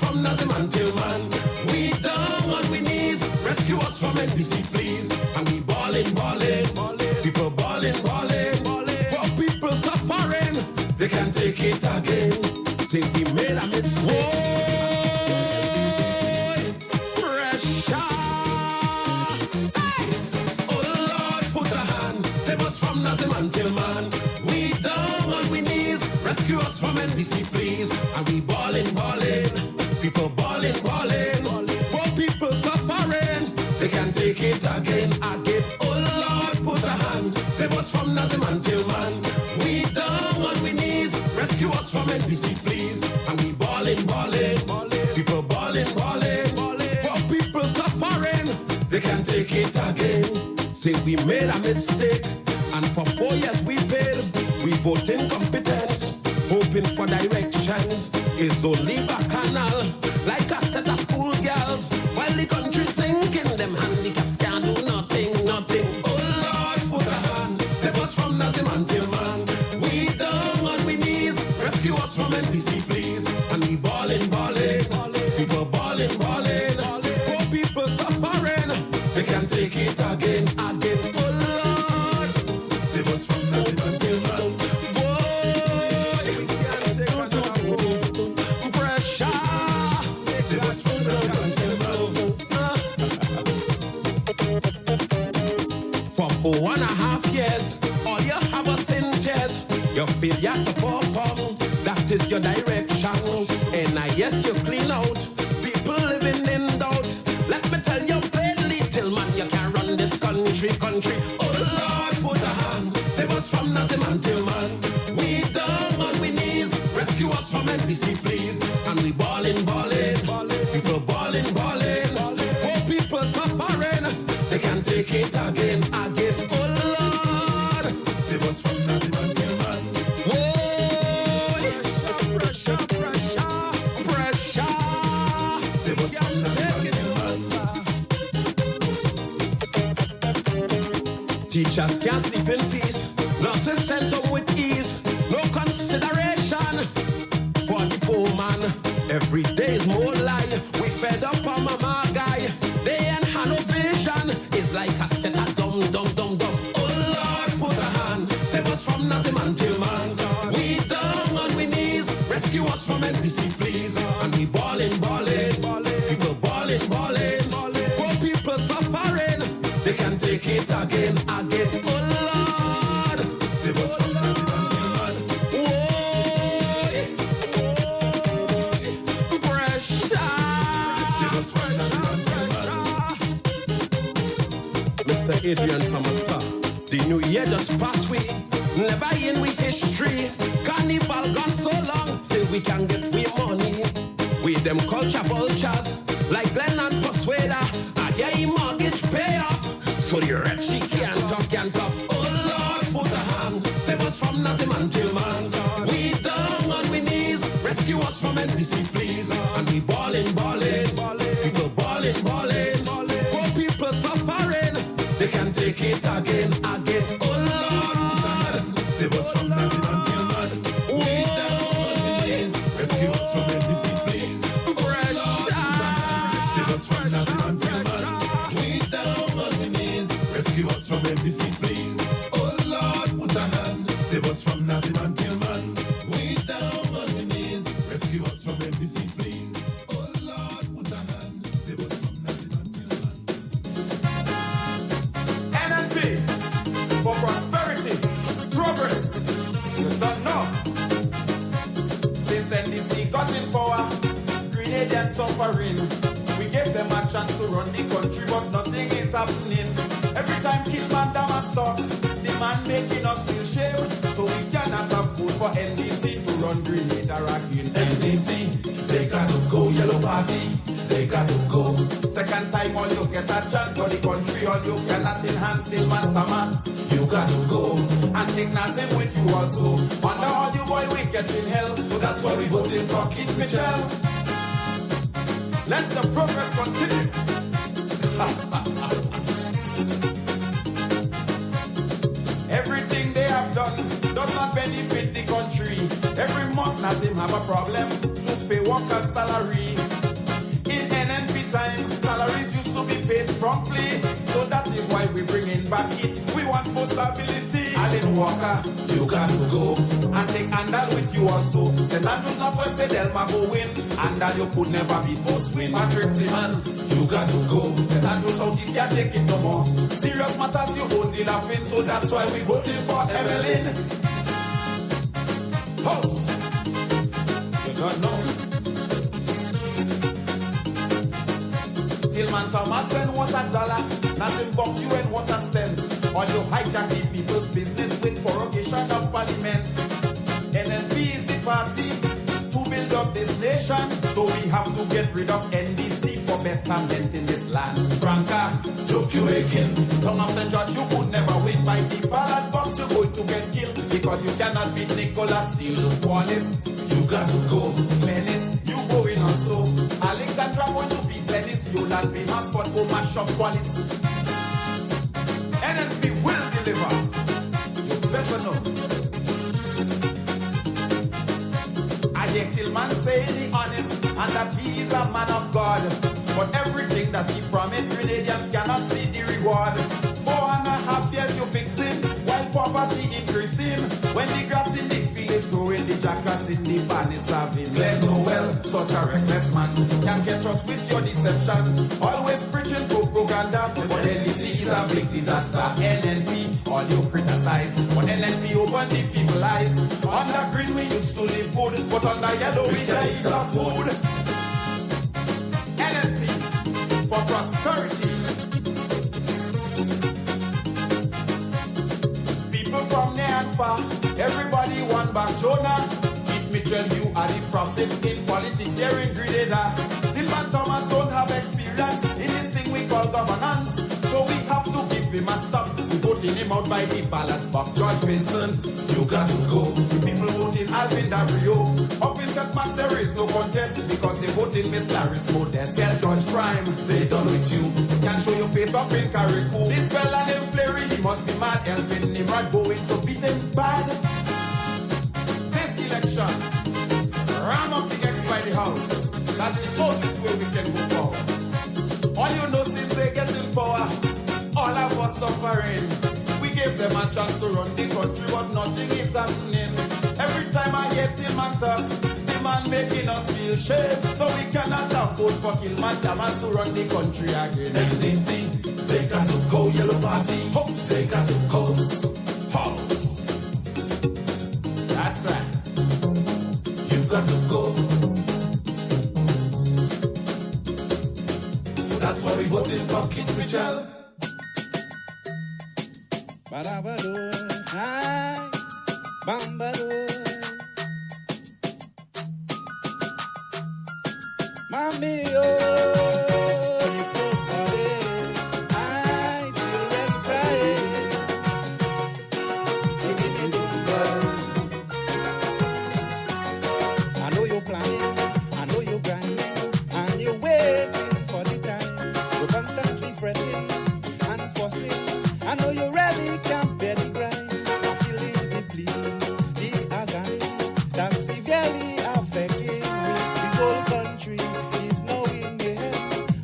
from Nazim until man. We down on we knees, rescue us from NDC, please. And we ballin', people ballin', for people suffering, they can't take it again. Say we made a mistake. Pressure. Hey. Oh Lord, put a hand, save us from Nazim until man. We down on we knees, rescue us from NDC, please. And we ballin', people ballin', for people suffering, they can't take it again. Oh Lord, put a hand, save us from Nazim until man. We down on we knees, rescue us from NDC, please. And we ballin', people ballin', for people suffering, they can't take it again. Say we made a mistake, and for 4 years we failed. We vote incompetence, hoping for directions. Is only bacchanal, like a set of school girls, while the country sinking, them handicaps can't do nothing. Oh Lord, put a hand, save us from Nazim until man. We down on we knees, rescue us from NDC, please. And we ballin', people ballin', for people suffering, they can't take it again. Oh Lord, save us from Nazim until man. For 1.5 years, all you have is in tears. Your failure to perform, that is your direction. And I guess you clean out people living in doubt. Let me tell you plainly, till man, you can't run this country. Oh Lord, put a hand, save us from Nazim until man. We down on we knees, rescue us from NDC, please. And we ballin', people ballin', for people suffering, they can't take it again. Oh Lord, save us from Nazim until man. Pressure. Save us from Nazim until man. Teachers can't sleep in peace. Nurses sent home with ease. No consideration for the poor man. Every day is more lie. We fed up on mama guy. They ain't had no vision. It's like a set of dumb. Oh Lord, put a hand, save us from Nazim until man. We down on we knees, rescue us from NDC, please. And we ballin', people ballin', for people suffering, they can't take it again. Oh Lord, save us from Nazim until man. Pressure. Save us from Nazim until man. Mr. Adrian Thomas, the new year just passed we, never in we history. Carnival gone so long, still we can get we money. With them culture vultures, like Glenn and Persuader, and yeah, mortgage pay off. So the rich can't talk. Oh Lord, put a hand, save us from Nazim until man. We down on we knees, rescue us from NDC, please. And we ballin', people ballin', for people suffering, they can't take it again. Oh Lord, save us from Nazim until man. We down on we knees, rescue us from NDC, please. Pressure. Save us from Nazim until man. We down on we knees, rescue us from NDC, please. Oh Lord, put a hand, save us from Nazim until man. We down on we knees, rescue us from NDC, please. Oh Lord, put a hand, save us from Nazim until man. NNP for prosperity, progress. You don't know. Since NDC got in power, Grenadians suffering. We gave them a chance to run the country, but nothing is happening. Every time Kid Mandama stop, the man making us feel shame. So we cannot afford for NDC to run Grenada again. NDC, they got to go. Yellow Party, they got to go. Second time all you get a chance for the country, all you cannot enhance till man Thomas. You got to go. And take Nazim with you also. Under all you boy we get in hell. So that's why we voted for Kid Michelle. Let the progress continue. Everything they have done does not benefit the country. Every month Nazim have a problem to pay workers' salary. no stability. Alan Walker, You got to go. and take Andal with you also. St. Andrews not for say Delma go win. Andal you could never be both win. Patrick Simmons, You got to go. St. Andrews Southeast can't take it no more. Serious matters you only laughing, so that's why we voting for Evelyn House. You don't know. Tillman Thomas and what a dollar. Nothing but you and what a cent. Or you hijack the people's business with prorogation of parliament. NNP is the party to build up this nation. So we have to get rid of NDC for betterment in this land. Franca, Joke you again. Thomas and George, you could never win by the ballot box. You're going to get killed because you cannot beat Nicholas Steele. Wallace, You got to go. Glennis, you going also. Alexandra, when you beat Glennis, you'll not be mass, but go mash up Wallace. NNP will deliver. You better know. I hear Tillman say the honest and that he is a man of God. But everything that he promised, Grenadians cannot see the reward. 4.5 years you fixing, while poverty increasing. When the grass in the field is growing, the jackass in the pan is serving. Glenn Noel, Such a reckless man can get us with your deception. Always preaching propaganda, but NDC is a big disaster. NNP, all you criticize, but NNP open the people's eyes. On the green we used to live good, but on the yellow we can eat our food. NNP for prosperity. People from near and far, everybody want back Jonah. Mitchell, you are the prophet in politics here in Grenada. Tillman Thomas don't have experience in this thing we call governance. So we have to give him a stop. We voting him out by the ballot box. George Vincent, you got to go. people voting Alvin Dabrio. Up in St. Max there is no contest because they voting Miss Clarice Modest. Tell George Prime, They done with you. can show your face up in Carriacou. This fella named Fleury, he must be mad. Elvin Nimrod going to beat him bad. This election, ram up the X by the house. That's the only way we can move forward. All you know since they get in power, all of us suffering. We gave them a chance to run the country, but nothing is happening. Every time I hear Tillman talk, the man making us feel shame. So we cannot afford for Tillman Thomas to run the country again. NDC, they got to go. Yellow Party, House, they got to go. House, That's right. you got to go. So that's why we voted for Kit Mitchell. Barabado, ay, bambado. Mami, oh, you put my ay, children crying. Give me the love. I know you're planning, I know you're grinding, and you're waiting for the time. You're constantly fretting and fussing. I know you really can't bear the grind. I'm feeling the bleed, the agony that's severely affecting me. This whole country is now in mayhem,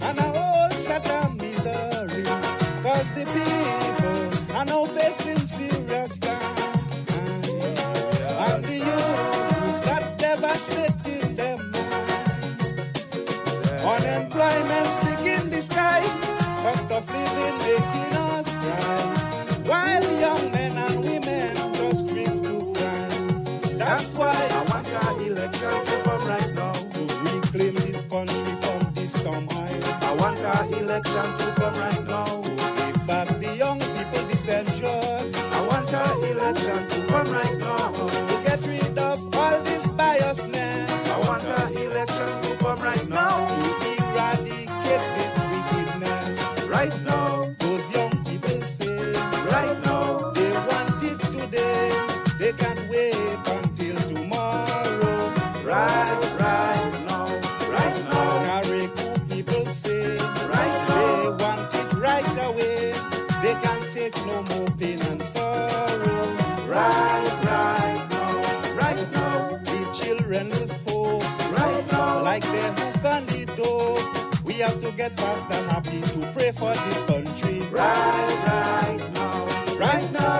and a whole set of misery. Cause the people are now facing serious time. And the youth that devastating them mind. Unemployment stick in the sky, cost of living making us cry, while young men and women just drift to crime. That's why I want our election to come right now, to reclaim this country from this storm high. I want our election to come right now, to give back the young people decent jobs. I want our election to come right now, to get rid of all this biasness. I want our election to come right now, to eradicate this wickedness. Right now, those young people say, right now, they want it today. They can't wait until tomorrow. Right now, right now. Carriacou people say, right now, they want it right away. They can't take no more pain and sorrow. Right now. The children lose hope. Right now, like they're hook on the door. We have to get past the happy to pray for this country. Right now.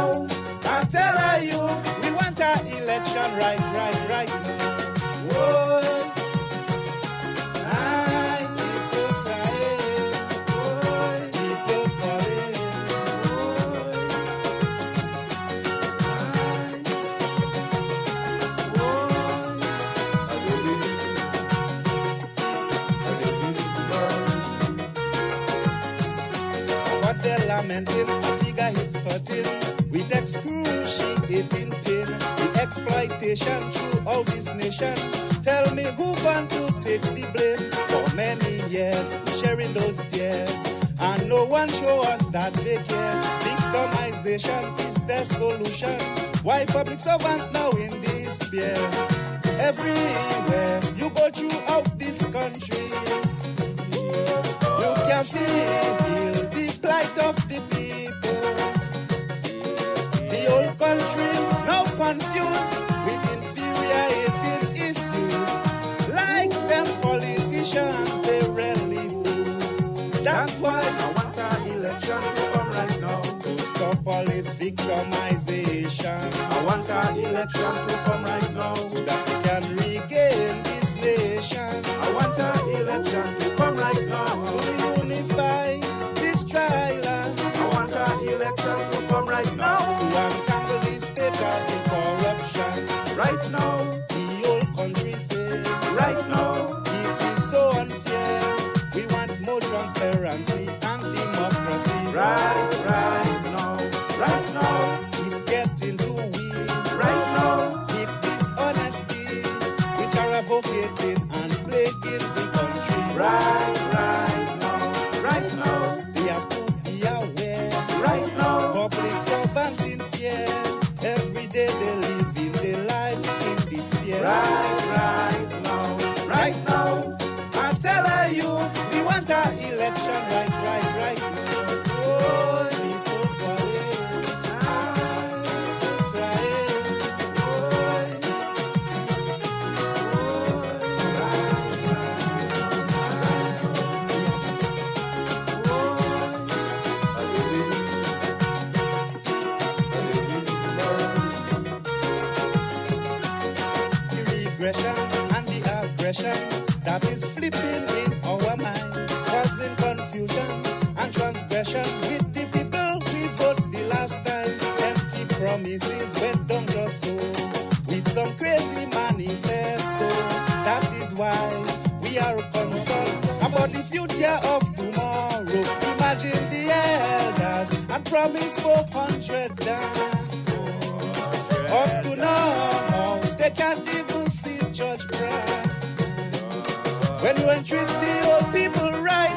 election right now. Whoa. People crying, people calling, what they're lamenting, a figure is hurting with excruciating pain, the exploitation throughout this nation. Tell me who going to take the blame? For many years, sharing those tears, and no one show us that they care. Victimization is their solution. Why public servants now in despair? Everywhere you go throughout this country, you can feel the plight of the people. The whole country now confused with infuriating issues. Like them politicians, they rarely lose. That's why I want our election to come right now to stop all this victimization. I want our election to come right now so that we can regain this nation. I want our election to come right now to unify this triland. I want our election to come right now to untangle this state of the corruption. Right now, the whole country says, right now, it is so unfair. We want more transparency and democracy. Right now, it's getting too weak. Right now, it's dishonesty which are advocating and plaguing the country. Right now, they have to be aware. Right now, public servants in fear. Every day they live in their life in despair. Right now, I tell you, we want our election right now. Oh, people calling, the regression and the aggression that is flipping in our mind, causing confusion and transgression with the people we vote the last time. Empty promises went down just so with some crazy manifesto. That is why we are concerned about the future of tomorrow. Imagine the elders and promise 400 down. Up to now, they can't even see Judge Brown. When you entreat the old people right,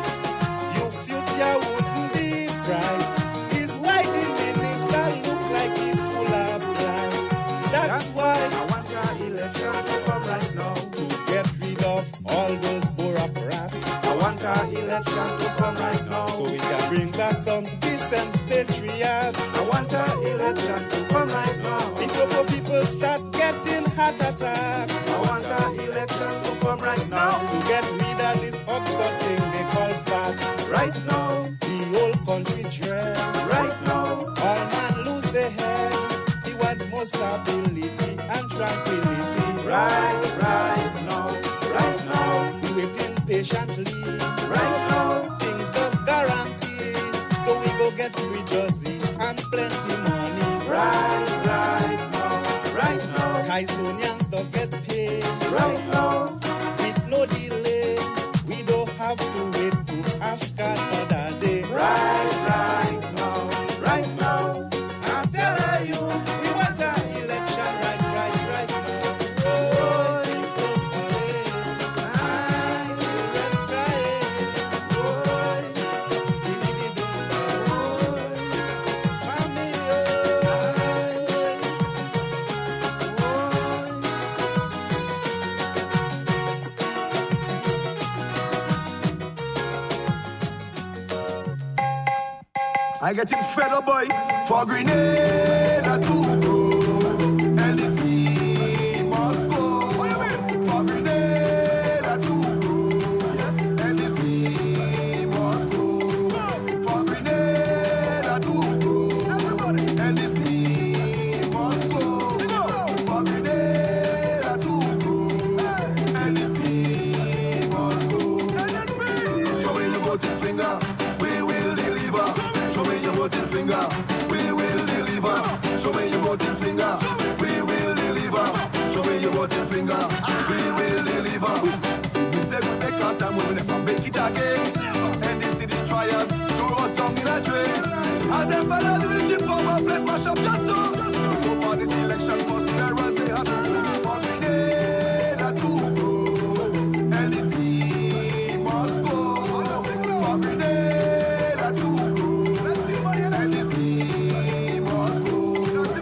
your future wouldn't be bright. It's why the minister look like he full of pride. That's why I want our election to come right now to get rid of all those bureaucrats. I want our election to come right now so we can bring back some decent patriots. I want our election to come right now. The Togo people start getting heart attack. I want our election to come right now to get rid of this absurd thing they call fat. Right now, the whole country dread. Right now, all man lose their head. They want more stability and tranquility. Right now, we waiting patiently. Right now, things does guarantee. So we go get free jersey and plenty money. Right now, Kaisonians does get paid. Right now, with no delay, we don't have to wait to ask another day. Right now, I tell you, we want our election right now. Oh, people I getting fed up, boy, for Grenada to grow, and the sea must go. For Grenada to grow, yes, and the sea must go. For Grenada to grow, and the sea must go. For Grenada. voting finger. We will deliver. Show me your voting finger. We will deliver. Show me your voting finger. We will deliver. Mistake we make last time, we will never make it again. And this city's trials, throw us down in a drain. As them fellas reaching power, place mash up just so. So far this election, considerers they have to go. For Grenada to go. NDC must go. For Grenada to go. NDC must go.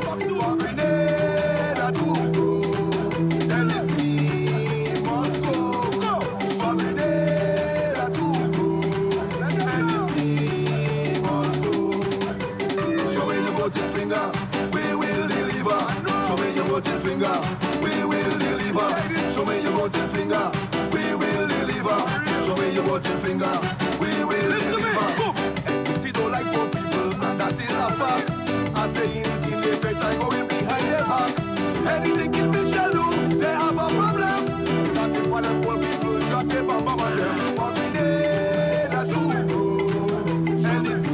For Grenada to go. NDC must go. For Grenada to go. NDC must go. Show me your voting finger. We will deliver. Show me your voting finger. We will deliver. Show me your voting finger. We will deliver. Show me your voting finger. We will deliver. NDC don't like poor people, and that is a fact. I say it in their face, I go in behind their back. Anything in me shall do, they have a problem. That is why the poor people drop their bomb on them. For Grenada to go. NDC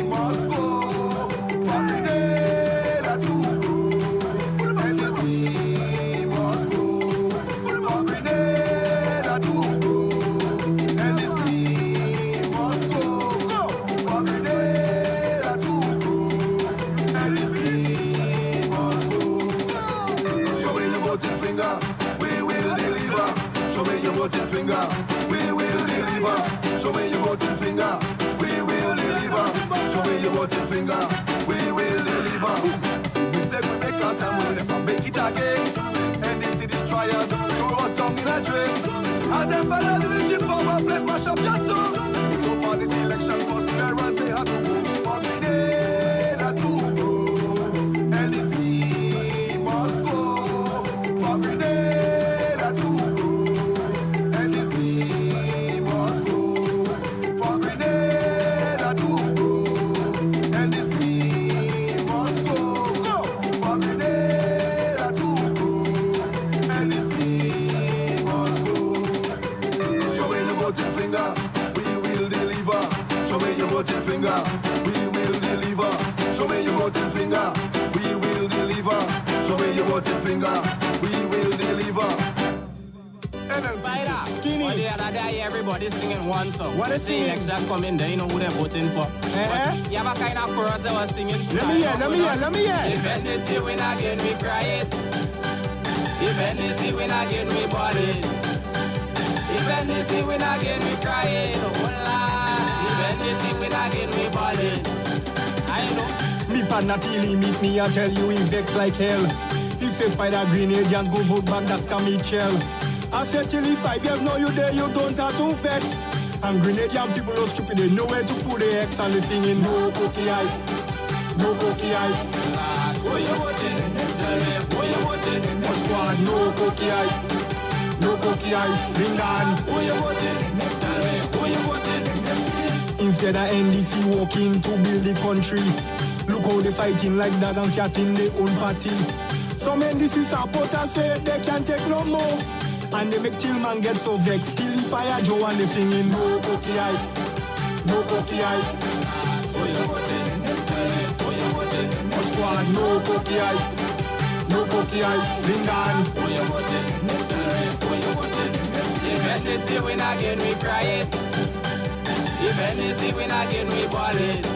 must go. For Grenada to go. NDC must go. For Grenada to go. NDC must go. For Grenada to go. NDC must go. Show me your voting finger. We will deliver. Show me your voting finger. We will deliver. Show me your voting finger. We will deliver. Show me your voting finger. We will deliver. Mistake we make last time, we will never make it again. And this city's trials, throw us down in a drain. As them fellas reaching power, place mash up just so. So far this election, considerers they have to go. For Grenada to go. NDC must go. For Grenada to go. NDC must go. For Grenada to go. NDC must go. For Grenada to go. NDC must go. Show me your voting finger. We will deliver. Show me your voting finger. We will deliver. Show me your voting finger. We will deliver. Show me your voting finger. We will deliver. Spider, on the other day, everybody singing one song. What is singing? Election coming there, you know who they're voting for. But you have a kind of chorus they were singing. Let me hear. If NDC win again, we cry it. If NDC win again, we ball it. If NDC win again, we cry it. If NDC win again, we ball it. I know. Me partner till he meet me and tell you he vex like hell. He says Spider Grenadians go vote back Dr. Mitchell. I said till he 5 years now you there, you don't have to vex. And Grenadian people are stupid, they know where to put the X and they singing no cookie eye, no cookie eye. Who you voting? Tell me who you voting? What squad? No cookie eye, no cookie eye. Bring on. Who you voting? Tell me who you voting? Instead of NDC walking to build the country, look how they fighting like dog and cat in their own party. Some NDC supporters say they can't take no more. And they make Tillman get so vexed. Till he fire Joe and they singing no cookie eye, no cookie eye. Who you voting? Tell me who you voting? What squad? No cookie eye, no cookie eye. Bring on. Who you voting? Tell me who you voting? If NDC win again, we cry it. If NDC win again, we ball it.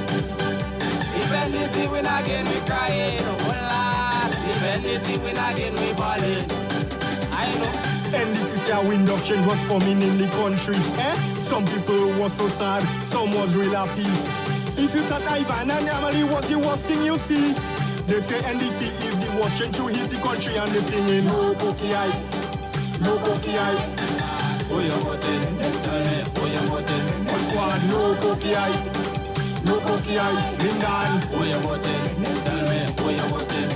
If NDC win again, we cry it. Oh Lord. If NDC win again, we ball it. I know. NDC say a wind of change was coming in the country. Some people was so sad, some was real happy. If you thought Ivan and Emily was the worst thing you see, they say NDC is the worst change to hit the country and they singing no cookie eye, no cookie eye. Who you voting? Tell me who you voting? What squad? No cookie eye, no cookie eye. Bring on. Who you voting? Tell me who you voting?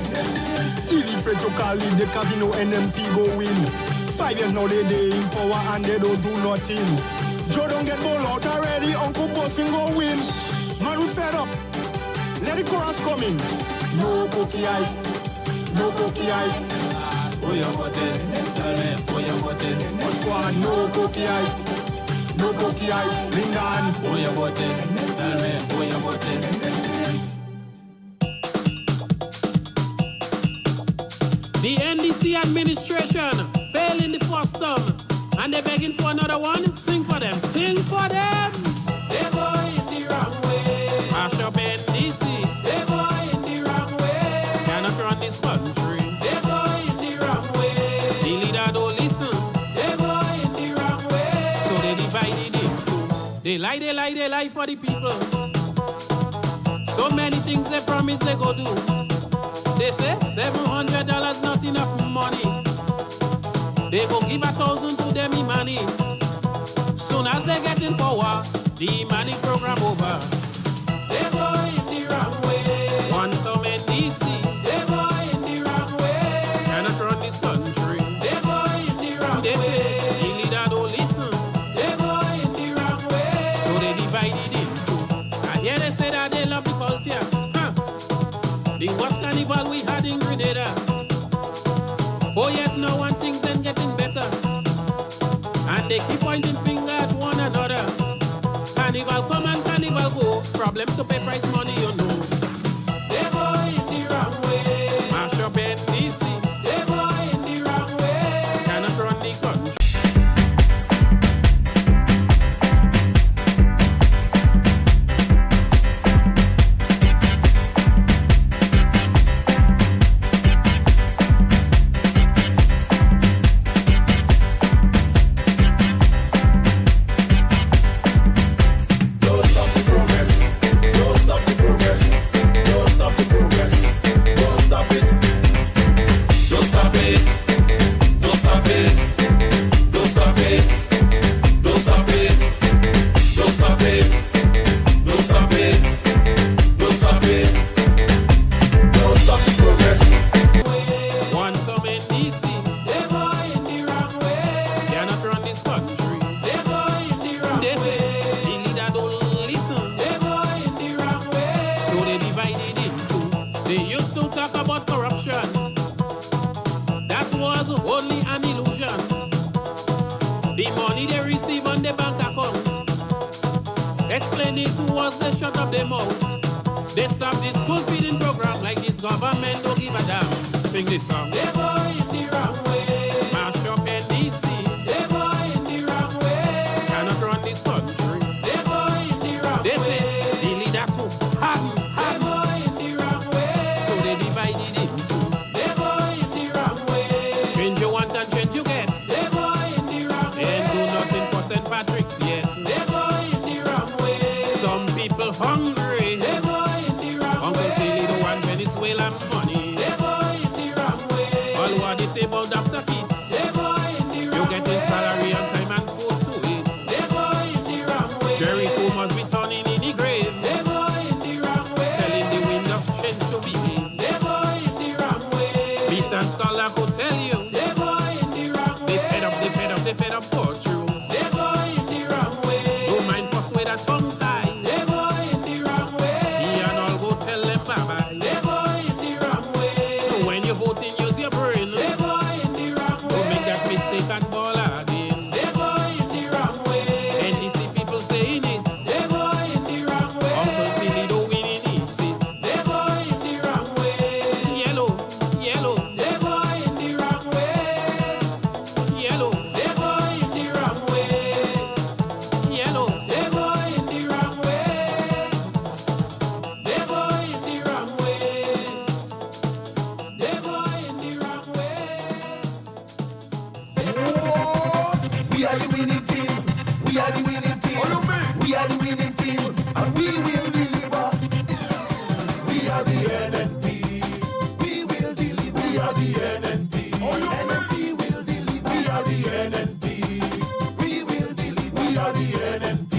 Till he afraid to call it the casino NMP go win. 5 years now they in power and they don't do nothing. Joe don't get ball out already, Uncle Bossing go win. Man we fed up, let the chorus come in. No cookie eye, no cookie eye. Who you voting? Tell me who you voting? What squad? No cookie eye, no cookie eye. Bring on. Who you voting? Tell me who you voting? NDC administration failing the first term, and they're begging for another one. Sing for them, sing for them. They going in the wrong way. Mash up NDC. They going in the wrong way. Cannot run this country. They going in the wrong way. The leader don't listen. They going in the wrong way. So they divided it too. They lie for the people. So many things they promise they go do. They say $700 not enough money. They go give 1,000 to them money. Soon as they get in power, the money program over. They go in the wrong way. Want some NDC. They go in the wrong way. Cannot run this country. They go in the wrong way. They say the leader don't listen. They go in the wrong way. So they divided it too. And here they say that they love the culture. The worst carnival we had in Grenada. 4 years now and things ain't getting better. And they keep pointing finger at one another. Carnival come and carnival go. Problems to pay price money, you know. They go in the wrong way. Mash up NDC. They go in the wrong way. Cannot run the country. Explain it to us, they shut up their mouth. They stop the school feeding program like this government don't give a damn. Sing this song. They go in the wrong way. Mash up NDC. They go in the wrong way. Cannot run this country. They go in the wrong way. They say the leader too harden. They go in the wrong way. So they divided it too. They go in the wrong way. Change you want and change you get. They go in the wrong way. They ain't do nothing for St. Patrick's yet. They go in the wrong way. Some people hungry. They go in the wrong Uncle way. Tilly don't want Venezuela money. They go in the wrong way. All what they say about Dr. Keith. They go in the wrong way. You get his salary on time and food to it. They go in the wrong way. Jericho must be turning in the grave. They go in the wrong way. Telling the wind of change to be in. They go in the wrong way. Peace and scholar could tell you. They go in the wrong way. They fed up for true. They go in the wrong way. Don't mind persuade a tongue tie. They go in the wrong way. He and all go tell them bye-bye. They go in the wrong way. So when you're voting, use your brain. They go in the wrong way. Don't make that mistake and ball again. They go in the wrong way. NDC people saying it. They go in the wrong way. Uncle Tilly don't win in his seat. They go in the wrong way. Yellow. They go in the wrong way. Yellow. They go in the wrong way. Yellow. They go in the wrong way. They go in the wrong way. They go in the wrong way. We are the winning team. We are the winning team. We are the winning team. And we will deliver. We are the NNP. We will deliver. We are the NNP. NNP will deliver. We are the NNP. We will deliver. We are the NNP.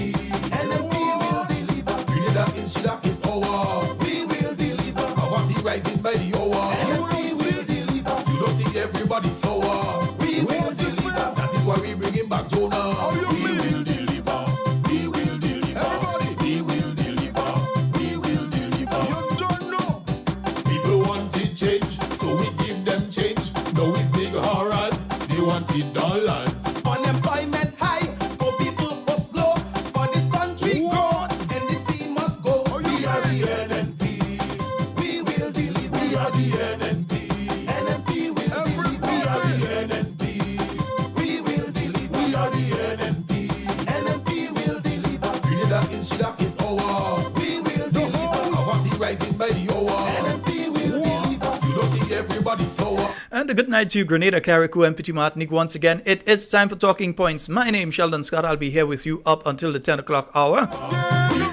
NNP will deliver. Grenada Inshida is our. We will deliver. Poverty rising by the hour. NNP will deliver. You don't see everybody sour. We will deliver. That is why we bringing back Jonah. We will deliver. We will deliver. And a good night to you, Grenada, Carriacou, and Petit Martinique. Once again, it is time for Talking Points. My name is Sheldon Scott. I'll be here with you up until the 10 o'clock hour.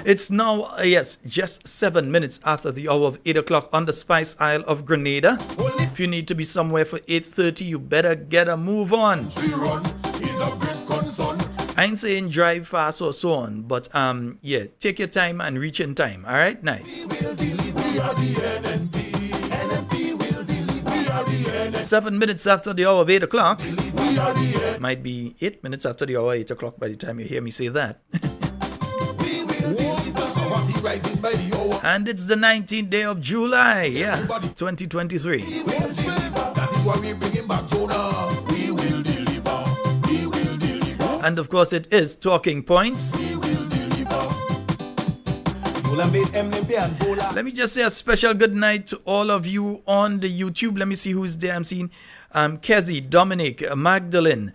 It's now, just 7 minutes after the hour of 8 o'clock on the Spice Isle of Grenada. If you need to be somewhere for 8:30, you better get a move on. I ain't saying drive fast or so on, but take your time and reach in time. All right, nice. 7 minutes after the hour of 8 o'clock. Might be 8 minutes after the hour of 8 o'clock by the time you hear me say that. And it's the 19th day of July, 2023. That is why we bring him back, Jonah. We will deliver. We will deliver. And of course, it is Talking Points. We will deliver. Let me just say a special good night to all of you on the YouTube. Let me see who's there. I'm seeing Kezzy, Dominic, Magdalene,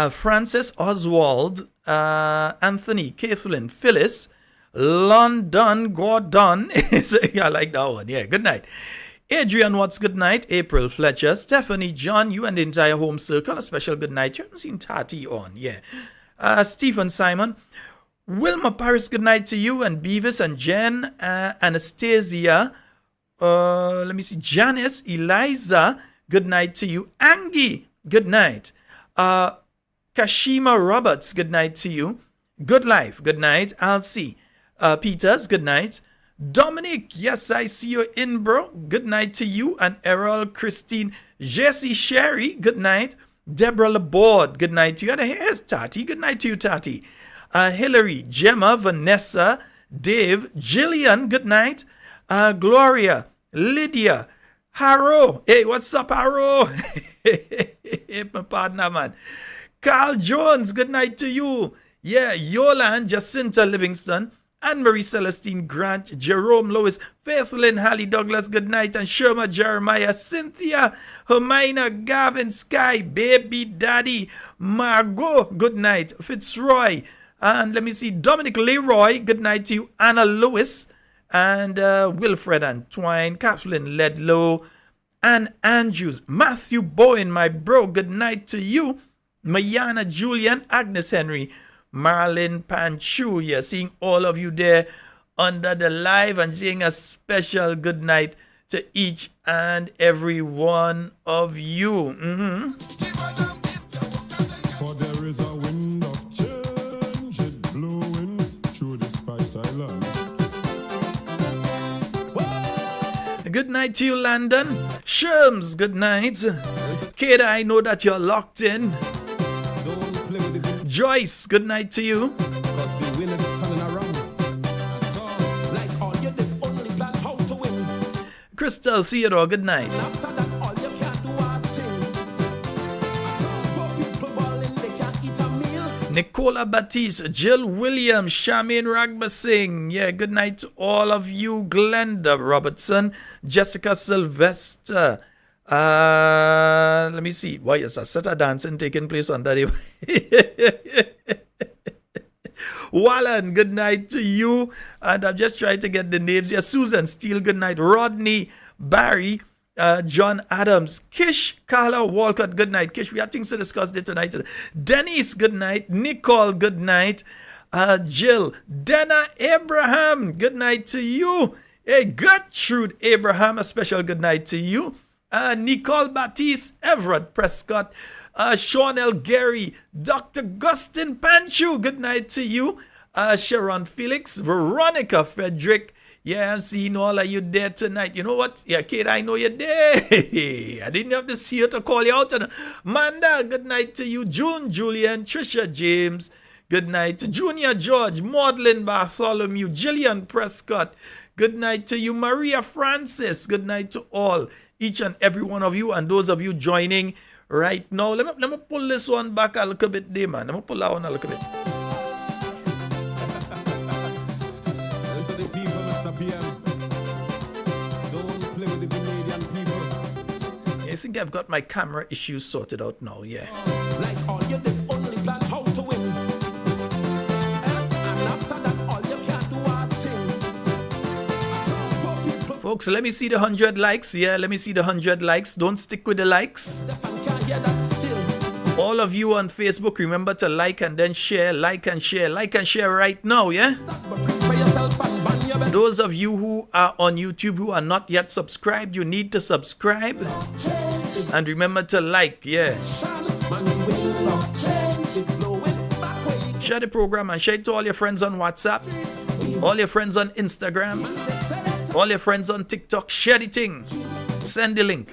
Francis, Oswald, Anthony, Kathleen, Phyllis, London, Gordon. I like that one. Yeah, good night. Adrian Watts, good night. April Fletcher, Stephanie, John, you and the entire home circle, a special good night. You haven't seen Tati on, Stephen Simon, Wilma Paris, good night to you, and Beavis and Jen, Anastasia, let me see, Janice, Eliza, good night to you. Angie, good night. Kashima Roberts, good night to you. Good Life, good night. Alcy Peters, good night. Dominic, yes, I see you in, bro. Good night to you. And Errol, Christine, Jessie, Sherry, good night. Deborah Laborde, good night to you. And here's Tati, good night to you, Tati. Hillary, Gemma, Vanessa, Dave, Jillian, good night. Gloria, Lydia, Harrow. Hey, what's up, Harrow? Hey, my partner, man. Carl Jones, good night to you. Yeah, Yolan, Jacinta Livingston, Anne-Marie Celestine Grant, Jerome Lewis, Faith Lynn, Hallie Douglas, good night, and Sherma Jeremiah, Cynthia, Hermina, Gavin, Sky, Baby Daddy, Margot, good night, Fitzroy, and let me see, Dominic Leroy, good night to you, Anna Lewis, and Wilfred Antoine, Kathleen Ledlow, Ann Andrews, Matthew Bowen, my bro, good night to you, Mayana Julian, Agnes Henry, Marlon Panchu, seeing all of you there under the live and saying a special good night to each and every one of you. For there is a wind of change, it blowing through the Spice Island. Good night to you, Landon. Sherms, good night. Kada, I know that you're locked in. Joyce, good night to you. Crystal Theodore, good night. Nicola Batiste, Jill Williams, Shamin Ragbasing. Yeah, good night to all of you. Glenda Robertson, Jessica Sylvester. Let me see. Why is a set of dancing taking place on that? Wallen, good night to you. And I'm just trying to get the names here. Susan Steele, good night. Rodney, Barry, John Adams, Kish, Carla Walcott, good night. Kish, we have things to discuss there tonight. Denise, good night. Nicole, good night. Jill, Dana Abraham, good night to you. Hey, Gertrude Abraham, a special good night to you. Nicole Batiste, Everett Prescott, Sean L. Gary, Dr. Gustin Panchu, good night to you. Sharon Felix, Veronica Frederick. Yeah, I'm seeing all of you there tonight. You know what? Yeah, Kate, I know you're there. I didn't have to see you to call you out. Manda, good night to you. June Julian, Trisha James, good night to Junior George, Maudlin Bartholomew, Jillian Prescott, good night to you. Maria Francis, good night to all. Each and every one of you and those of you joining right now. Let me pull this one back a little bit there, man. Let me pull that one a little bit. The people, Mr. PM. Don't play with the Canadian people. Yeah, I think I've got my camera issues sorted out now, yeah. Like all you did only plan how to win. And after that, all you can do are thing. Folks, let me see the 100 likes. Yeah, let me see the 100 likes. Don't stick with the likes. All of you on Facebook, remember to like and then share, like and share right now, yeah? Those of you who are on YouTube who are not yet subscribed, you need to subscribe. And remember to like, yeah. Share the program and share it to all your friends on WhatsApp, all your friends on Instagram, all your friends on TikTok. Share the thing. Send the link.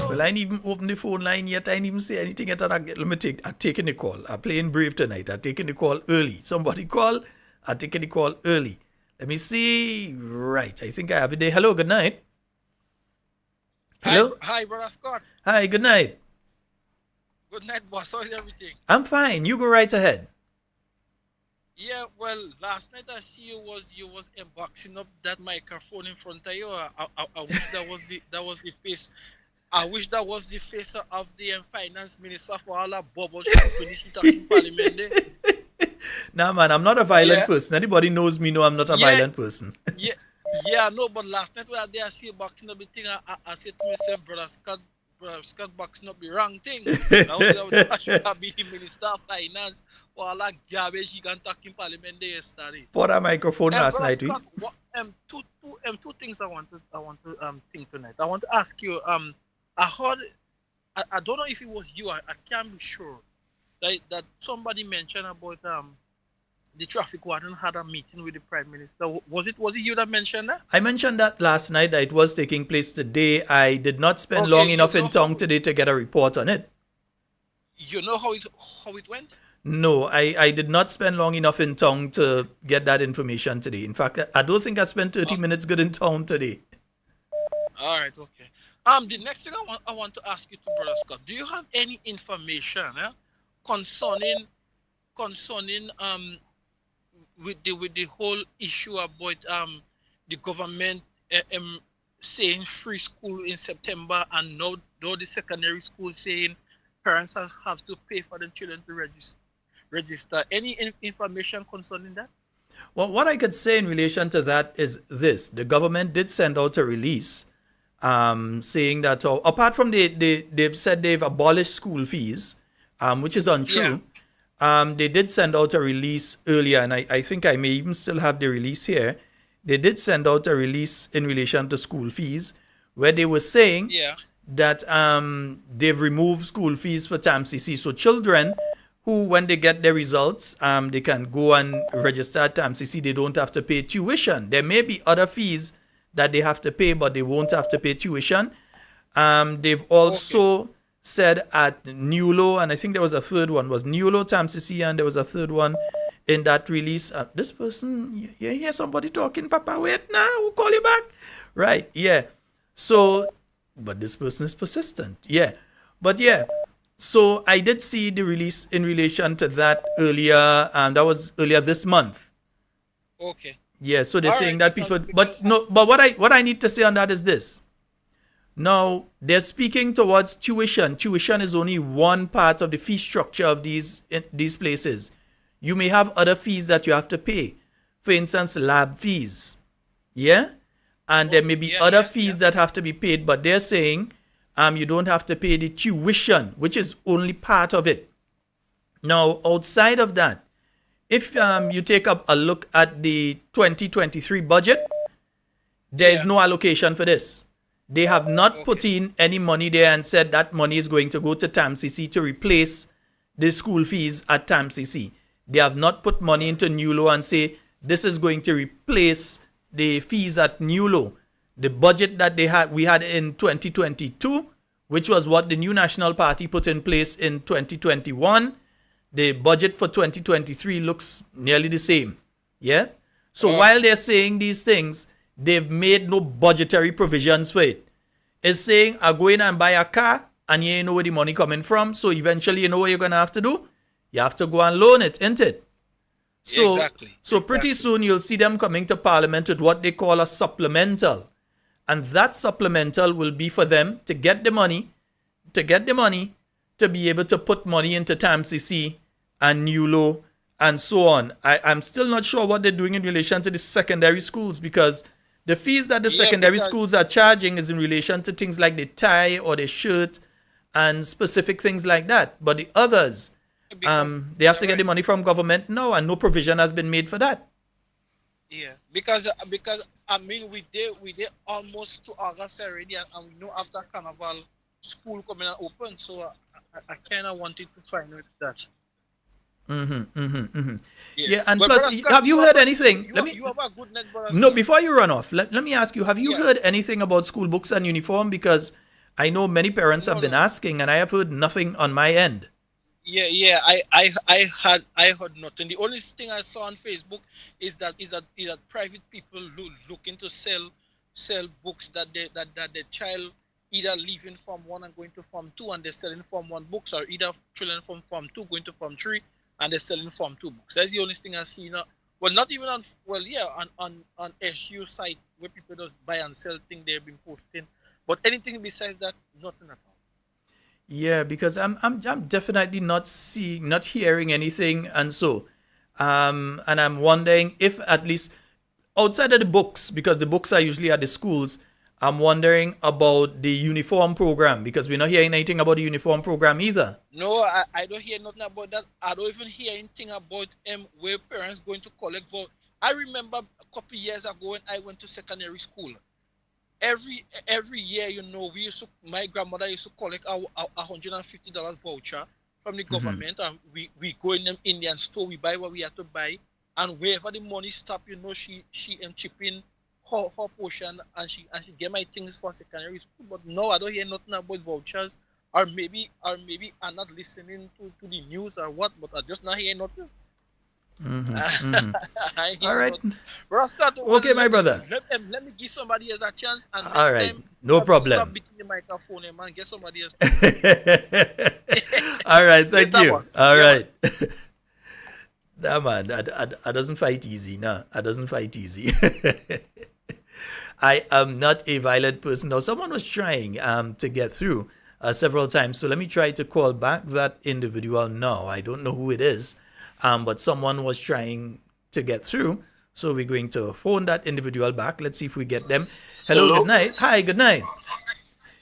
Well, I ain't even opened the phone line yet. I ain't even say anything yet. I'm taking the call. I'm playing brave tonight. I'm taking the call early. Somebody call. I'm taking the call early. Let me see. Right. I think I have it there. Hello. Good night. Hello. Hi, Brother Scott. Hi. Good night. Good night, boss. How's everything? I'm fine. You go right ahead. Yeah, well, last night I see you was unboxing up that microphone in front of you. I wish that was the face. I wish that was the face of the finance minister for all that bubbles finish talking parliament there. Nah, man, I'm not a violent person. Anybody knows me know I'm not a violent person. yeah, no, but last night when I see you boxing up the thing, I said to myself, Brother Scott boxing up the wrong thing. I should have been the minister of finance for all that garbage he can talk in parliament there yesterday. For a microphone last night, Scott, two things I want to think tonight. I want to ask you, I heard, I don't know if it was you, I can't be sure, that somebody mentioned about the traffic warden had a meeting with the Prime Minister. Was it you that mentioned that? I mentioned that last night, that it was taking place today. I did not spend long enough in town today to get a report on it. You know how it went? No, I did not spend long enough in town to get that information today. In fact, I don't think I spent 30 minutes good in town today. All right, okay. The next thing I want to ask you, to Brother Scott, do you have any information concerning with the whole issue about the government saying free school in September, and now the secondary school saying parents have to pay for the children to register? Any information concerning that? Well, what I could say in relation to that is this: the government did send out a release saying that, apart from they've said they've abolished school fees, which is untrue. They did send out a release earlier, and I think I may even still have the release here. They did send out a release in relation to school fees, where they were saying that they've removed school fees for TAMCC. So children who, when they get their results, they can go and register at TAMCC. They don't have to pay tuition. There may be other fees that they have to pay, but they won't have to pay tuition. They've also said at NULO, and I think there was a third one, was NULO, TAMCC, and there was a third one in that release. This person, you hear somebody talking, Papa, wait now, we'll call you back. Right, yeah. So, but this person is persistent. Yeah. But yeah, so I did see the release in relation to that earlier, and that was earlier this month. Okay. Yeah, so they're saying that people, but what I need to say on that is this. Now, they're speaking towards tuition. Tuition is only one part of the fee structure of these places. You may have other fees that you have to pay. For instance, lab fees. Yeah? And there may be other fees that have to be paid, but they're saying you don't have to pay the tuition, which is only part of it. Now, outside of that, if you take up a look at the 2023 budget, there is no allocation for this. They have not put in any money there and said that money is going to go to TAMCC to replace the school fees at TAMCC. They have not put money into NULO and say this is going to replace the fees at NULO. The budget that we had in 2022, which was what the New National Party put in place in 2021, the budget for 2023 looks nearly the same. Yeah? So while they're saying these things, they've made no budgetary provisions for it. It's saying, I go in and buy a car, and you ain't know where the money coming from, so eventually you know what you're going to have to do? You have to go and loan it, isn't it? So, Exactly. so pretty soon you'll see them coming to Parliament with what they call a supplemental. And that supplemental will be for them to get the money, to be able to put money into TAMCC and NULO and so on. I'm still not sure what they're doing in relation to the secondary schools, because the fees that the secondary schools are charging is in relation to things like the tie or the shirt and specific things like that. But the others, they have to get the money from government now, and no provision has been made for that. Yeah, because I mean we did almost to August already, and we know after Carnival school coming and open, so I kind of wanted to find out that. Yeah, and But plus, Brother Scott, have you heard anything? You have a good net, Brother No, Scott. before you run off, let me ask you, have you heard anything about school books and uniform? Because I know many parents have been asking, and I have heard nothing on my end. Yeah. I heard nothing. The only thing I saw on Facebook is that private people looking to sell books that the child either leaving Form 1 and going to Form 2, and they're selling Form 1 books, or either children from Form 2 going to Form 3 and they're selling Form 2 books. That's the only thing I see now. Well, not even on SU site where people just buy and sell things they've been posting. But anything besides that, nothing at all. Yeah, because I'm definitely not hearing anything, and and I'm wondering if at least outside of the books, because the books are usually at the schools, I'm wondering about the uniform program, because we're not hearing anything about the uniform program either. No, I don't hear nothing about that. I don't even hear anything about where parents going to collect vote. I remember a couple years ago when I went to secondary school. Every year, my grandmother used to collect a $150 voucher from the government, and we go in them Indian store, we buy what we have to buy, and wherever the money stop, she chip in her portion, and she get my things for secondary school. But no, I don't hear nothing about vouchers, or maybe I'm not listening to the news or what, but I just not hear nothing. All right. Scott, okay, my brother. Let me give somebody else a chance. And all right, no problem. Stop beating the microphone, man. Get somebody else. All right, thank you. All right. Nah, man, I doesn't fight easy. Nah, I doesn't fight easy. I am not a violent person. Now, someone was trying to get through several times, so let me try to call back that individual now. I don't know who it is. But someone was trying to get through, so we're going to phone that individual back. Let's see if we get them. Hello. Good night. Hi, good night.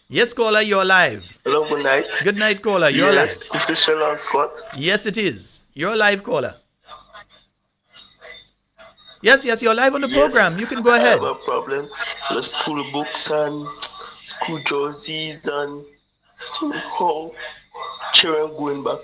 Yes, caller, you're live. Hello, good night. Good night, caller, you're live. Yes, this is Shalom Scott. Yes, it is. You're live, caller. Yes, you're live on the program. You can go ahead. I have a problem. The school books and school jerseys and how children going back.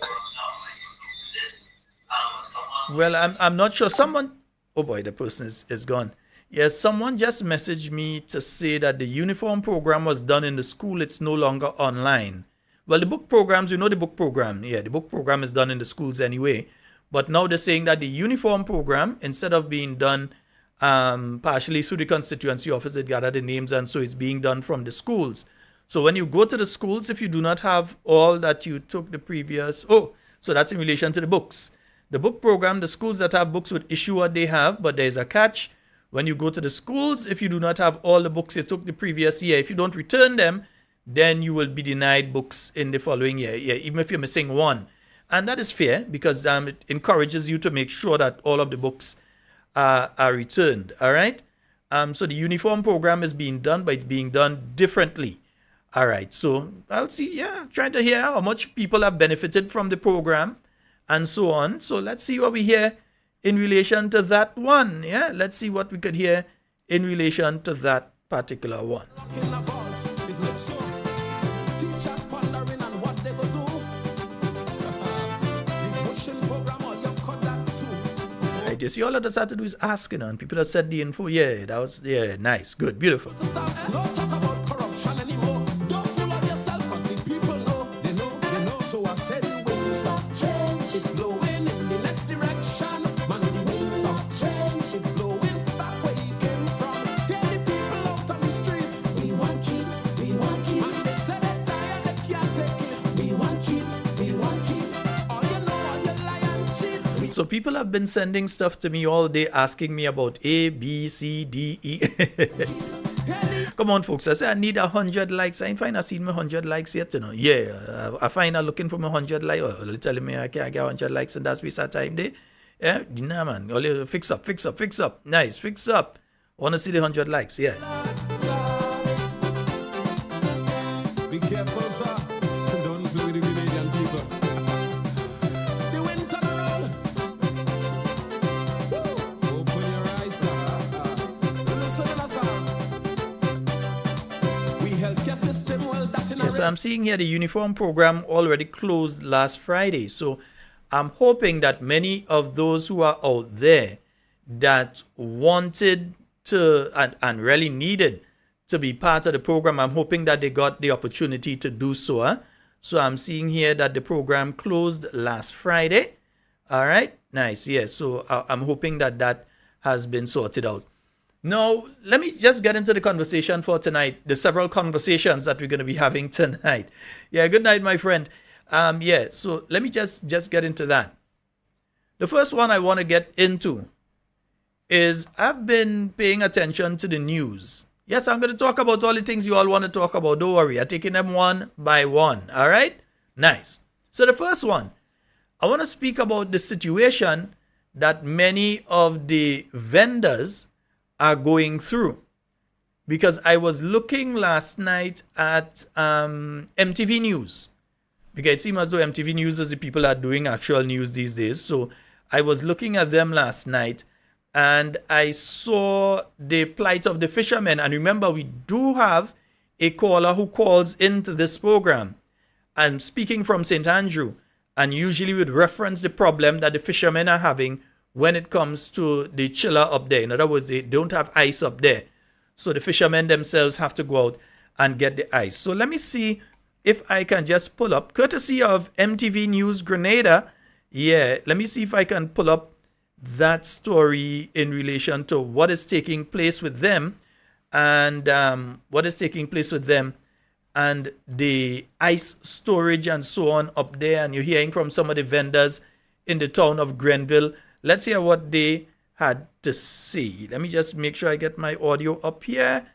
Well, I'm not sure. Someone, oh boy, the person is gone. Yes, someone just messaged me to say that the uniform program was done in the school. It's no longer online. Well, the book programs, the book program. Yeah, the book program is done in the schools anyway. But now they're saying that the uniform program, instead of being done partially through the constituency office that gather the names, and so it's being done from the schools. So when you go to the schools, if you do not have all that you took the previous, so that's in relation to the books. The book program, the schools that have books would issue what they have, but there's a catch. When you go to the schools, if you do not have all the books you took the previous year, if you don't return them, then you will be denied books in the following year, even if you're missing one. And that is fair, because it encourages you to make sure that all of the books are returned, all right? So the uniform program is being done, but it's being done differently. All right, so I'll see, trying to hear how much people have benefited from the program, and so on. So let's see what we hear in relation to that one. Yeah, let's see what we could hear in relation to that particular one. Right, you see, all of us had to do is asking, and people have said the info. Yeah, that was nice, good, beautiful. So people have been sending stuff to me all day asking me about A, B, C, D, E. Come on, folks. I say I need 100 likes. I ain't find I seen my 100 likes yet, you know. Yeah, I find I'm looking for my 100 likes. Oh, they telling me I can't get 100 likes and that's waste of time there. Yeah, nah, man. Only fix up. Nice, fix up. Want to see the 100 likes, yeah. Be careful, sir. Don't play with the Grenadian people. The wind turn around. Open your eyes, sir. Listen, sir. We healthcare system, well, that's in Yeah, so I'm seeing here the uniform program already closed last Friday. So I'm hoping that many of those who are out there that wanted to and really needed to be part of the program, I'm hoping that they got the opportunity to do so. So I'm seeing here that the program closed last Friday. All right, nice. Yeah, so I'm hoping that that has been sorted out. Now, let me just get into the conversation for tonight, the several conversations that we're going to be having tonight. Yeah, good night, my friend. Yeah, so let me just get into that. The first one I want to get into is I've been paying attention to the news. Yes, I'm going to talk about all the things you all want to talk about. Don't worry, I'm taking them one by one. All right? Nice. So the first one, I want to speak about the situation that many of the vendors are going through. Because I was looking last night at MTV News. Because it seems as though MTV News is the people that are doing actual news these days. So I was looking at them last night and I saw the plight of the fishermen. And remember, we do have a caller who calls into this program. I'm speaking from St. Andrew and usually would reference the problem that the fishermen are having when it comes to the chiller up there. In other words, they don't have ice up there. So the fishermen themselves have to go out and get the ice. So let me see if I can just pull up, courtesy of MTV News Grenada. Yeah, let me see if I can pull up that story in relation to what is taking place with them and and the ice storage and so on up there. And you're hearing from some of the vendors in the town of Grenville. Let's hear what they had to say. Let me just make sure I get my audio up here.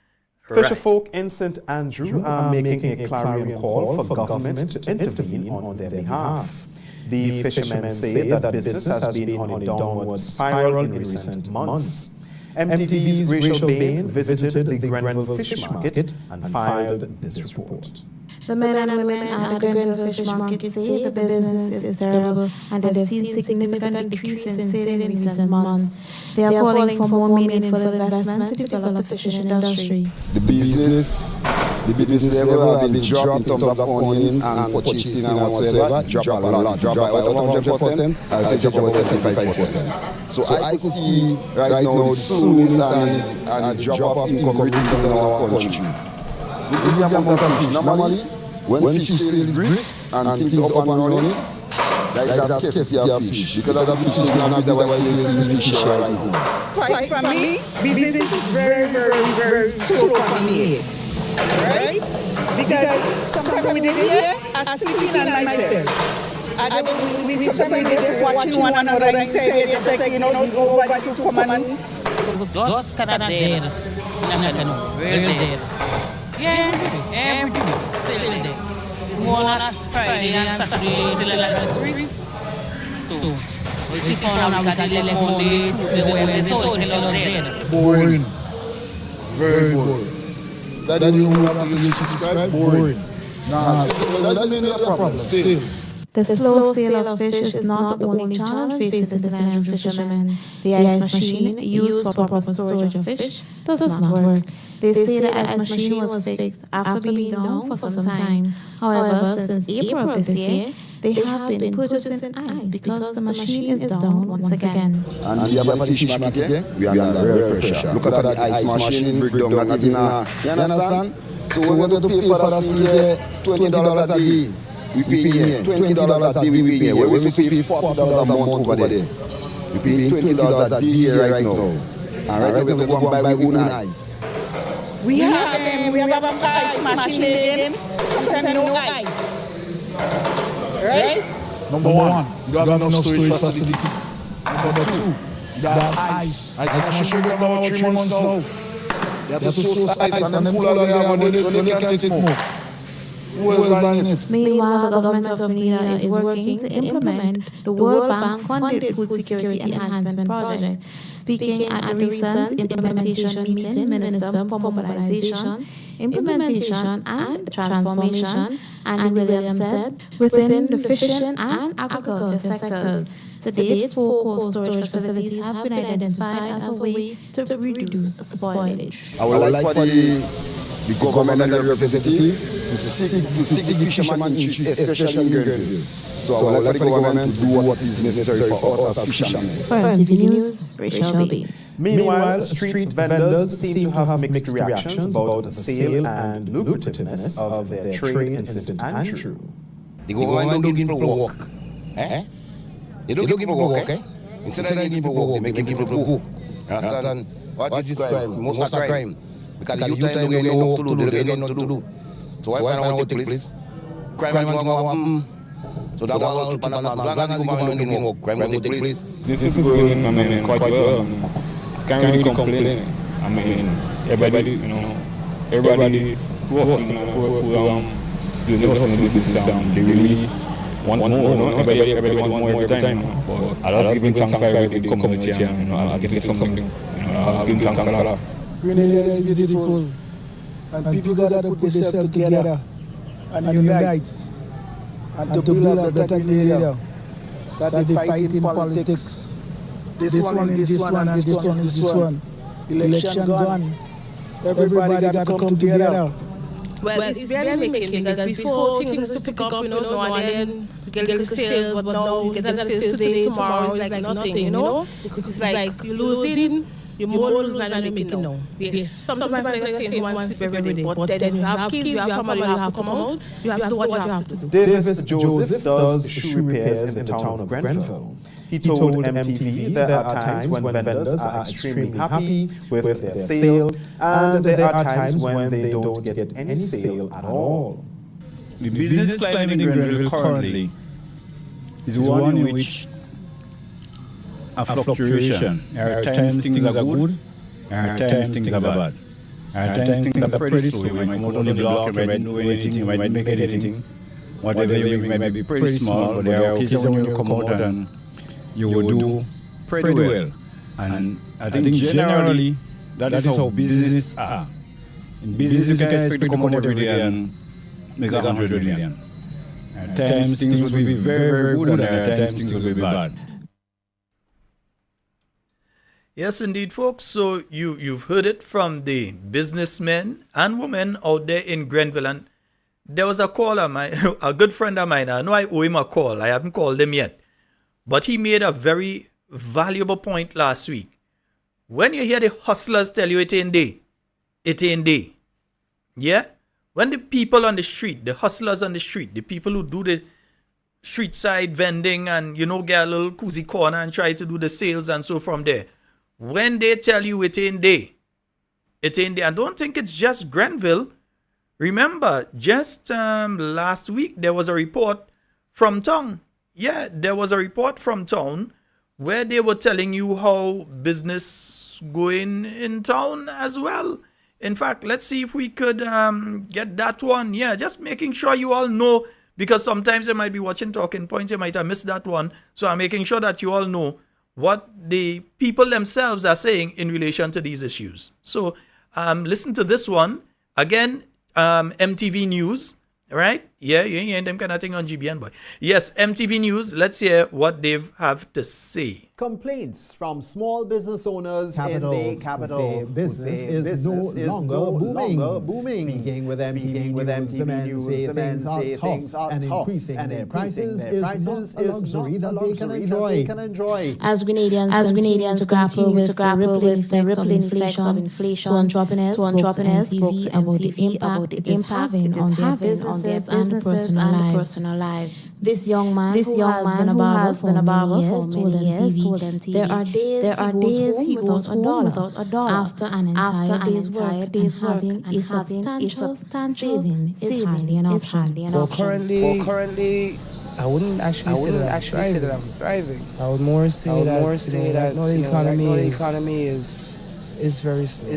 Fisher folk in St. Andrew are making a clarion call for government to intervene on their behalf. The fishermen say that business has been on a downward spiral in recent months. MTV's Rachel Bain visited the Grenville Fish Market and filed this report. The men and women at the Grenville Fish Market say the business is terrible and they've seen significant decrease in sales in recent months. They are calling for more meaningful investment to develop the fishing industry. The business level have been dropped in terms of onions and purchasing and whatsoever, drop a lot, drop by about 100%, I would say drop about 75%. So I could see right now the soonest and the drop of income rate in our country. We have a fish normally. When fish is brisk and things are up and running, there is a scarcity of fish. Because of the fish is not good, otherwise you see fish right now. Quite for me, business is very, very, very slow for me. Right? Because sometimes we did here, I'm sleeping on myself. And we sometimes we just watching one another and say, it's like, you know, nobody to come and... Those kind of dead. Real dead. Yeah, every day. Still there. More on Friday and Saturday till like 3. So, we keep on with the like Monday, Tuesday, Wednesday, so it's a lot dead. Boring. Very boring. That you have to subscribe? Boring. Nah, that's mainly a problem. Sales. The slow sale of fish is not the only challenge facing the St. Andrew fishermen. The ice machine used for proper storage of fish does not work. They say the ice machine was fixed after being down for some time. However, since April of this year, they have been purchasing ice because the machine is down once again. And we have a fish market here, we are under real pressure. Look at that ice machine breakdown, you understand? So we're going to pay for that here $20 a day. We pay here $20 a day, we pay here. We used to pay $40 a month over there. We pay $20 a day right now. And right now we're going to go and buy our own ice. We have a ice machine again, sometimes no ice. Right? Number one, you don't have enough storage facilities. Number two, that ice. Ice machine got about 3 months now. They have to source ice and then pull out the when they can't take more. Who is buying it? Meanwhile, the government of Grenada is working to implement the World Bank-funded Food Security Enhancement Project. Speaking at the recent implementation meeting, Minister for Mobilization, Implementation and Transformation, Andy Williams said, within the fishing and agriculture sectors, to date, 4 cold storage facilities have been identified as a way to reduce spoilage. I would like for the government and the representative to seek the fishermen interest, especially in Grenville. So I would like for the government to do what is necessary for us as fishermen. For MTV News, Rachel B. Meanwhile, street vendors seem to have mixed reactions about the sale and lucrativeness of their trade in St. Andrew. The government don't give people work. They don't give people work, Instead of giving people work, they make people go. Understand? What is this crime? Most of crime. Because the youth don't get no work to do, they get nothing to do. So why find out what take place? Crime is going to happen. So that was to Panama. As long as the government don't work, crime will take place. This is going, quite well. Can't really complain. I mean, everybody, everybody who was doing the hustle business, they really want more, Everybody want more every time. But I'll give thanks for everything they come out here, I'll give something, I'll give thanks for that. Grenada is beautiful, and people got to put themselves together and unite, and to build a better Grenada. That they fight in politics. This one is this one, and this one is this one. Election gone. Everybody got to come together. Well, it's barely making because before things used to pick up, now and then we get the sales, but now we get the sales today, tomorrow, it's like nothing, It's like you're losing, you're more losing than you're making now. Yes, sometimes like I say, one's very day, but then you have kids, you have family, you have to come out, you have to do what you have to do. Davis Joseph does shoe repairs in the town of Grenville. He told MTV there are times when vendors are extremely happy with their sale, and there are times when they don't get any sale at all. The business climate in Grenville currently is one in which a fluctuation. There are times things are good, there are times things are bad. There are times things are pretty slow. You might come out on the block, you might do anything, you might make anything. Whatever you make might be pretty small, but there are occasions when you come out and you will do pretty well. And I think generally, that is how business are. In business, you can expect to come out every day and make 100 million. At times, things will be very, very good, and at times, things will be bad. Yes, indeed, folks. So you've heard it from the businessmen and women out there in Grenville. And there was a caller, a good friend of mine. I know I owe him a call. I haven't called him yet. But he made a very valuable point last week. When you hear the hustlers tell you it ain't day, it ain't day. Yeah? When the people on the street, the hustlers on the street, the people who do the street side vending and, get a little cozy corner and try to do the sales and so from there. When they tell you it ain't day, it ain't day. And don't think it's just Grenville. Remember, just last week, there was a report from town. Yeah, there was a report from town where they were telling you how business going in town as well. In fact, let's see if we could get that one. Yeah, just making sure you all know, because sometimes you might be watching Talking Points, you might have missed that one. So I'm making sure that you all know what the people themselves are saying in relation to these issues. So listen to this one. Again, MTV News. Right? Yeah, you ain't them kind of thing on GBN, boy. Yes, MTV News. Let's hear what they have to say. Complaints from small business owners in the capital. Business is no longer booming. Speaking with MTV News, say things are tough and increasing their prices is not a luxury that they can enjoy. As Grenadians grapple with the rippling effects of inflation, two entrepreneurs spoke to MTV about the impact it is having on their personal lives. This young man who has been a barber for many years told MTV there are days he goes home without a dollar after an entire day's work, having a substantial saving is hardly an option. Currently, I wouldn't actually say that I'm thriving. I would more say that the economy is very slow. You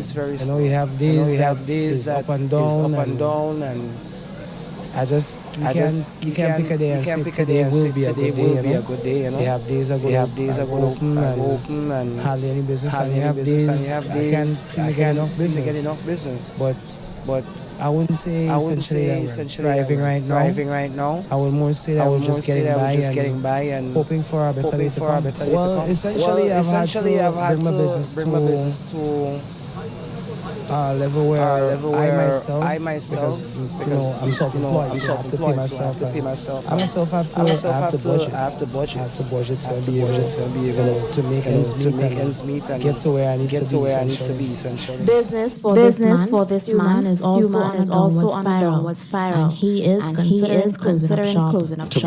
know, you have days that up and down, and you can't pick a day and say today will be a good day. You know, you have days that go open and hardly any business, and you have days I can't seem to get enough business. But I wouldn't say essentially that we're thriving right now. I would more say that we're just getting by and hoping for a better day to come. Well, essentially, I've had to bring my business to a level where I myself, because I'm self-employed, so I have to pay myself. I myself have to budget to be able to make ends meet and get to where I need to be essentially. Business for this man is also on a downward spiral, and he is closing up shop. To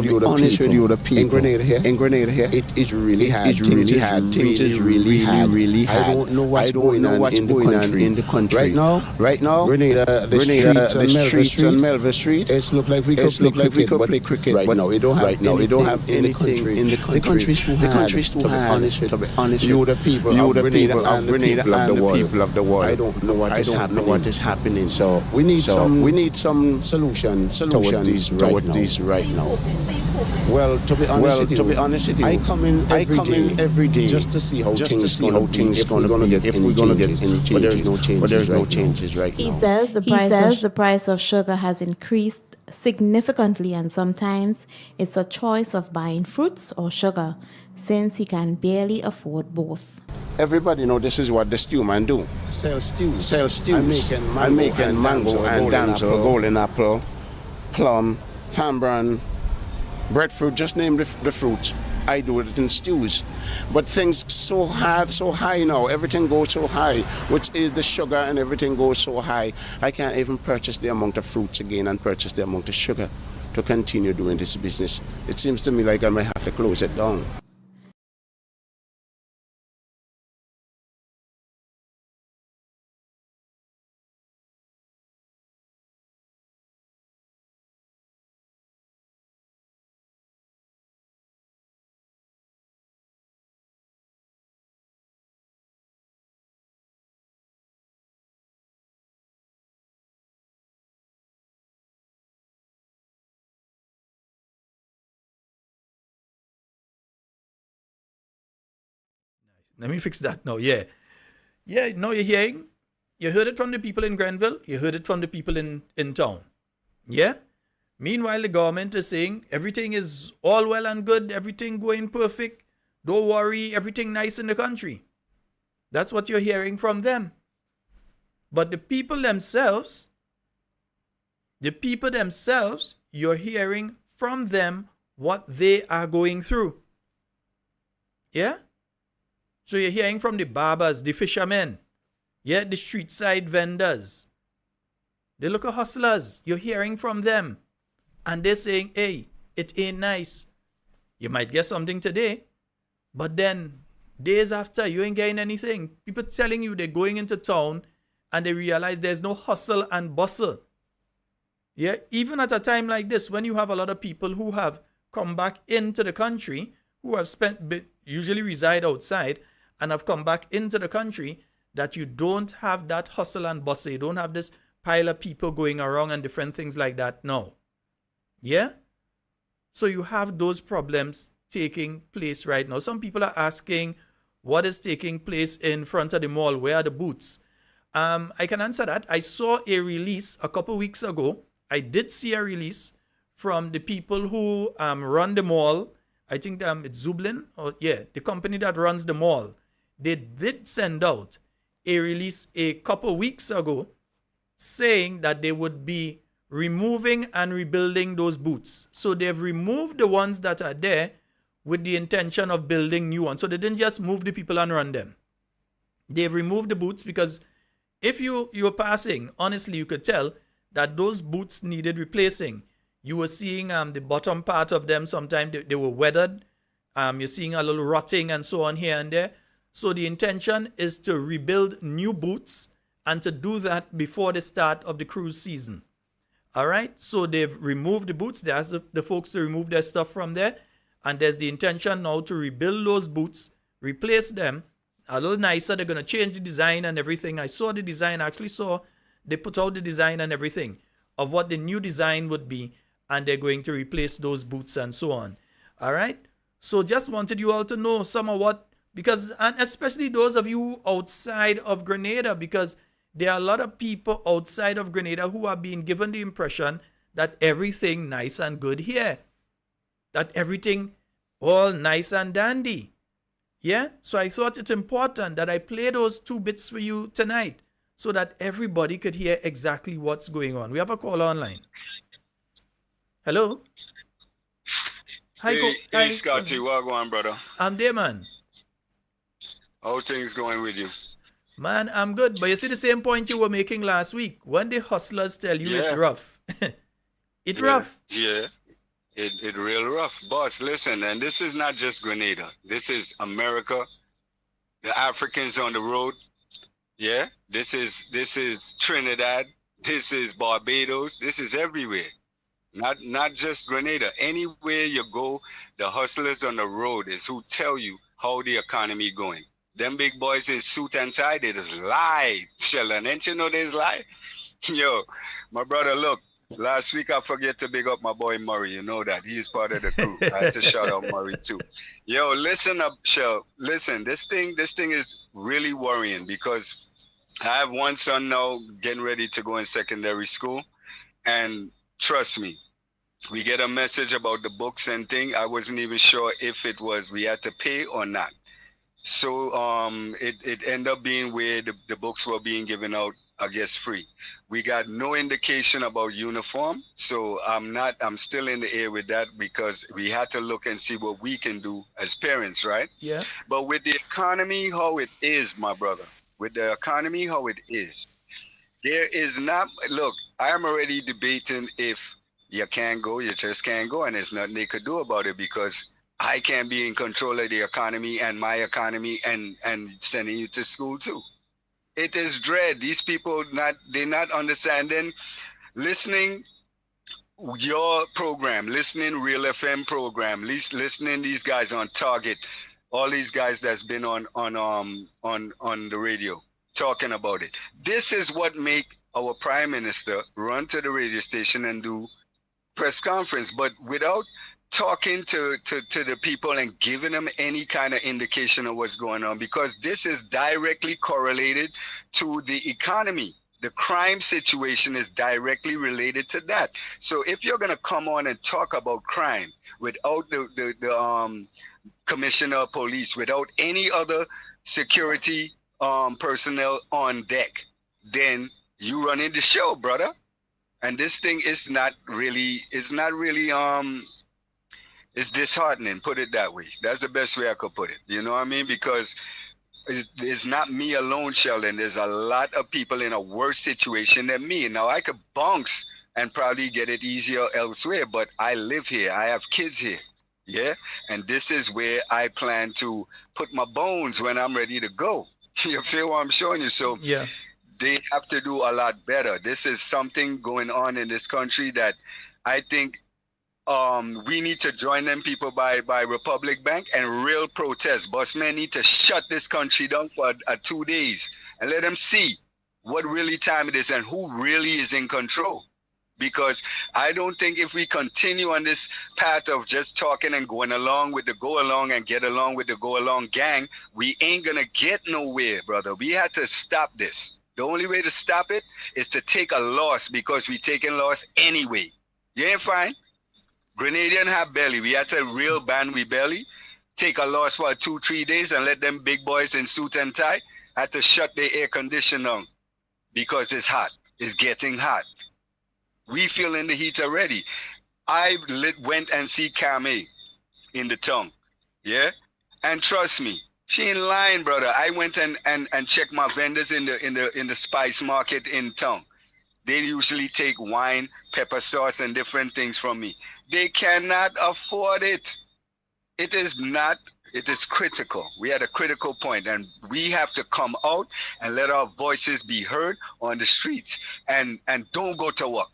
be honest with you, the people in Grenada here, it is really hard. Things is really hard. I don't know what's going on in the country right now. Grenada, the streets on Melville Street. It look like we could play cricket, but no, we don't have. Right now, we don't have anything in the country. The country's too hard. To be honest, you the people of Grenada and the people of the world. I don't know what is happening. So we need some solution toward these right now. Well, to be honest with you, I come in every day just to see how things going to get any changes. But there's no changes right now. He says the price of sugar has increased significantly, and sometimes it's a choice of buying fruits or sugar, since he can barely afford both. Everybody know this is what the stew man do. Sell stews. I'm making mango and damsel, golden apple, plum, fambran, breadfruit, just name the fruit. I do it in stews. But things so high now, everything goes so high, which is the sugar and everything goes so high. I can't even purchase the amount of fruits again and purchase the amount of sugar to continue doing this business. It seems to me like I might have to close it down. Let me fix that now. Yeah. No, you're hearing? You heard it from the people in Grenville. You heard it from the people in town. Yeah? Meanwhile, the government is saying everything is all well and good, everything going perfect. Don't worry, everything nice in the country. That's what you're hearing from them. But the people themselves, you're hearing from them what they are going through. Yeah? So you're hearing from the barbers, the fishermen, yeah, the street side vendors, the local hustlers. You're hearing from them. And they're saying, hey, it ain't nice. You might get something today, but then days after, you ain't getting anything. People telling you they're going into town and they realize there's no hustle and bustle. Yeah, even at a time like this, when you have a lot of people who have come back into the country, who have usually reside outside, and have come back into the country, that you don't have that hustle and bustle. You don't have this pile of people going around and different things like that now. Yeah? So you have those problems taking place right now. Some people are asking what is taking place in front of the mall. Where are the booths? I can answer that. I saw a release a couple weeks ago. I did see a release from the people who run the mall. I think it's Zublin, the company that runs the mall. They did send out a release a couple weeks ago saying that they would be removing and rebuilding those booths. So they've removed the ones that are there with the intention of building new ones. So they didn't just move the people and run them. They've removed the booths because if you were passing, honestly, you could tell that those booths needed replacing. You were seeing the bottom part of them, sometimes they were weathered. You're seeing a little rotting and so on here and there. So the intention is to rebuild new booths and to do that before the start of the cruise season. All right, so they've removed the booths. They asked the folks to remove their stuff from there, and there's the intention now to rebuild those booths, replace them a little nicer. They're gonna change the design and everything. I saw the design. I actually saw they put out the design and everything of what the new design would be, and they're going to replace those booths and so on. All right, so just wanted you all to know some of what, because, and especially those of you outside of Grenada, because there are a lot of people outside of Grenada who are being given the impression that everything nice and good here, that everything all nice and dandy. Yeah, so I thought it's important that I play those 2 bits for you tonight so that everybody could hear exactly what's going on. We have a caller online. Hello? Hi, Hey, Scotty, what going, brother? I'm there, man. How things going with you? Man, I'm good. But you see the same point you were making last week. When the hustlers tell you it's rough. It's rough. Yeah, it real rough. Boss, listen, and this is not just Grenada. This is America. The Africans on the road. Yeah, this is Trinidad. This is Barbados. This is everywhere. Not just Grenada. Anywhere you go, the hustlers on the road is who tell you how the economy going. Them big boys in suit and tie, they just lie, Sheldon. Ain't you know they just lie? Yo, my brother, look, last week I forget to big up my boy Murray. You know that. He's part of the crew. I had to shout out Murray too. Yo, listen up, Shell. Listen, this thing is really worrying because I have one son now getting ready to go in secondary school. And trust me, we get a message about the books and thing. I wasn't even sure if it was we had to pay or not. So it ended up being where the books were being given out, I guess, free. We got no indication about uniform. So I'm still in the air with that because we had to look and see what we can do as parents, right? Yeah. But with the economy, how it is, my brother, with the economy, how it is, there is not, look, I'm already debating if you can't go, you just can't go, and there's nothing they could do about it because I can't be in control of the economy and my economy and sending you to school too. It is dread. These people they're not understanding. Listening your program, listening Real FM program, listening these guys on Target, all these guys that's been on the radio talking about it. This is what make our prime minister run to the radio station and do press conference, but without talking to the people and giving them any kind of indication of what's going on, because this is directly correlated to the economy. The crime situation is directly related to that. So if you're going to come on and talk about crime without the commissioner of police, without any other security personnel on deck, then you run in the show, brother. And this thing is not really it's disheartening, put it that way. That's the best way I could put it. You know what I mean? Because it's not me alone, Sheldon. There's a lot of people in a worse situation than me. Now, I could bounce and probably get it easier elsewhere, but I live here. I have kids here. Yeah? And this is where I plan to put my bones when I'm ready to go. You feel what I'm showing you? So yeah, they have to do a lot better. This is something going on in this country that I think we need to join them people by Republic Bank and real protest. Bossmen need to shut this country down for 2 days and let them see what really time it is and who really is in control. Because I don't think if we continue on this path of just talking and going along with the go along and get along with the go along gang, we ain't gonna get nowhere, brother. We had to stop this. The only way to stop it is to take a loss, because we taking loss anyway. You ain't fine? Grenadian have belly. We had to real ban we belly, take a loss for 2-3 days and let them big boys in suit and tie had to shut their air conditioner on because it's hot. It's getting hot. We feeling the heat already. I went and see Kame in the town. Yeah? And trust me, she ain't lying, brother. I went and checked my vendors in the spice market in town. They usually take wine, pepper sauce, and different things from me. They cannot afford it. It is critical. We at a critical point, and we have to come out and let our voices be heard on the streets and don't go to work.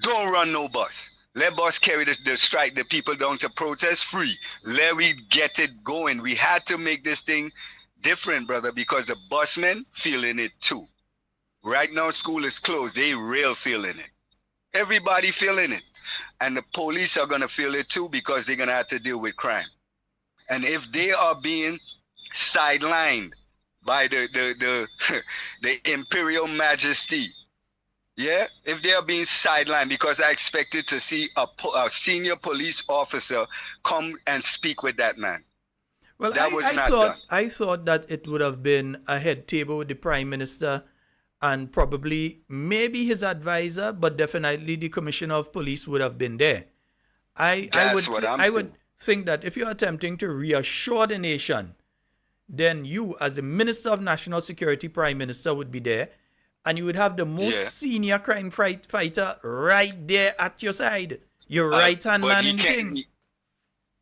Don't run no bus. Let bus carry the strike, the people down to protest free. Let we get it going. We had to make this thing different, brother, because the busmen feeling it too. Right now, school is closed. They real feeling it. Everybody feeling it. And the police are going to feel it too because they're going to have to deal with crime. And if they are being sidelined by the imperial majesty, yeah, if they are being sidelined, because I expected to see a senior police officer come and speak with that man. Well, that was not done. I thought that it would have been a head table with the Prime Minister and probably maybe his advisor, but definitely the Commissioner of Police would have been there. I would think that if you're attempting to reassure the nation, then you, as the Minister of National Security, Prime Minister, would be there, and you would have the most senior crime fighter right there at your side. Your right-hand man in the thing.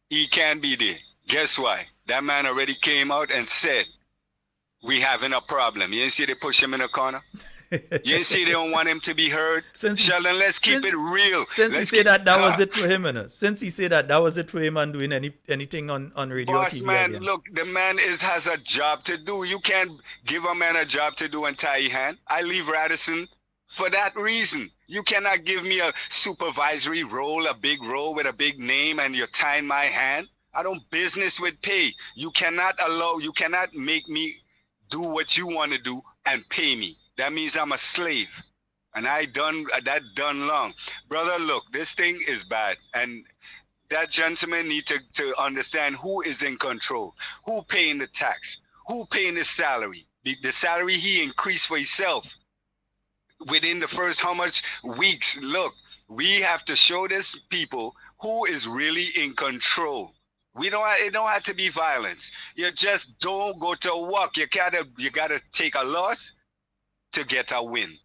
He can't be there. Guess why? That man already came out and said, we having a problem. You didn't see they push him in the corner? You didn't see they don't want him to be heard? Sheldon, let's keep it real. Since he said that was it for him, since he said that was it for him and doing anything on radio or Boss TV man, again. look, the man has a job to do. You can't give a man a job to do and tie his hand. I leave Radisson for that reason. You cannot give me a supervisory role, a big role with a big name, and you're tying my hand. I don't business with pay. You cannot make me do what you want to do and pay me. That means I'm a slave. And that done long. Brother, look, this thing is bad. And that gentleman need to understand who is in control, who paying the tax, who paying the salary. The salary he increased for himself within the first how much weeks. Look, we have to show this people who is really in control. It don't have to be violence. You just don't go to work. You gotta take a loss to get a win.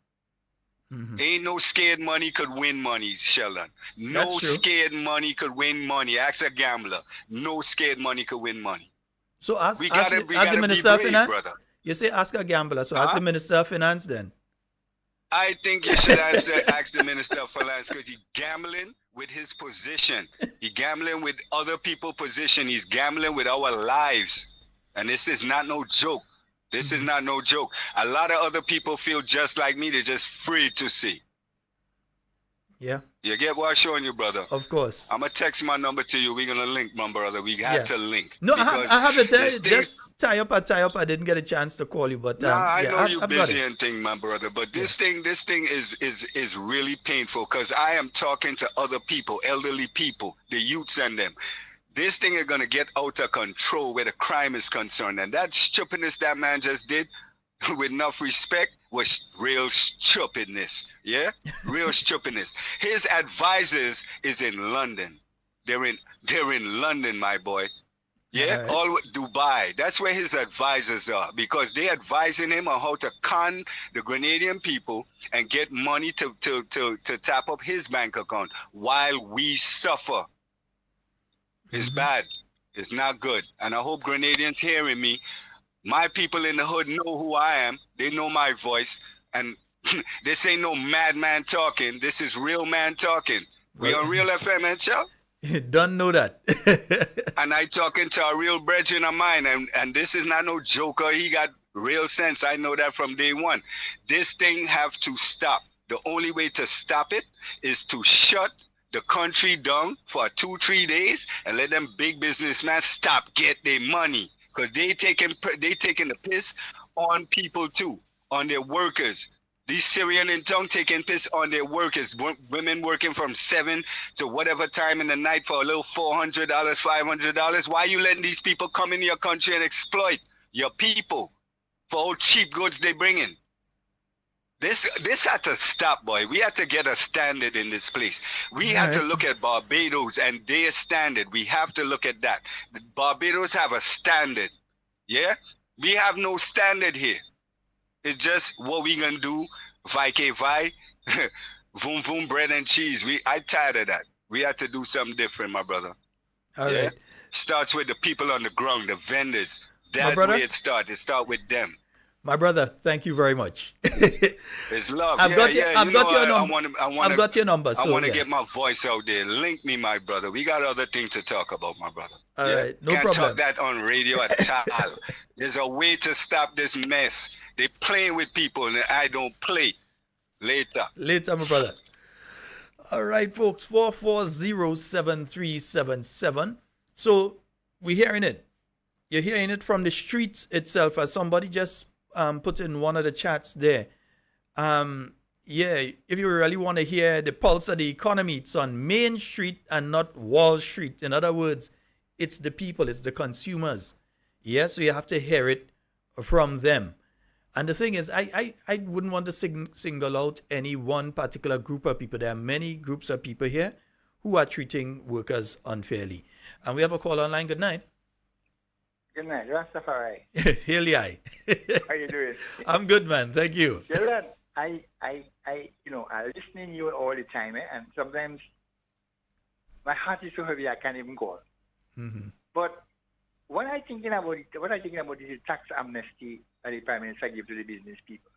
Mm-hmm. Ain't no scared money could win money, Sheldon. No scared money could win money. Ask a gambler. No scared money could win money. So ask the Minister of Finance, brother. You say ask a gambler, so ask the Minister of Finance then. I think you should ask the Minister of Finance because he's gambling with his position. He's gambling with other people's position. He's gambling with our lives. And this is not no joke. This is not no joke. A lot of other people feel just like me. They're just free to see. Yeah. You get what I'm showing you, brother? Of course. I'm going to text my number to you. We're going to link, my brother. We have to link. No, I have it. Just tie up. I didn't get a chance to call you, but I know you're busy and thing, my brother. But this thing is really painful because I am talking to other people, elderly people, the youths and them. This thing is going to get out of control where the crime is concerned. And that stupidness that man just did, with enough respect, was real stupidness. Yeah? Real stupidness. His advisors is in London. They're in London, my boy. Yeah? All Dubai. That's where his advisors are because they advising him on how to con the Grenadian people and get money to tap up his bank account while we suffer. It's bad. It's not good. And I hope Grenadians hearing me. My people in the hood know who I am. They know my voice. And this ain't no madman talking. This is real man talking. We on Real FM, ain't y'all? Don't know that. And I talking to a real brethren of mine. And this is not no joker. He got real sense. I know that from day one. This thing have to stop. The only way to stop it is to shut the country down for 2-3 days and let them big businessmen stop get their money. Because they taking the piss on people too, on their workers. These Syrian in town taking piss on their workers. Women working from 7 to whatever time in the night for a little $400, $500. Why are you letting these people come in your country and exploit your people for all cheap goods they bring in? This had to stop, boy. We had to get a standard in this place. We had to look at Barbados and their standard. We have to look at that. Barbados have a standard. Yeah? We have no standard here. It's just what we gonna do, vai, voom voom, bread and cheese. I tired of that. We had to do something different, my brother. All right. Starts with the people on the ground, the vendors. That's where it starts. It starts with them. My brother, thank you very much. It's love. I've got your number. I've got your number. I want to yeah. get my voice out there. Link me, my brother. We got other things to talk about, my brother. All right, no Can't problem. talk that on radio at all. There's a way to stop this mess. They playing with people, and I don't play. Later, my brother. All right, folks. 4407377. So we're hearing it. You're hearing it from the streets itself, as somebody just put in one of the chats there. If you really want to hear the pulse of the economy, it's on Main Street and not Wall Street. In other words, it's the people, it's the consumers. So you have to hear it from them. And the thing is, I wouldn't want to single out any one particular group of people. There are many groups of people here who are treating workers unfairly. And we have a call online. Good night. Good night, Rastafari. Hail Yai. How you doing? I'm good, man. Thank you. Sheldon, I listen to you all the time, and sometimes my heart is so heavy I can't even call. Mm-hmm. But what I'm thinking about is the tax amnesty that the Prime Minister gave to the business people.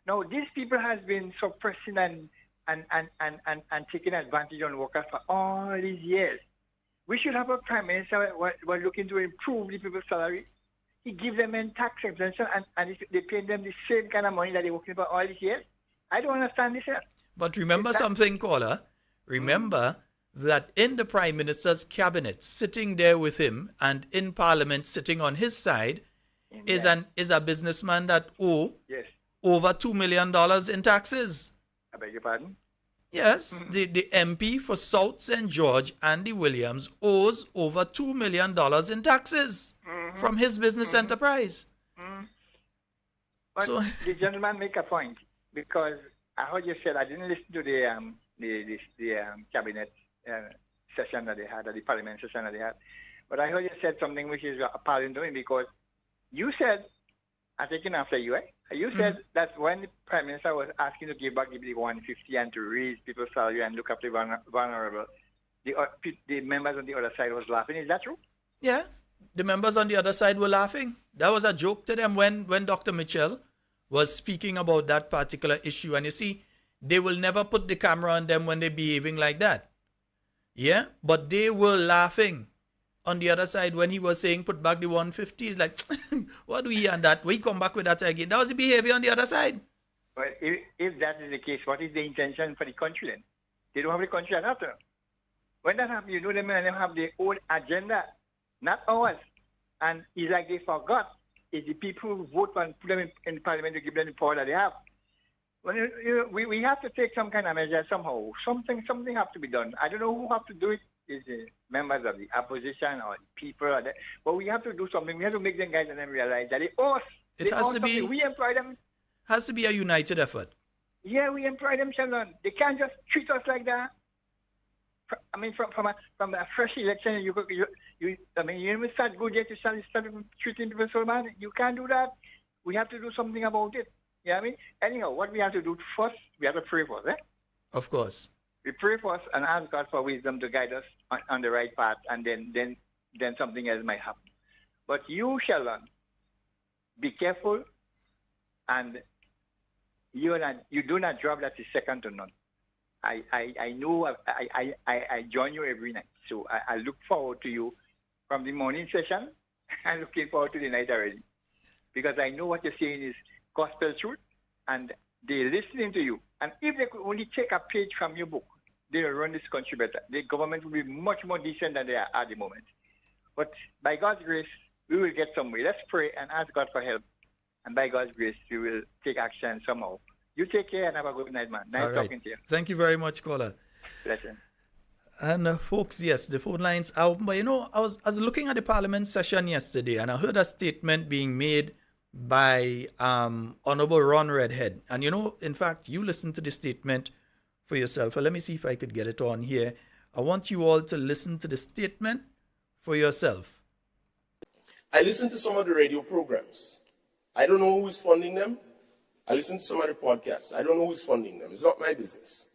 Now, these people has been suppressing and taking advantage on workers for all these years. We should have a Prime Minister who are looking to improve the people's salary. He gives them a tax exemption and they pay them the same kind of money that they're working for all these years. I don't understand this here. But remember something, caller. Remember that in the Prime Minister's cabinet, sitting there with him, and in Parliament sitting on his side, is a businessman that owe over $2 million in taxes. I beg your pardon? Yes, the MP for South St. George, Andy Williams, owes over $2 million in taxes from his business enterprise. But the gentleman make a point, because I heard you said, I didn't listen to the cabinet session that they had, or the parliament session that they had, but I heard you said something which is appalling to me, because you said, I'm taking after you, You said that when the Prime Minister was asking to give back the 150 and to raise people's salary and look after the vulnerable, the members on the other side was laughing. Is that true? Yeah, the members on the other side were laughing. That was a joke to them when Dr. Mitchell was speaking about that particular issue. And you see, they will never put the camera on them when they're behaving like that. Yeah, but they were laughing on the other side when he was saying put back the 150. It's like, what do we hear on that? We come back with that again. That was the behavior on the other side. Well, if that is the case, what is the intention for the country then? They don't have the country after. When that happens, you know them and they have their own agenda, not ours. And it's like they forgot. It's the people who vote and put them in Parliament to give them the power that they have. Well, we have to take some kind of measure somehow. Something have to be done. I don't know who have to do it. Is the members of the opposition or the people, or but we have to do something. We have to make them guys and them realize that they owe us. It has to be. We employ them. Has to be a united effort. Yeah, we employ them, Sheldon. They can't just treat us like that. I mean, from a fresh election, you start good yet you start treating people so bad. You can't do that. We have to do something about it. You know what I mean? Anyhow, what we have to do first, we have to pray for us, Of course. We pray for us and ask God for wisdom to guide us on the right path, and then something else might happen. But you, Sheldon, be careful, and you do not job that is second to none. I know I join you every night, so I look forward to you from the morning session. I'm looking forward to the night already, because I know what you're saying is gospel truth, and they're listening to you. And if they could only take a page from your book, they will run this country better. The government will be much more decent than they are at the moment. But by God's grace, we will get somewhere. Let's pray and ask God for help. And by God's grace, we will take action somehow. You take care and have a good night, man. Nice talking to you. Thank you very much, caller. Blessing. And folks, yes, the phone lines are open. But you know, I was looking at the Parliament session yesterday, and I heard a statement being made by Honorable Ron Redhead. And you know, in fact, you listen to the statement for yourself. Let me see if I could get it on here. I want you all to listen to the statement for yourself. I listen to some of the radio programs. I don't know who is funding them. I listen to some of the podcasts. I don't know who's funding them. It's not my business.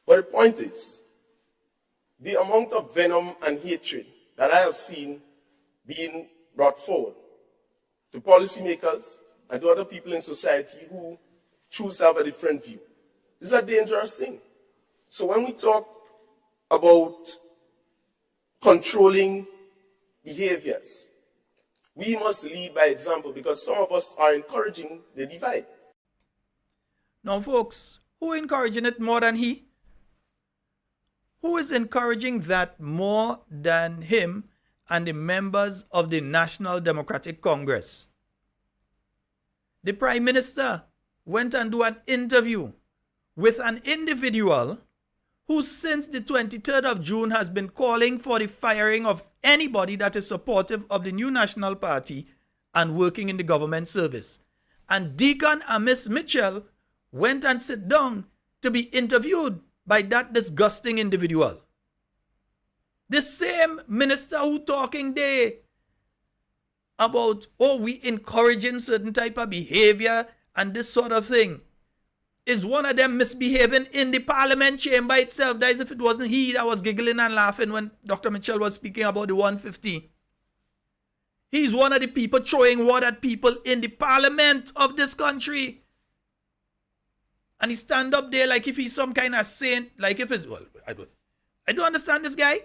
But the point is, the amount of venom and hatred that I have seen being brought forward to policymakers, and to other people in society who choose to have a different view. This is a dangerous thing. So when we talk about controlling behaviors, we must lead by example because some of us are encouraging the divide. Now, folks, who encouraging it more than he? Who is encouraging that more than him and the members of the National Democratic Congress? The Prime Minister went and do an interview with an individual who since the 23rd of June has been calling for the firing of anybody that is supportive of the new National Party and working in the government service. And Deacon and Miss Mitchell went and sit down to be interviewed by that disgusting individual. The same minister who talking there about, oh, we encouraging certain type of behavior and this sort of thing, is one of them misbehaving in the parliament chamber itself. That is if it wasn't he that was giggling and laughing when Dr. Mitchell was speaking about the 150. He's one of the people throwing word at people in the parliament of this country. And he stand up there like if he's some kind of saint, like if it's, well, I don't understand this guy.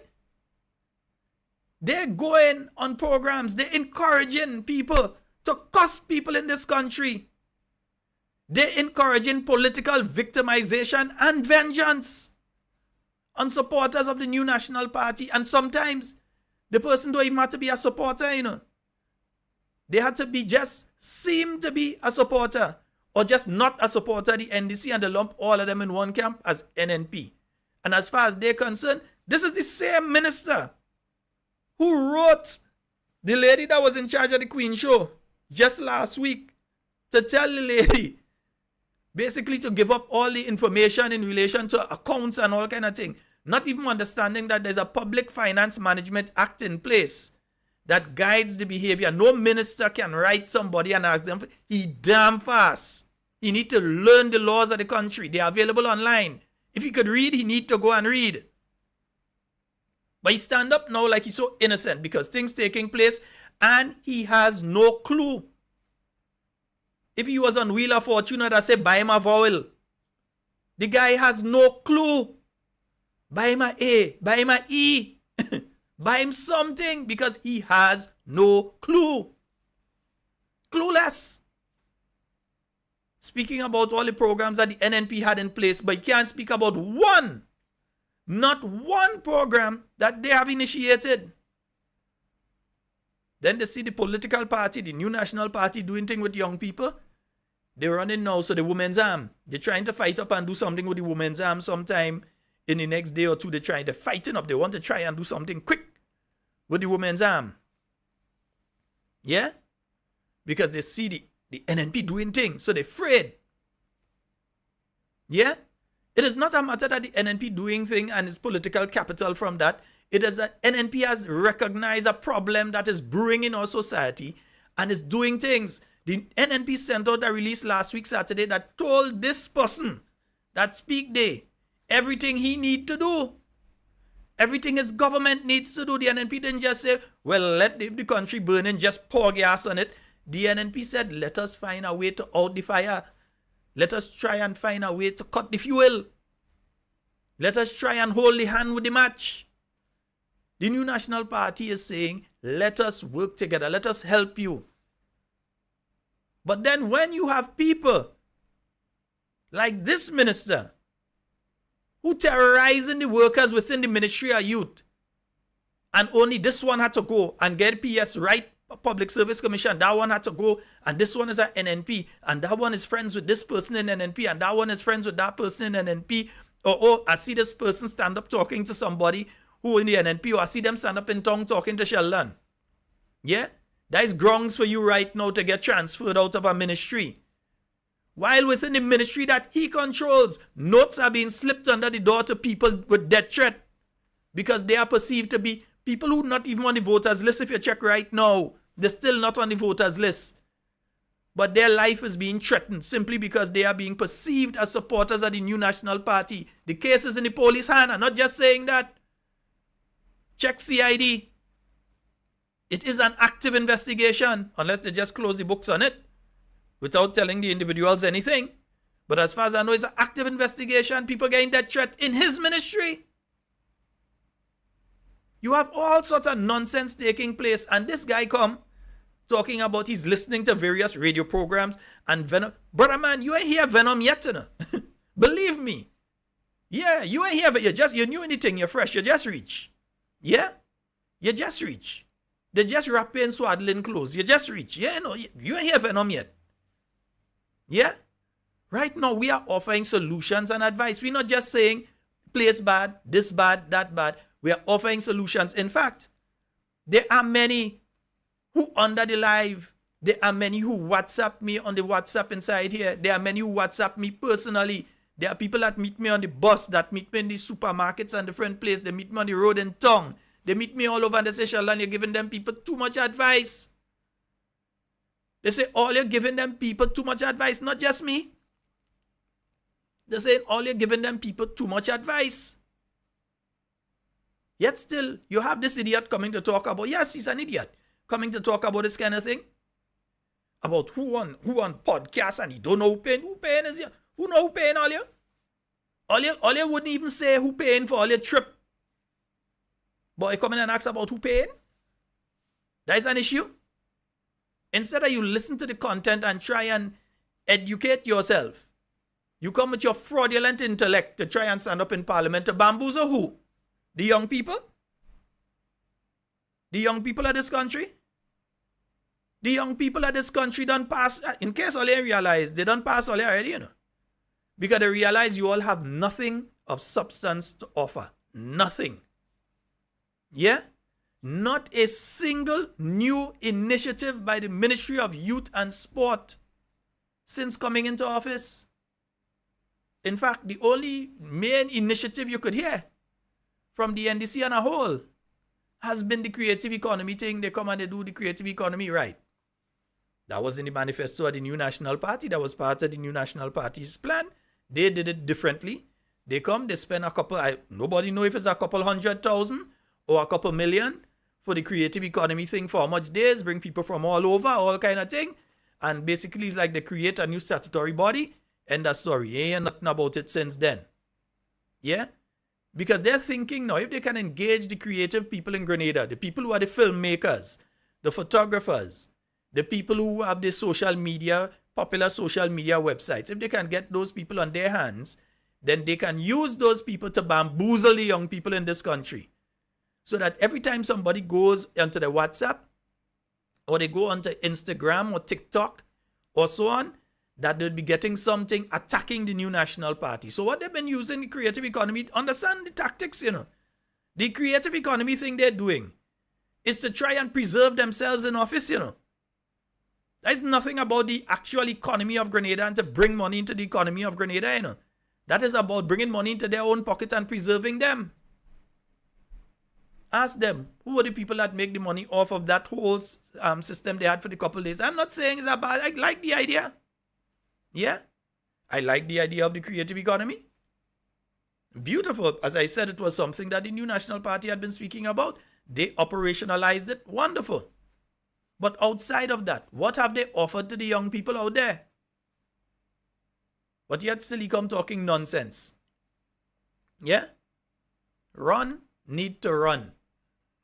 They're going on programs, they're encouraging people to cuss people in this country. They're encouraging political victimization and vengeance on supporters of the new National Party. And sometimes the person don't even have to be a supporter, you know. They had to be just seem to be a supporter or just not a supporter of the NDC, and they lump all of them in one camp as NNP. And as far as they're concerned, this is the same minister who wrote the lady that was in charge of the Queen Show just last week to tell the lady basically to give up all the information in relation to accounts and all kind of thing, not even understanding that there's a Public Finance Management Act in place that guides the behavior. No minister can write somebody and ask them. He damn fast. He need to learn the laws of the country. They are available online. If he could read, he need to go and read. But he stand up now like he's so innocent because things taking place and he has no clue. If he was on Wheel of Fortune, I'd say buy him a vowel. The guy has no clue. Buy him a A, buy him a E. Buy him something because he has no clue. Clueless. Speaking about all the programs that the NNP had in place, but he can't speak about one, not one program that they have initiated. Then they see the political party, the new National Party, doing things with young people. They're running now, so the women's arm. They're trying to fight up and do something with the women's arm sometime in the next day or two. They're trying to fighting up. They want to try and do something quick with the women's arm. Yeah? Because they see the NNP doing things, so they're afraid. Yeah? It is not a matter that the NNP doing things and its political capital from that. It is that NNP has recognized a problem that is brewing in our society and is doing things. The NNP sent out a release last week, Saturday, that told this person that speak there everything he need to do. Everything his government needs to do. The NNP didn't just say, well, let the country burn and just pour gas on it. The NNP said, let us find a way to out the fire. Let us try and find a way to cut the fuel. Let us try and hold the hand with the match. The new National Party is saying, let us work together. Let us help you. But then when you have people like this minister who terrorizing the workers within the Ministry of Youth, and only this one had to go and get PS right, Public Service Commission, that one had to go, and this one is at NNP, and that one is friends with this person in NNP, and that one is friends with that person in NNP, or oh, I see this person stand up talking to somebody who in the NNP, or I see them stand up in tongue talking to Sheldon. Yeah? That is grounds for you right now to get transferred out of a ministry. While within the ministry that he controls, notes are being slipped under the door to people with death threat because they are perceived to be people who not even on the voters list. If you check right now, they're still not on the voters list. But their life is being threatened simply because they are being perceived as supporters of the new National Party. The case is in the police hand. I'm not just saying that. Check CID. It is an active investigation, unless they just close the books on it. without telling the individuals anything. But as far as I know, it's an active investigation. People getting that threat in his ministry. You have all sorts of nonsense taking place. And this guy come talking about he's listening to various radio programs and Venom. Brother man, you ain't hear Venom yet, you know. Believe me. Yeah, you ain't here, but you're new anything, you're fresh, you just reach. Yeah? You just reach. They just wrap in swaddling clothes. You just reach. Yeah, no, you ain't here Venom yet. Yeah? Right now, we are offering solutions and advice. We're not just saying, place bad, this bad, that bad. We are offering solutions. In fact, there are many who under the live, there are many who WhatsApp me on the WhatsApp inside here. There are many who WhatsApp me personally. There are people that meet me on the bus, that meet me in the supermarkets and different places. They meet me on the road in town. They meet me all over and they say, Sheldon, you're giving them people too much advice. They say, all you're giving them people too much advice, not just me. They say, all you're giving them people too much advice. Yet still, you have this idiot coming to talk about, yes, he's an idiot, coming to talk about this kind of thing. About who on podcast and he don't know who paying. Who paying is you? Who know who paying all you? All you wouldn't even say who paying for all your trip. But you come in and ask about who paying? That is an issue. Instead of you listen to the content and try and educate yourself, you come with your fraudulent intellect to try and stand up in parliament to bamboozle who? The young people? The young people of this country? The young people of this country don't pass, in case all you realize, they don't pass all you already, you know. Because they realize you all have nothing of substance to offer. Nothing. Yeah? Not a single new initiative by the Ministry of Youth and Sport since coming into office. In fact, the only main initiative you could hear from the NDC on a whole has been the creative economy thing. They come and they do the creative economy right. That was in the manifesto of the New National Party. That was part of the New National Party's plan. They did it differently. They come, they spend a couple, nobody know if it's a couple 100,000 or a couple million for the creative economy thing for how much days, bring people from all over, all kind of thing. And basically it's like they create a new statutory body. End of story. Ain't nothing about it since then. Yeah? Because they're thinking now, if they can engage the creative people in Grenada, the people who are the filmmakers, the photographers, the people who have the social media, popular social media websites, if they can get those people on their hands, then they can use those people to bamboozle the young people in this country. So that every time somebody goes onto the WhatsApp, or they go onto Instagram or TikTok, or so on, that they'll be getting something attacking the New National Party. So what they've been using the creative economy, understand the tactics, you know. The creative economy thing they're doing is to try and preserve themselves in office, you know. There's nothing about the actual economy of Grenada and to bring money into the economy of Grenada, you know. That is about bringing money into their own pocket and preserving them. Ask them, who are the people that make the money off of that whole system they had for the couple of days? I'm not saying it's a bad, I like the idea. Yeah, I like the idea of the creative economy. Beautiful. As I said, it was something that the New National Party had been speaking about. They operationalized it. Wonderful. But outside of that, what have they offered to the young people out there? But yet still he come talking nonsense. Yeah? Run, need to run.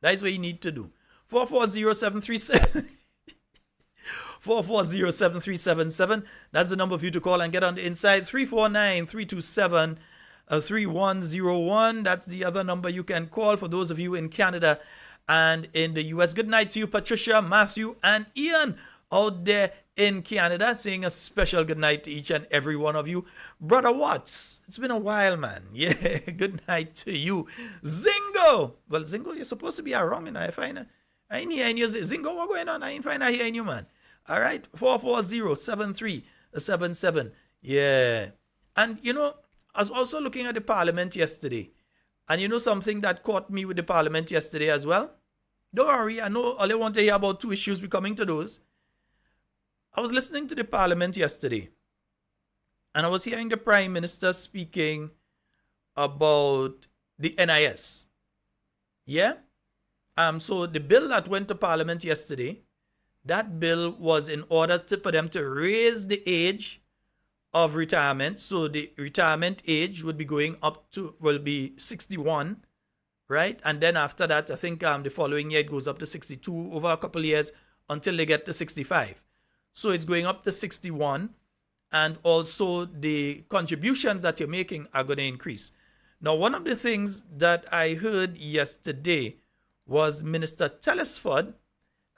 That is what you need to do. 440-737. 440-7377. That's the number for you to call and get on the inside. 349-327-3101. That's the other number you can call for those of you in Canada and in the US. Good night to you, Patricia, Matthew, and Ian out there in Canada. Saying a special good night to each and every one of you. Brother Watts, it's been a while, man. Yeah, good night to you. Zingo. Well, Zingo, you're supposed to be around, and I ain't hearing you. Zingo, what going on? I ain't find out hearing you, man. All right, 440-7377. Yeah. And, you know, I was also looking at the parliament yesterday. And you know something that caught me with the parliament yesterday as well? Don't worry, I know all I want to hear about two issues. We're coming to those. I was listening to the parliament yesterday. And I was hearing the Prime Minister speaking about the NIS. Yeah? So the bill that went to parliament yesterday, that bill was in order for them to raise the age of retirement. So the retirement age would be going up to, will be 61, right? And then after that, I think the following year it goes up to 62 over a couple of years until they get to 65. So it's going up to 61, and also the contributions that you're making are going to increase. Now, one of the things that I heard yesterday was Minister Telesford,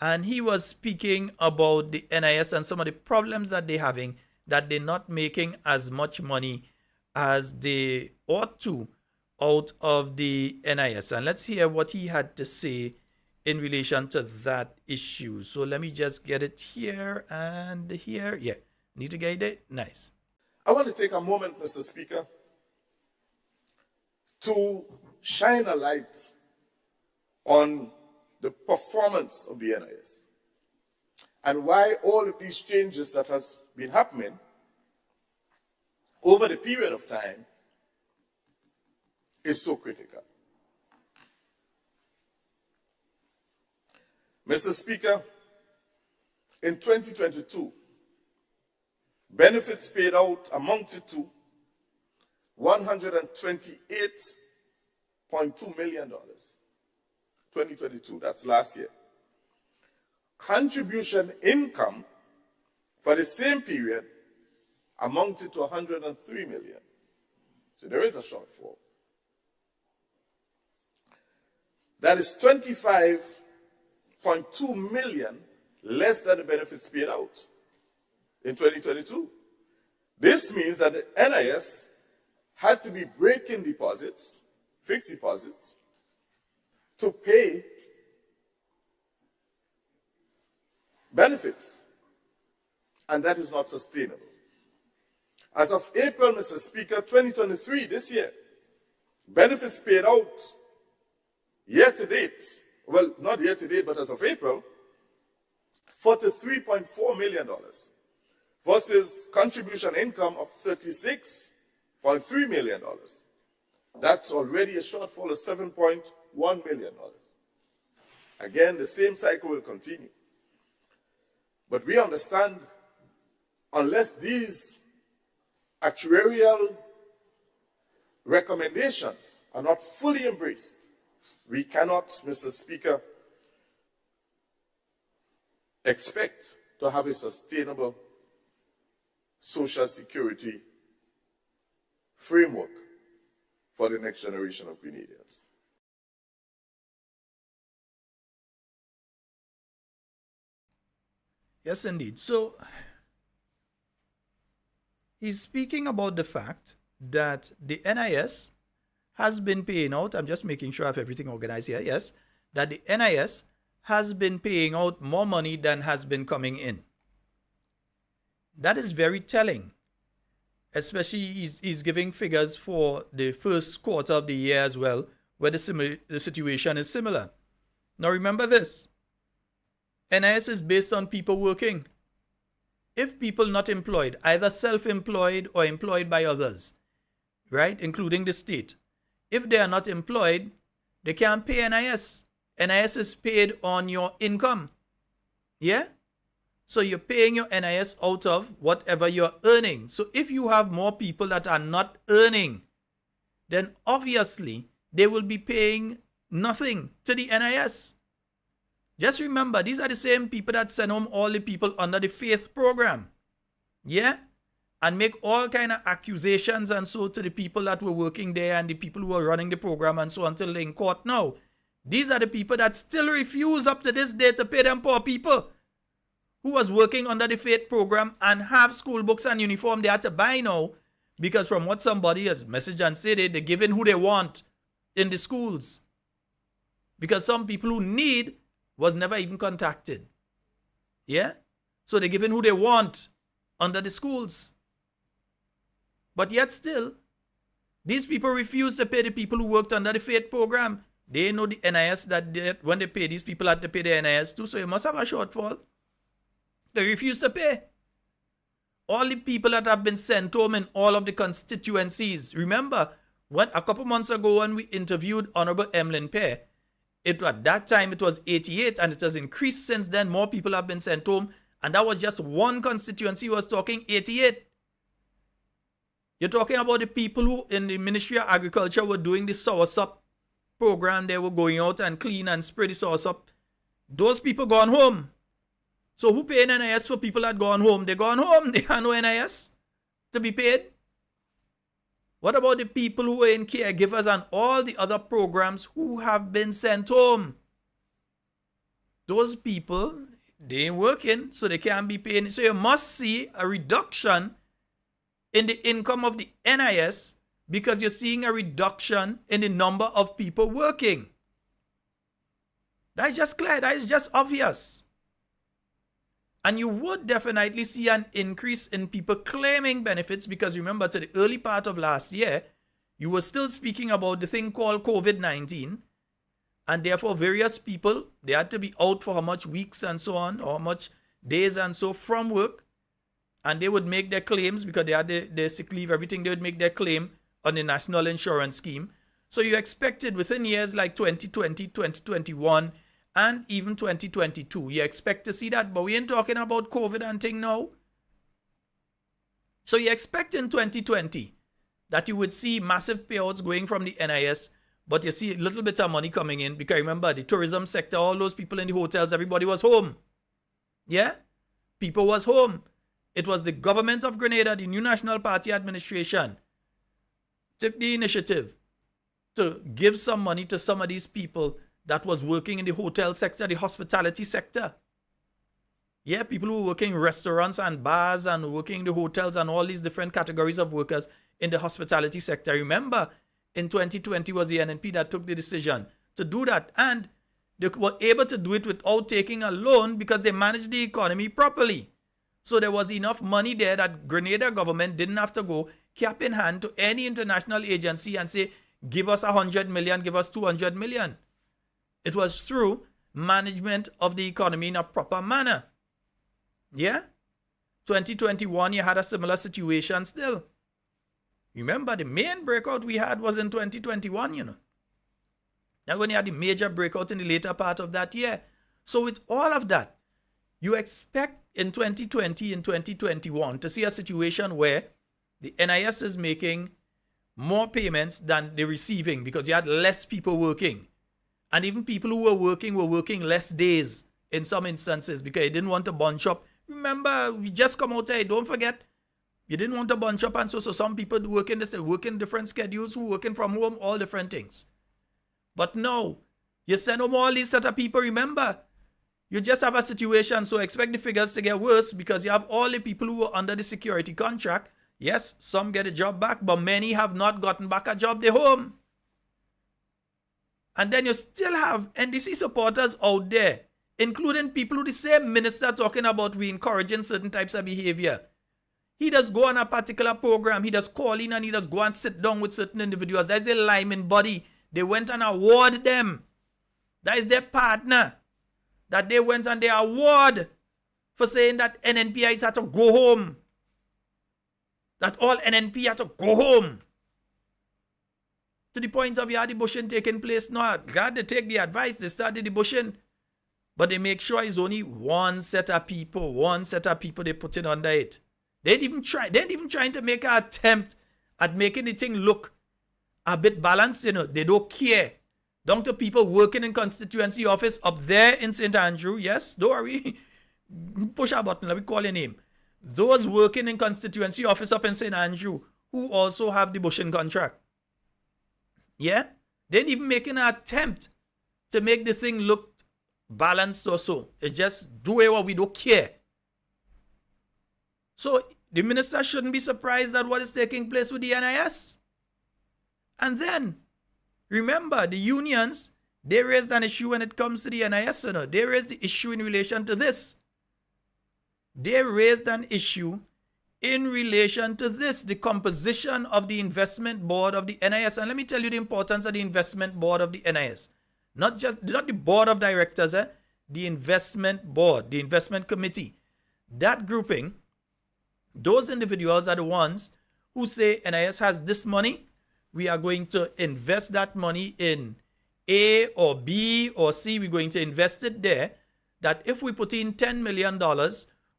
and he was speaking about the NIS and some of the problems that they're having, that they're not making as much money as they ought to out of the NIS. And let's hear what he had to say in relation to that issue. So let me just get it here and here. Yeah, need to get it? Nice. I want to take a moment, Mr. Speaker, to shine a light on the performance of the NIS and why all of these changes that has been happening over the period of time is so critical. Mr. Speaker, in 2022, benefits paid out amounted to $128.2 million. 2022, that's last year. Contribution income for the same period amounted to $103 million. So there is a shortfall. That is 25.2 million less than the benefits paid out in 2022. This means that the NIS had to be breaking deposits, fixed deposits, to pay benefits. And that is not sustainable. As of April, Mr. Speaker, 2023, this year, benefits paid out year to date, well, not year to date, but as of April, $43.4 million versus contribution income of $36.3 million. That's already a shortfall of $7.1 million. Again, the same cycle will continue. But we understand, unless these actuarial recommendations are not fully embraced, we cannot, Mr. Speaker, expect to have a sustainable social security framework for the next generation of Grenadians. Yes, indeed. So he's speaking about the fact that the NIS has been paying out, I'm just making sure I have everything organized here, yes, that the NIS has been paying out more money than has been coming in. That is very telling, especially he's giving figures for the first quarter of the year as well, where the situation is similar. Now remember this, NIS is based on people working. If people not employed, either self-employed or employed by others, right, including the state, if they are not employed, they can't pay NIS. NIS is paid on your income. Yeah? So you're paying your NIS out of whatever you're earning. So if you have more people that are not earning, then obviously they will be paying nothing to the NIS. Just remember, these are the same people that send home all the people under the faith program. Yeah? And make all kind of accusations and so to the people that were working there and the people who were running the program and so until they're in court now. These are the people that still refuse up to this day to pay them poor people who was working under the faith program and have school books and uniform they had to buy now because from what somebody has messaged and said, they're giving who they want in the schools. Because some people who need was never even contacted. Yeah? So they're giving who they want under the schools. But yet still, these people refuse to pay the people who worked under the faith program. They know the NIS that when they pay, these people have to pay the NIS too, so you must have a shortfall. They refuse to pay. All the people that have been sent home in all of the constituencies. Remember, when a couple months ago when we interviewed Honorable Emlyn Pear, At that time, it was 88, and it has increased since then. More people have been sent home, and that was just one constituency who was talking 88. You're talking about the people who in the Ministry of Agriculture were doing the soursop program. They were going out and clean and spray the soursop. Those people gone home. So who paying NIS for people that gone home? They gone home. They have no NIS to be paid. What about the people who are in caregivers and all the other programs who have been sent home? Those people, they ain't working, so they can't be paying. So you must see a reduction in the income of the NIS because you're seeing a reduction in the number of people working. That is just clear. That is just obvious. And you would definitely see an increase in people claiming benefits because remember, to the early part of last year, you were still speaking about the thing called COVID-19. And therefore, various people, they had to be out for how much weeks and so on, or how much days and so from work. And they would make their claims because they had their sick leave, everything. They would make their claim on the National Insurance Scheme. So you expected within years like 2020, 2021, and even 2022, you expect to see that, but we ain't talking about COVID and thing now. So you expect in 2020 that you would see massive payouts going from the NIS, but you see a little bit of money coming in because remember, the tourism sector, all those people in the hotels, everybody was home. Yeah? People was home. It was the government of Grenada, the new National Party administration, took the initiative to give some money to some of these people that was working in the hotel sector, the hospitality sector. Yeah, people who were working in restaurants and bars and working in the hotels and all these different categories of workers in the hospitality sector. Remember, in 2020 was the NNP that took the decision to do that. And they were able to do it without taking a loan because they managed the economy properly. So there was enough money there that Grenada government didn't have to go cap in hand to any international agency and say, give us 100 million, give us 200 million. It was through management of the economy in a proper manner. Yeah? 2021, you had a similar situation still. Remember, the main breakout we had was in 2021, you know. Now, when you had the major breakout in the later part of that year. So with all of that, you expect in 2020 and 2021 to see a situation where the NIS is making more payments than they're receiving because you had less people working. And even people who were working less days in some instances because you didn't want to bunch up. Remember, we just come out here, don't forget, you didn't want to bunch up, and so some people working different schedules, who working from home, all different things. But no, you send home all these set of people, remember, you just have a situation, so expect the figures to get worse because you have all the people who were under the security contract. Yes, some get a job back, but many have not gotten back a job, they're home. And then you still have NDC supporters out there, including people who the same minister talking about we encouraging certain types of behavior. He does go on a particular program, he does call in and he does go and sit down with certain individuals. That's a Lyman body. They went and award them. That is their partner. That they went and they award for saying that NNPIs had to go home. That all NNP had to go home. To the point of you had the bushing taking place. No, God, they take the advice, they started the bushing. But they make sure it's only one set of people they put in under it. They ain't even trying to make an attempt at making the thing look a bit balanced, you know. They don't care. Down to people working in constituency office up there in St. Andrew. Yes, don't worry. Push a button, let me call your name. Those working in constituency office up in St. Andrew who also have the bushing contract. Yeah? They ain't even making an attempt to make the thing look balanced or so. It's just do it what we don't care. So the minister shouldn't be surprised at what is taking place with the NIS. And then, remember, the unions, they raised an issue when it comes to the NIS. You know? They raised the issue in relation to this. They raised an issue in relation to this, the composition of the investment board of the NIS. And let me tell you the importance of the investment board of the NIS. Not the board of directors, the investment board, the investment committee. That grouping, those individuals are the ones who say NIS has this money. We are going to invest that money in A or B or C, we're going to invest it there, that if we put in $10 million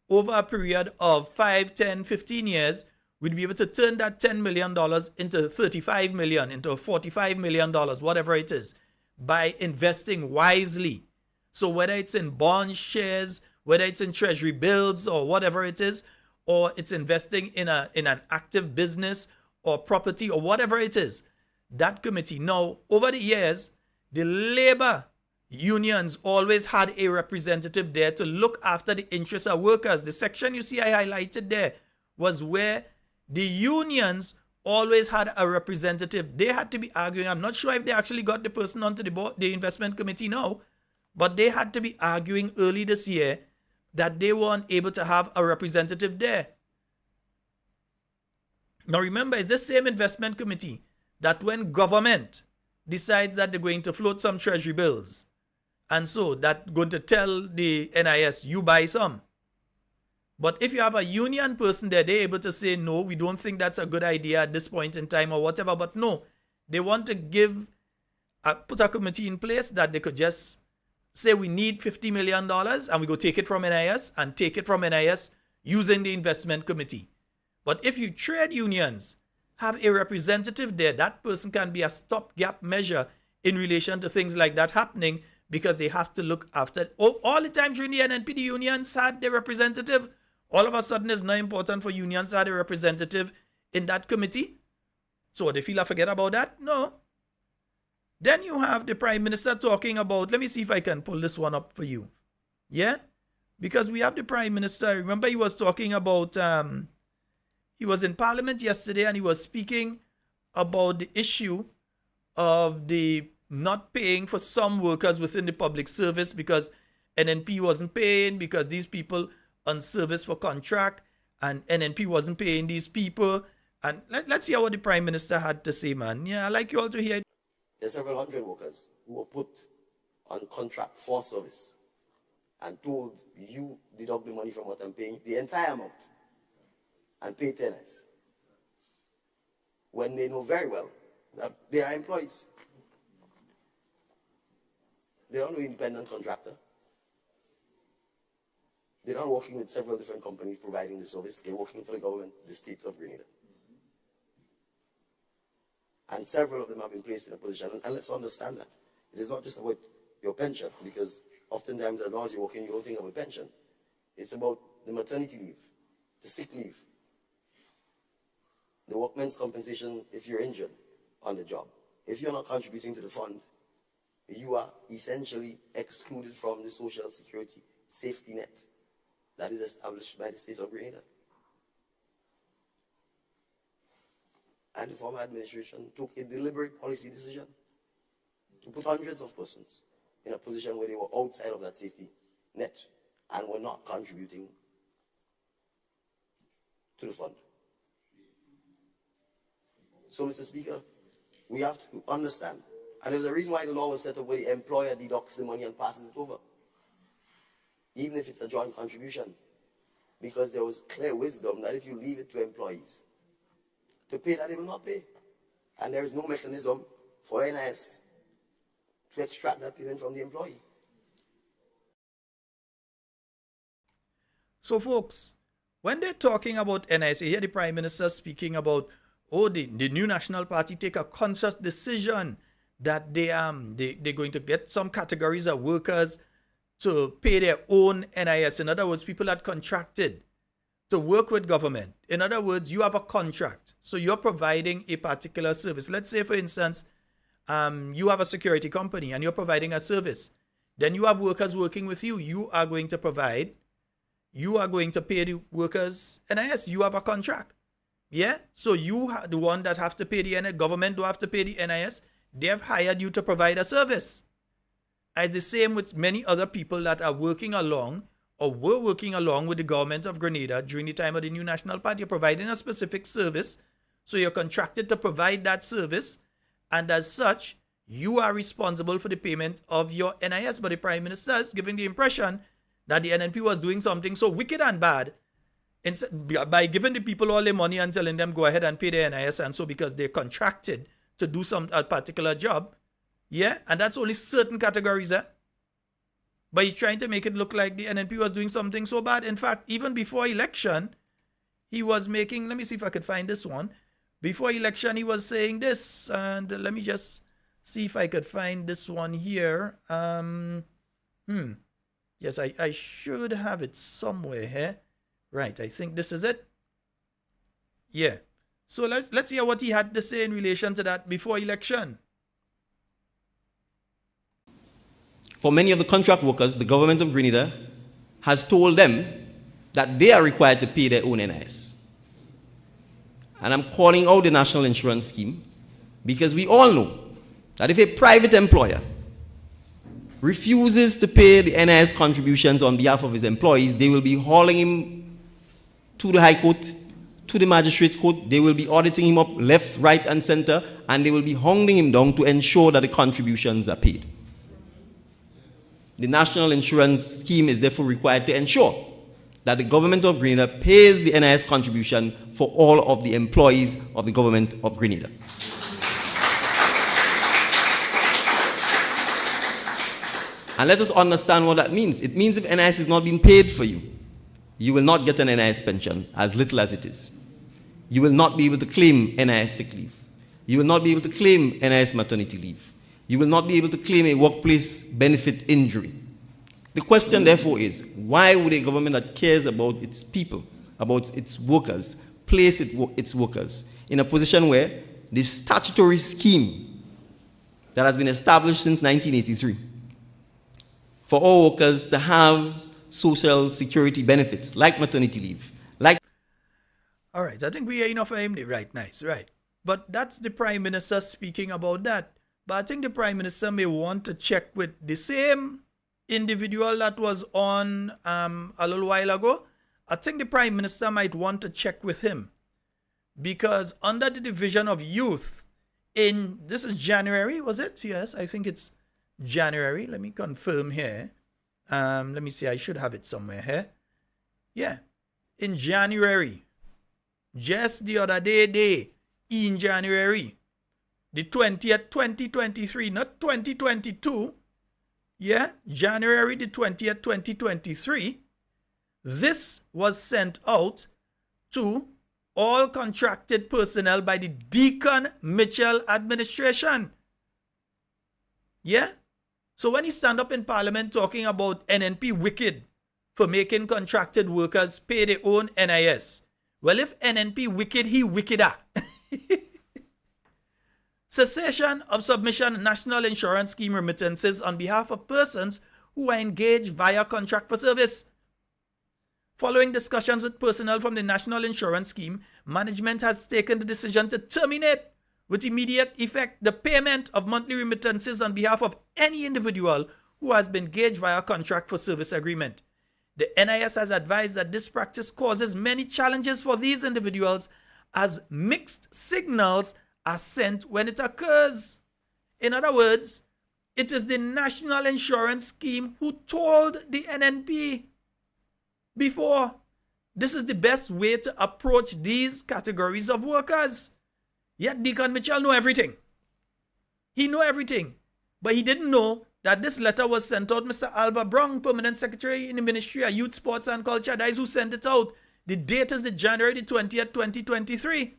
over a period of 5, 10, 15 years, we'd be able to turn that $10 million into $35 million, into $45 million, whatever it is, by investing wisely. So whether it's in bond shares, whether it's in treasury bills or whatever it is, or it's investing in an active business or property or whatever it is, that committee. Now, over the years, the labor unions always had a representative there to look after the interests of workers. The section you see I highlighted there was where the unions always had a representative. They had to be arguing. I'm not sure if they actually got the person onto the board, the investment committee now, but they had to be arguing early this year that they weren't able to have a representative there. Now remember, it's the same investment committee that when government decides that they're going to float some treasury bills, and so that's going to tell the NIS, you buy some. But if you have a union person there, they're able to say, no, we don't think that's a good idea at this point in time or whatever. But no, they want to put a committee in place that they could just say we need $50 million and we go take it from NIS and take it from NIS using the investment committee. But if you trade unions have a representative there, that person can be a stopgap measure in relation to things like that happening, because they have to look after all the time during the NNP, the unions had their representative. All of a sudden, it's not important for unions to have a representative in that committee. So they feel I forget about that? No. Then you have the Prime Minister talking about, let me see if I can pull this one up for you. Yeah? Because we have the Prime Minister, remember he was talking about, he was in Parliament yesterday and he was speaking about the issue of the not paying for some workers within the public service because NNP wasn't paying, because these people on service for contract and NNP wasn't paying these people. And let's hear what the Prime Minister had to say, man. Yeah, I'd like you all to hear. There's several hundred workers who were put on contract for service and told, you deduct the money from what I'm paying, the entire amount, and pay tenants, when they know very well that they are employees. They're not an independent contractor. They're not working with several different companies providing the service. They're working for the government, the state of Grenada. And several of them have been placed in a position, and let's understand that. It is not just about your pension, because oftentimes as long as you're working, you don't think of a pension. It's about the maternity leave, the sick leave, the workman's compensation if you're injured on the job. If you're not contributing to the fund, you are essentially excluded from the social security safety net that is established by the state of Grenada. And the former administration took a deliberate policy decision to put hundreds of persons in a position where they were outside of that safety net and were not contributing to the fund. So, Mr. Speaker, we have to understand, and there's a reason why the law was set up where the employer deducts the money and passes it over, even if it's a joint contribution, because there was clear wisdom that if you leave it to employees to pay, that they will not pay. And there is no mechanism for NIS to extract that payment from the employee. So, folks, when they're talking about NIS, you hear the Prime Minister speaking about, the New National Party take a conscious decision that they're going to get some categories of workers to pay their own NIS. In other words, people that contracted to work with government. In other words, you have a contract. So you're providing a particular service. Let's say, for instance, you have a security company and you're providing a service. Then you have workers working with you. You are going to pay the workers NIS. You have a contract. Yeah? So you are the one that have to pay the NIS. Government do have to pay the NIS. They have hired you to provide a service. It's the same with many other people that are working along or were working along with the government of Grenada during the time of the New National Party. You're providing a specific service, so you're contracted to provide that service, and as such, you are responsible for the payment of your NIS. But the Prime Minister is giving the impression that the NNP was doing something so wicked and bad by giving the people all their money and telling them go ahead and pay their NIS, and so because they're contracted to do a particular job, Yeah, and that's only certain categories, eh? But he's trying to make it look like the NNP was doing something so bad. In fact, even before election, he was making, let me see if I could find this one. Before election, he was saying this, and let me just see if I could find this one here. Yes, I should have it somewhere here. Right, I think this is it. Yeah. So let's hear what he had to say in relation to that before election. For many of the contract workers, the government of Grenada has told them that they are required to pay their own NIS. And I'm calling out the National Insurance Scheme because we all know that if a private employer refuses to pay the NIS contributions on behalf of his employees, they will be hauling him to the High Court, to the Magistrate Court. They will be auditing him up left, right, and center, and they will be hounding him down to ensure that the contributions are paid. The National Insurance Scheme is therefore required to ensure that the government of Grenada pays the NIS contribution for all of the employees of the government of Grenada. And let us understand what that means. It means if NIS is not being paid for you, you will not get an NIS pension, as little as it is. You will not be able to claim NIS sick leave. You will not be able to claim NIS maternity leave. You will not be able to claim a workplace benefit injury. The question, therefore, is why would a government that cares about its people, about its workers, place its workers in a position where the statutory scheme that has been established since 1983 for all workers to have social security benefits like maternity leave, like... All right, I think we are enough for him. Right, nice, right. But that's the Prime Minister speaking about that. But I think the Prime Minister may want to check with the same individual that was on a little while ago. I think the Prime Minister might want to check with him. Because under the Division of Youth, this is January, was it? Yes, I think it's January. Let me confirm here. Let me see, I should have it somewhere here. Yeah, in January. Just the other day, in January. The 20th, 2023, not 2022. Yeah, January the 20th, 2023. This was sent out to all contracted personnel by the Deacon Mitchell administration. Yeah? So when he stand up in Parliament talking about NNP wicked for making contracted workers pay their own NIS. Well, if NNP wicked, he wickeder. Cessation of submission National Insurance Scheme remittances on behalf of persons who are engaged via contract for service. Following discussions with personnel from the National Insurance Scheme, management has taken the decision to terminate with immediate effect the payment of monthly remittances on behalf of any individual who has been engaged via contract for service agreement. The NIS has advised that this practice causes many challenges for these individuals as mixed signals are sent when it occurs. In other words, it is the National Insurance Scheme who told the NNP before. This is the best way to approach these categories of workers. Yet Deacon Mitchell know everything. He know everything. But he didn't know that this letter was sent out. Mr. Alva Brown, Permanent Secretary in the Ministry of Youth, Sports and Culture, that is who sent it out. The date is the January the 20th, 2023.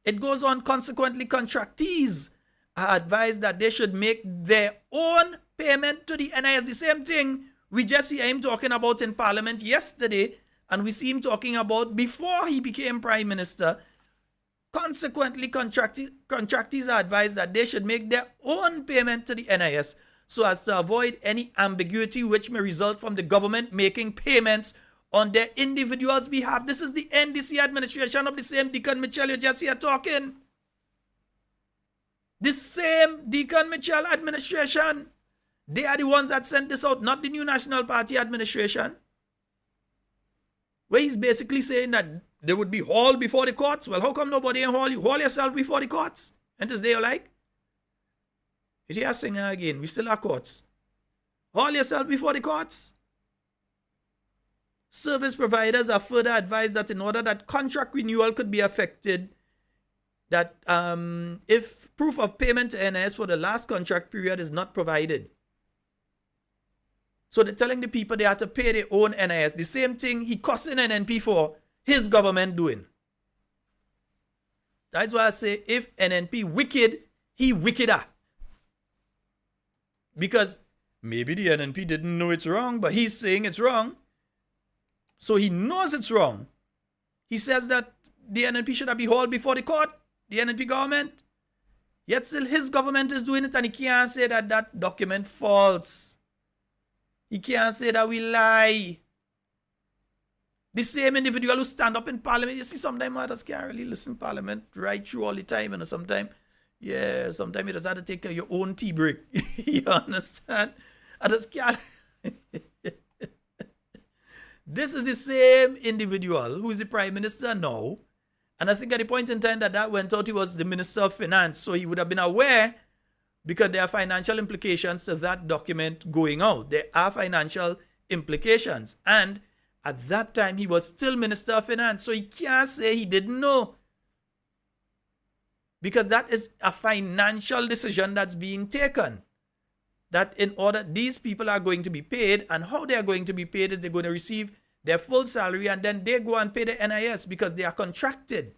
It goes on, consequently, contractees are advised that they should make their own payment to the NIS. The same thing we just hear him talking about in Parliament yesterday, and we see him talking about before he became Prime Minister. Consequently, contractees are advised that they should make their own payment to the NIS so as to avoid any ambiguity which may result from the government making payments on their individual's behalf. This is the NDC administration of the same Deacon Mitchell you just here talking. The same Deacon Mitchell administration. They are the ones that sent this out, not the New National Party administration. Where he's basically saying that they would be hauled before the courts. Well, how come nobody ain't haul you? Haul yourself before the courts. And this day you like? You hear singer again. We still have courts. Haul yourself before the courts. Service providers are further advised that in order that contract renewal could be affected, that if proof of payment to NIS for the last contract period is not provided. So they're telling the people they have to pay their own NIS. The same thing he costing NNP for his government doing. That's why I say if NNP wicked, he wickeder. Because maybe the NNP didn't know it's wrong, but he's saying it's wrong. So he knows it's wrong. He says that the NNP should have been hauled before the court, the NNP government. Yet still his government is doing it, and he can't say that that document false. He can't say that we lie. The same individual who stand up in parliament, you see, sometimes others can't really listen to parliament right through all the time, and sometimes you just have to take your own tea break. You understand? I just can't. This is the same individual who is the prime minister now. And I think at the point in time that went out, he was the minister of finance. So he would have been aware, because there are financial implications to that document going out. There are financial implications. And at that time, he was still minister of finance. So he can't say he didn't know. Because that is a financial decision that's being taken. That in order, these people are going to be paid, and how they are going to be paid is they're going to receive their full salary, and then they go and pay the NIS because they are contracted.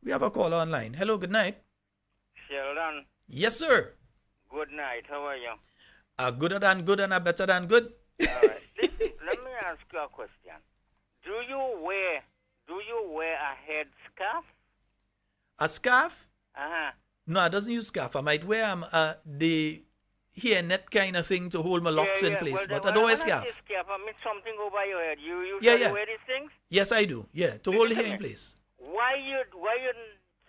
We have a caller online. Hello, good night. Sheldon. Yes, sir. Good night. How are you? A gooder than good and a better than good. All right. Listen, let me ask you a question. Do you wear a head scarf? A scarf? Uh-huh. No, I doesn't use scarf. I might wear the hair net kind of thing to hold my locks in place, but I don't wear scarf. Scarf, I mean something over your head. You Yeah. wear these things? Yes, I do. Yeah, to hold the hair in place. Why you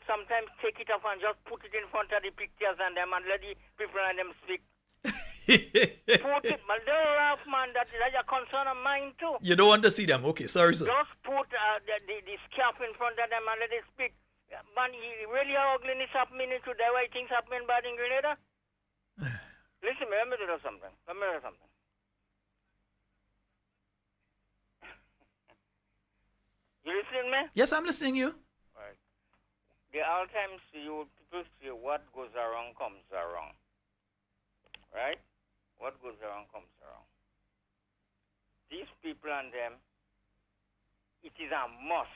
sometimes take it off and just put it in front of the pictures and them and let the people and them speak? Put it, man. They're rough, man. That's a concern of mine too. You don't want to see them? Okay, sorry, sir. Just put the scarf in front of them and let it speak. Man, really how ugliness happening into the way things happening bad in Grenada? Listen, let me tell you something. You listening me? Yes, I'm listening to you. Right. There are times people say what goes around comes around. Right? What goes around comes around. These people and them, it is a must.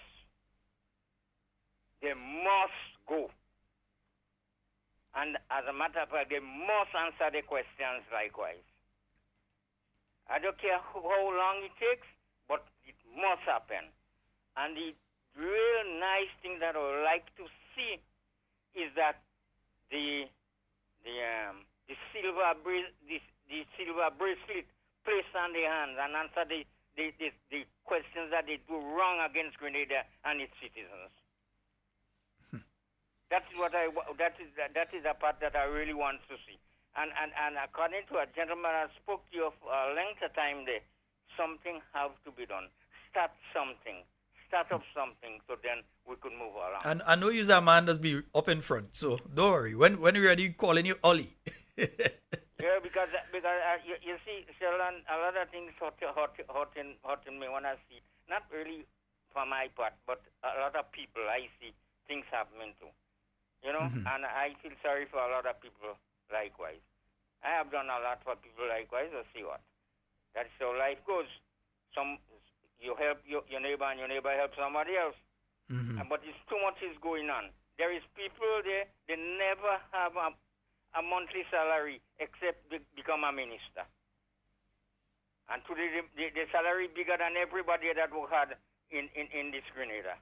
They must go. And as a matter of fact, they must answer the questions likewise. I don't care how long it takes, but it must happen. And the real nice thing that I would like to see is that the silver bracelet placed on their hands and answer the questions that they do wrong against Grenada and its citizens. That is the part that I really want to see. And according to a gentleman I spoke to you for a length of time there, something have to be done. Start up something, so then we could move along. And I know you're a man that's be up in front, so don't worry. When you're ready, calling you Ollie. Yeah, because you see, Sheldon, a lot of things hurting me when I see, not really for my part, but a lot of people I see things happening too. You know, and I feel sorry for a lot of people likewise. I have done a lot for people likewise. Let's see what. That's how life goes. You help your neighbor, and your neighbor helps somebody else. But it's too much is going on. There is people there, they never have a monthly salary except they become a minister. And today the salary bigger than everybody that work hard in this Grenada.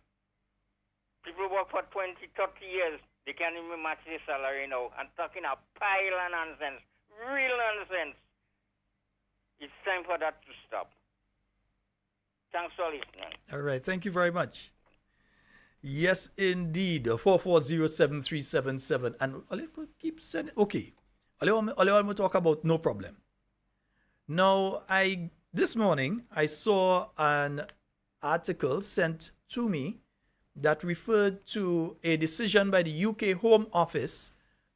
People work for 20, 30 years. They can't even match their salary now. I'm talking a pile of nonsense. Real nonsense. It's time for that to stop. Thanks for listening. All right. Thank you very much. Yes, indeed. 4407377. And I'll keep sending. Okay. I'll talk about no problem. Now, this morning, I saw an article sent to me that referred to a decision by the UK Home Office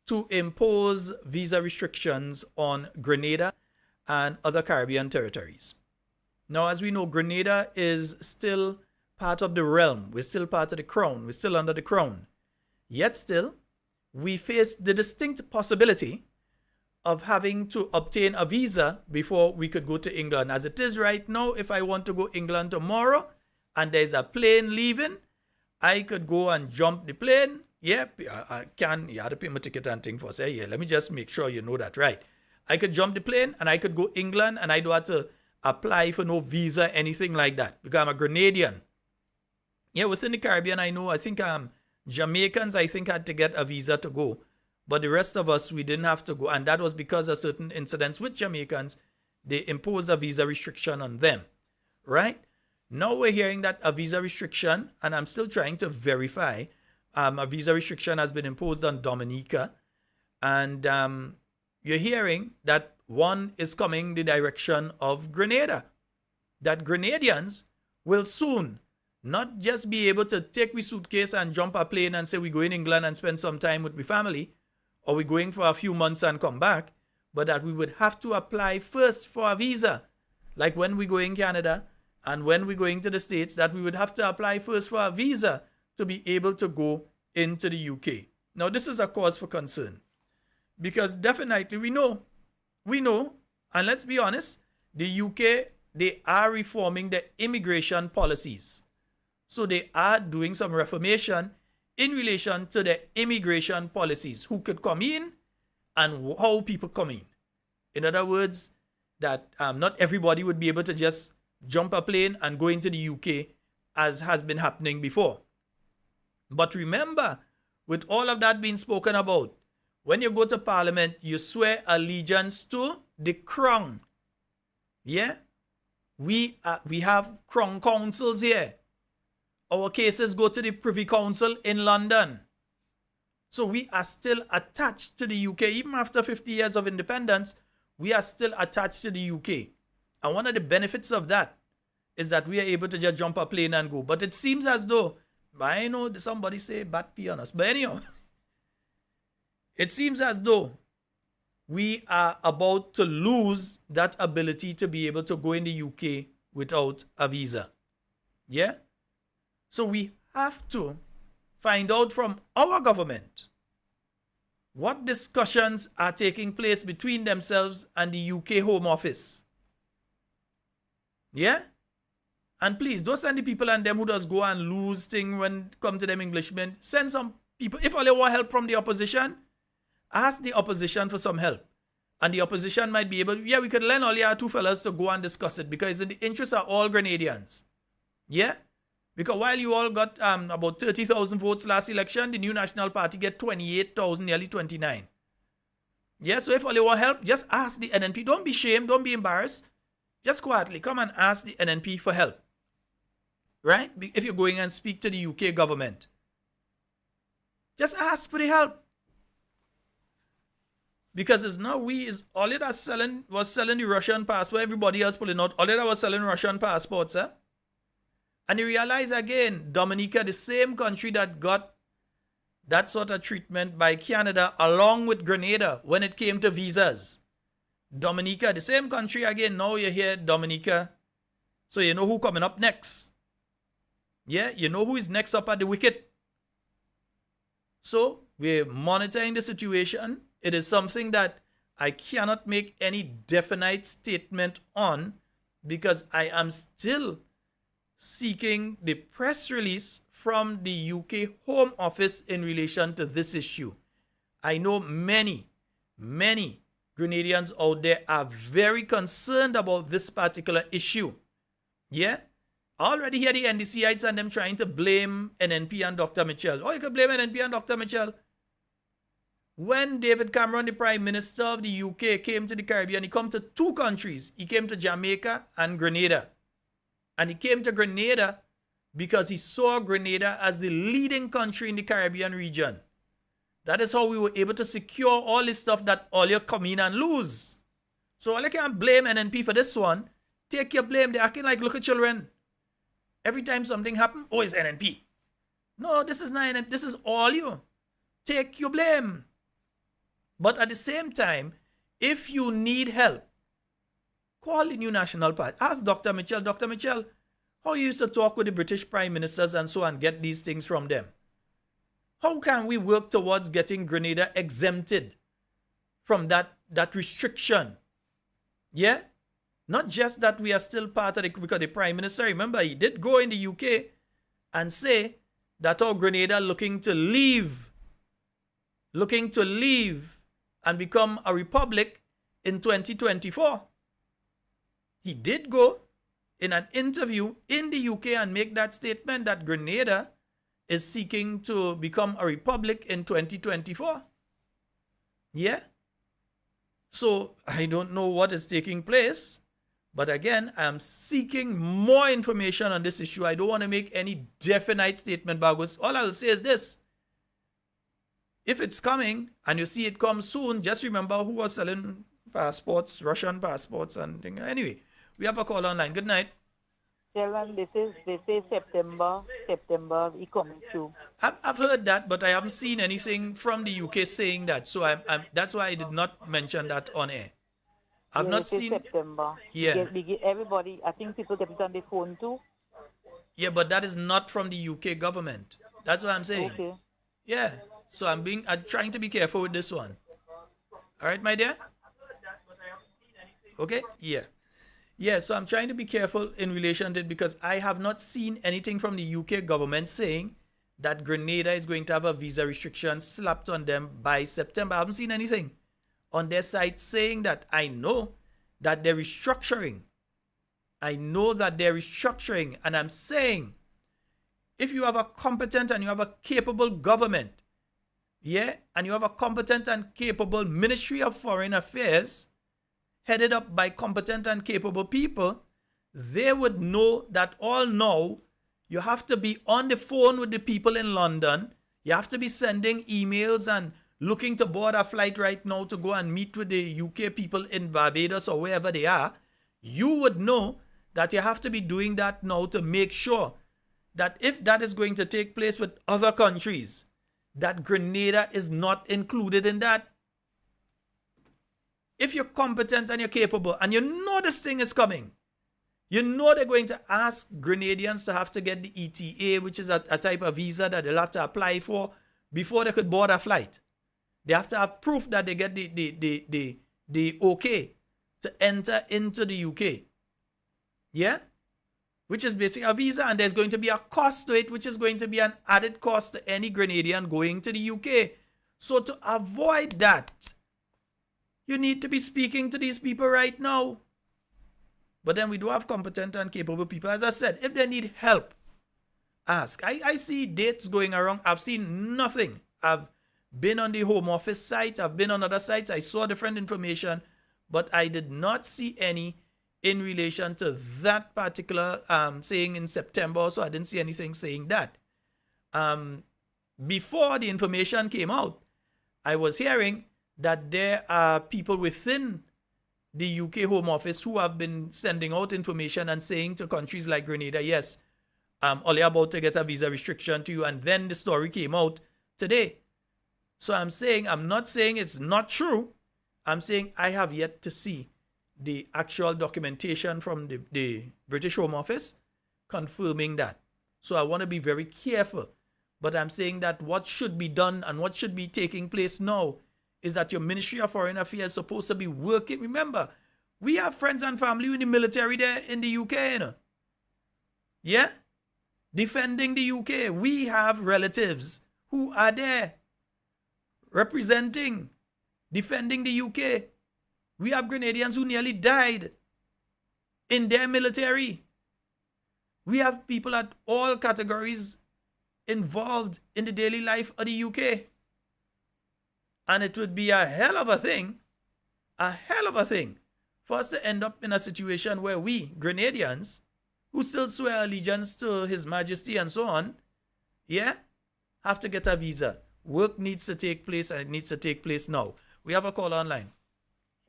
to impose visa restrictions on Grenada and other Caribbean territories. Now, as we know, Grenada is still part of the realm. We're still part of the crown. We're still under the crown. Yet still, we face the distinct possibility of having to obtain a visa before we could go to England. As it is right now, if I want to go England tomorrow and there's a plane leaving, I could go and jump the plane. Yep, I can. You have to pay my ticket and thing for say, yeah, let me just make sure you know that right. I could jump the plane and I could go England and I don't have to apply for no visa, anything like that, because I'm a Grenadian. Yeah, within the Caribbean, I think Jamaicans, I think, had to get a visa to go. But the rest of us, we didn't have to go. And that was because of certain incidents with Jamaicans. They imposed a visa restriction on them, right? Now we're hearing that a visa restriction, and I'm still trying to verify, a visa restriction has been imposed on Dominica. And you're hearing that one is coming the direction of Grenada. That Grenadians will soon not just be able to take we suitcase and jump a plane and say we go in England and spend some time with my family, or we're going for a few months and come back, but that we would have to apply first for a visa. Like when we go in Canada and when we're going to the States, that we would have to apply first for a visa to be able to go into the UK. Now, this is a cause for concern because definitely we know, and let's be honest, the UK, they are reforming their immigration policies. So they are doing some reformation in relation to the immigration policies, who could come in and how people come in. In other words, that not everybody would be able to just jump a plane and go into the UK as has been happening before. But remember, with all of that being spoken about, when you go to Parliament, you swear allegiance to the Crown. Yeah? We have Crown councils here. Our cases go to the Privy Council in London. So we are still attached to the UK. Even after 50 years of independence, we are still attached to the UK. And one of the benefits of that is that we are able to just jump a plane and go. But it seems as though, I know somebody say bad pee on us. But anyhow, it seems as though we are about to lose that ability to be able to go in the UK without a visa. Yeah? So we have to find out from our government what discussions are taking place between themselves and the UK Home Office. Yeah? And please, don't send the people and them who does go and lose thing when come to them Englishmen. Send some people. If all you want help from the opposition, ask the opposition for some help. And the opposition might be able, we could lend all your two fellas to go and discuss it because it's in the interest of all Grenadians. Yeah? Because while you all got about 30,000 votes last election, the New National Party get 28,000, nearly 29. Yeah, so if all you want help, just ask the NNP. Don't be ashamed, don't be embarrassed. Just quietly come and ask the NNP for help. Right? If you're going and speak to the UK government. Just ask for the help. Because it's not all it was selling the Russian passport, everybody else pulling out. All it was selling Russian passports, eh? And you realize again, Dominica, the same country that got that sort of treatment by Canada along with Grenada when it came to visas. Dominica, the same country again, now you hear Dominica. So you know who coming up next. Yeah, you know who is next up at the wicket. So we're monitoring the situation. It is something that I cannot make any definite statement on because I am still seeking the press release from the UK Home Office in relation to this issue. I know many Grenadians out there are very concerned about this particular issue. Yeah? I already hear the NDCites and them trying to blame NNP and Dr. Mitchell. Oh, you can blame NNP and Dr. Mitchell. When David Cameron, the Prime Minister of the UK, came to the Caribbean, he came to two countries. He came to Jamaica and Grenada. And he came to Grenada because he saw Grenada as the leading country in the Caribbean region. That is how we were able to secure all this stuff that all you come in and lose. So all you can't blame NNP for this one. Take your blame. They're acting like little children. Every time something happens, oh, it's NNP. No, this is not NNP. This is all you. Take your blame. But at the same time, if you need help, call the New National Party. Ask Dr. Mitchell. Dr. Mitchell, how you used to talk with the British Prime Ministers and so on, get these things from them? How can we work towards getting Grenada exempted from that restriction? Yeah? Not just that we are still part of because the Prime Minister, remember, he did go in the UK and say that our Grenada looking to leave and become a republic in 2024. He did go in an interview in the UK and make that statement that Grenada is seeking to become a republic in 2024. Yeah? So I don't know what is taking place, but again, I'm seeking more information on this issue. I don't want to make any definite statement, but all I'll say is this. If it's coming and you see it come soon, just remember who was selling passports, Russian passports and things. Anyway, we have a call online. Good night. Sheldon, they say September, it coming through. I've heard that, but I haven't seen anything from the UK saying that. So that's why I did not mention that on air. I've not seen September. Yeah. Everybody, I think people get it on their phone too. Yeah, but that is not from the UK government. That's what I'm saying. Okay. Yeah. So I'm trying to be careful with this one. All right, my dear? Okay? Yeah. Yeah, so I'm trying to be careful in relation to it because I have not seen anything from the UK government saying that Grenada is going to have a visa restriction slapped on them by September. I haven't seen anything on their site saying that. I know that they're restructuring. And I'm saying if you have a competent and you have a capable government, yeah, and you have a competent and capable Ministry of Foreign Affairs headed up by competent and capable people, they would know that all now you have to be on the phone with the people in London. You have to be sending emails and looking to board a flight right now to go and meet with the UK people in Barbados or wherever they are. You would know that you have to be doing that now to make sure that if that is going to take place with other countries, that Grenada is not included in that. If you're competent and you're capable and you know this thing is coming, you know they're going to ask Grenadians to have to get the ETA, which is a type of visa that they'll have to apply for before they could board a flight. They have to have proof that they get the okay to enter into the UK. Yeah? Which is basically a visa, and there's going to be a cost to it, which is going to be an added cost to any Grenadian going to the UK. So to avoid that, you need to be speaking to these people right now. But then we do have competent and capable people. As I said, if they need help, ask. I see dates going around. I've seen nothing. I've been on the Home Office site. I've been on other sites. I saw different information, but I did not see any in relation to that particular saying in September. So I didn't see anything saying that. Before the information came out, I was hearing that there are people within the UK Home Office who have been sending out information and saying to countries like Grenada, yes, I'm only about to get a visa restriction to you. And then the story came out today. So I'm not saying it's not true. I'm saying I have yet to see the actual documentation from the British Home Office confirming that. So I want to be very careful. But I'm saying that what should be done and what should be taking place now is that your Ministry of Foreign Affairs is supposed to be working. Remember, we have friends and family in the military there in the UK, you know. Yeah? Defending the UK. We have relatives who are there representing, defending the UK. We have Grenadians who nearly died in their military. We have people at all categories involved in the daily life of the UK. And it would be a hell of a thing for us to end up in a situation where we, Grenadians, who still swear allegiance to His Majesty and so on, yeah, have to get a visa. Work needs to take place, and it needs to take place now. We have a call online.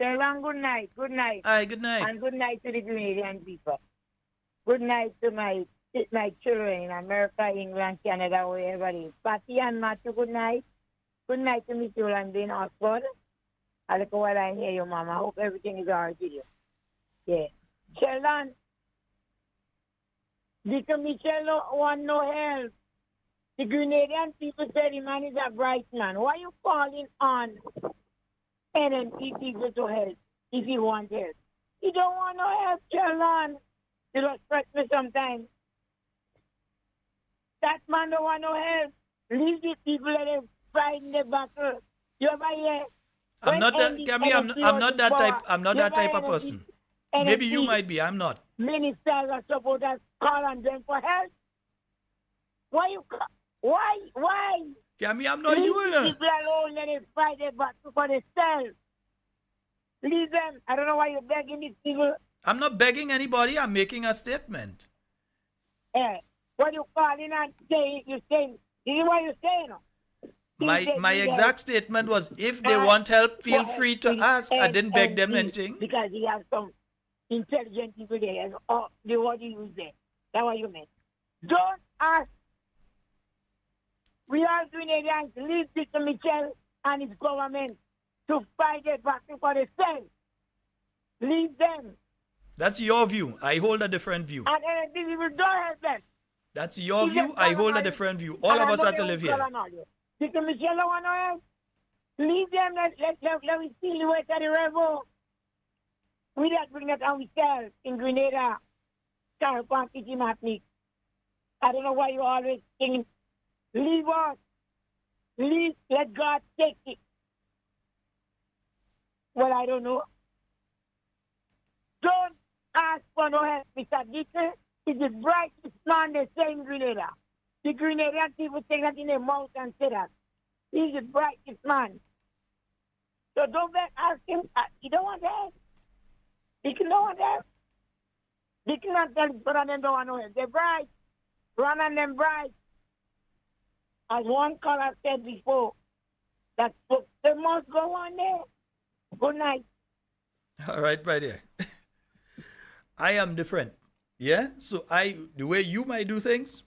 Sherwan, good night. Good night. Hi, good night. And good night to the Grenadian people. Good night to my children in America, England, Canada, wherever it is. Patty and Matthew, good night. Good night to Miss Yolanda in Oxford. I look while I hear you, Mama. I hope everything is all right with you. Yeah. Sheldon, Little Michelle want no help. The Grenadian people say the man is a bright man. Why you calling on NNP people to help if you want help? You don't want no help, Sheldon. You don't stress me sometimes. That man don't want no help. Leave the people that are fighting the battle. You ever hear? I'm not that, Gabby, I'm not that type. I'm not that type of person. Maybe you might be. I'm not. Ministers and supporters call on them for help. Why? Gabby, I'm not you, you know. People alone, let them fight their battle for themselves. Leave them. I don't know why you're begging these people. I'm not begging anybody. I'm making a statement. What you calling and saying? You're saying. This is what you're saying. My exact statement was, if they want help, feel free to ask. I didn't beg them anything. Because he has some intelligent people there. Or the word you use there. That's what you meant. Don't ask. We are Grenadians. Leave Mr. Michel and his government to fight their battle for themselves. Leave them. That's your view. I hold a different view. And these people don't help them. That's your view. I hold a different view. All of us have to live here. Mr. Michel don't want no help. Leave them. Let me see the way to the rebel. We just bring that on ourselves in Grenada. Carapan, Fiji, Martinique. I don't know why you always thinking, leave us. Leave, let God take it. Well, I don't know. Don't ask for no help. Mr. Dixon is the brightest man they say in Grenada. The Grenadian people take that in their mouth and say that. He's the brightest man. So don't ask him. He don't want help. He don't want help. They cannot tell his brother them don't want no help. They're bright. Run on them bright. As one caller said before, that they must go on there. Good night. All right, right there. I am different. Yeah? So the way you might do things,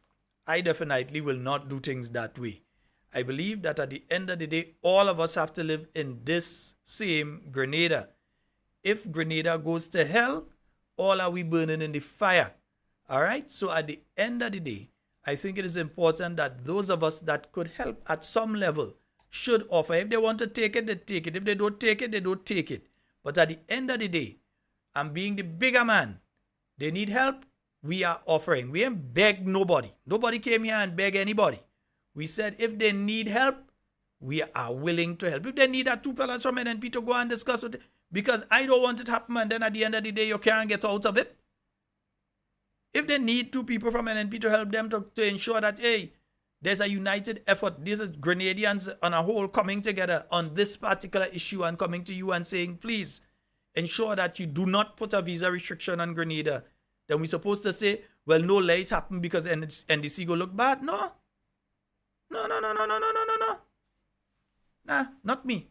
I definitely will not do things that way. I believe that at the end of the day, all of us have to live in this same Grenada. If Grenada goes to hell, all are we burning in the fire. All right? So at the end of the day, I think it is important that those of us that could help at some level should offer. If they want to take it, they take it. If they don't take it, they don't take it. But at the end of the day, I'm being the bigger man. They need help. We are offering. We ain't beg nobody. Nobody came here and beg anybody. We said if they need help, we are willing to help. If they need two fellas from NNP to go and discuss with it, because I don't want it to happen and then at the end of the day you can't get out of it. If they need two people from NNP to help them to ensure that, hey, there's a united effort. These are Grenadians on a whole coming together on this particular issue and coming to you and saying, please ensure that you do not put a visa restriction on Grenada. Then we're supposed to say, well, no, let it happen because NDC go look bad. No. No. Nah, not me.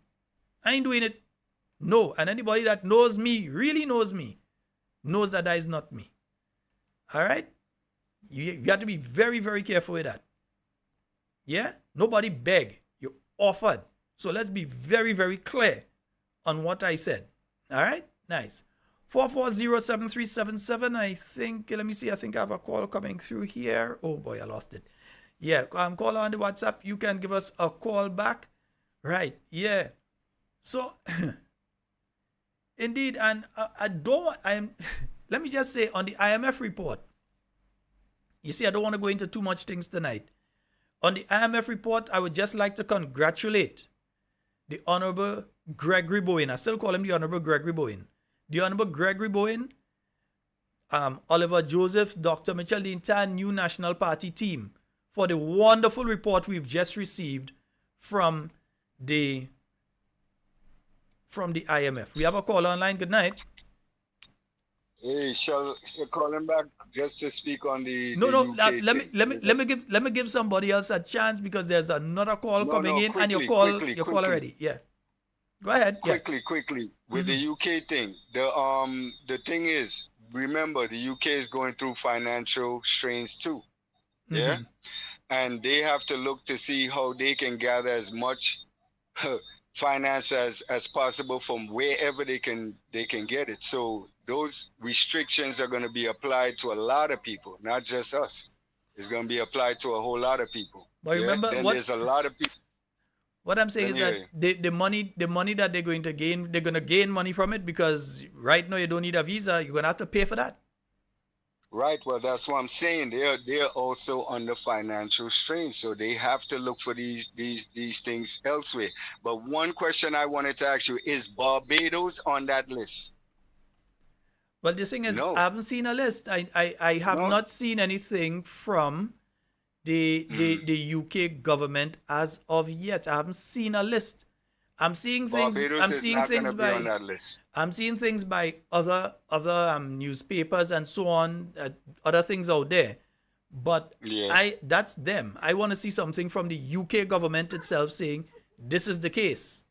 I ain't doing it. No. And anybody that knows me, really knows me, knows that is not me. All right? You have to be very, very careful with that. Yeah? Nobody begged. You offered. So let's be very, very clear on what I said. All right? Nice. 440-7377. I think, let me see. I think I have a call coming through here. Oh boy, I lost it. Yeah, call on the WhatsApp. You can give us a call back. Right. Yeah. So, indeed, and let me just say on the IMF report, you see, I don't want to go into too much things tonight. On the IMF report, I would just like to congratulate the Honorable Gregory Bowen. I still call him the Honorable Gregory Bowen. The Honorable Gregory Bowen, Oliver Joseph, Dr. Mitchell, the entire New National Party team for the wonderful report we've just received from the IMF. We have a call online. Good night. Hey, shall call him back just to speak on the let me give somebody else a chance because there's another call coming in and your call already. Yeah. Go ahead. Quickly. With the UK thing, the thing is, remember the UK is going through financial strains too. Yeah. And they have to look to see how they can gather as much finance as possible from wherever they can get it. So those restrictions are going to be applied to a lot of people, not just us. It's going to be applied to a whole lot of people. But remember then what there's a lot of people. what I'm saying is Then that the money that they're going to gain, they're going to gain money from it because right now you don't need a visa. You're going to have to pay for that. Right. Well, that's what I'm saying. They're also under financial strain, so they have to look for these things elsewhere. But one question I wanted to ask you is Barbados on that list? Well, the thing is, I haven't seen a list. I have not seen anything from the UK government as of yet. I haven't seen a list. I'm seeing things. Barbados I'm is seeing not things gonna be by. on that list. I'm seeing things by other newspapers and so on, other things out there. But that's them. I want to see something from the UK government itself saying this is the case.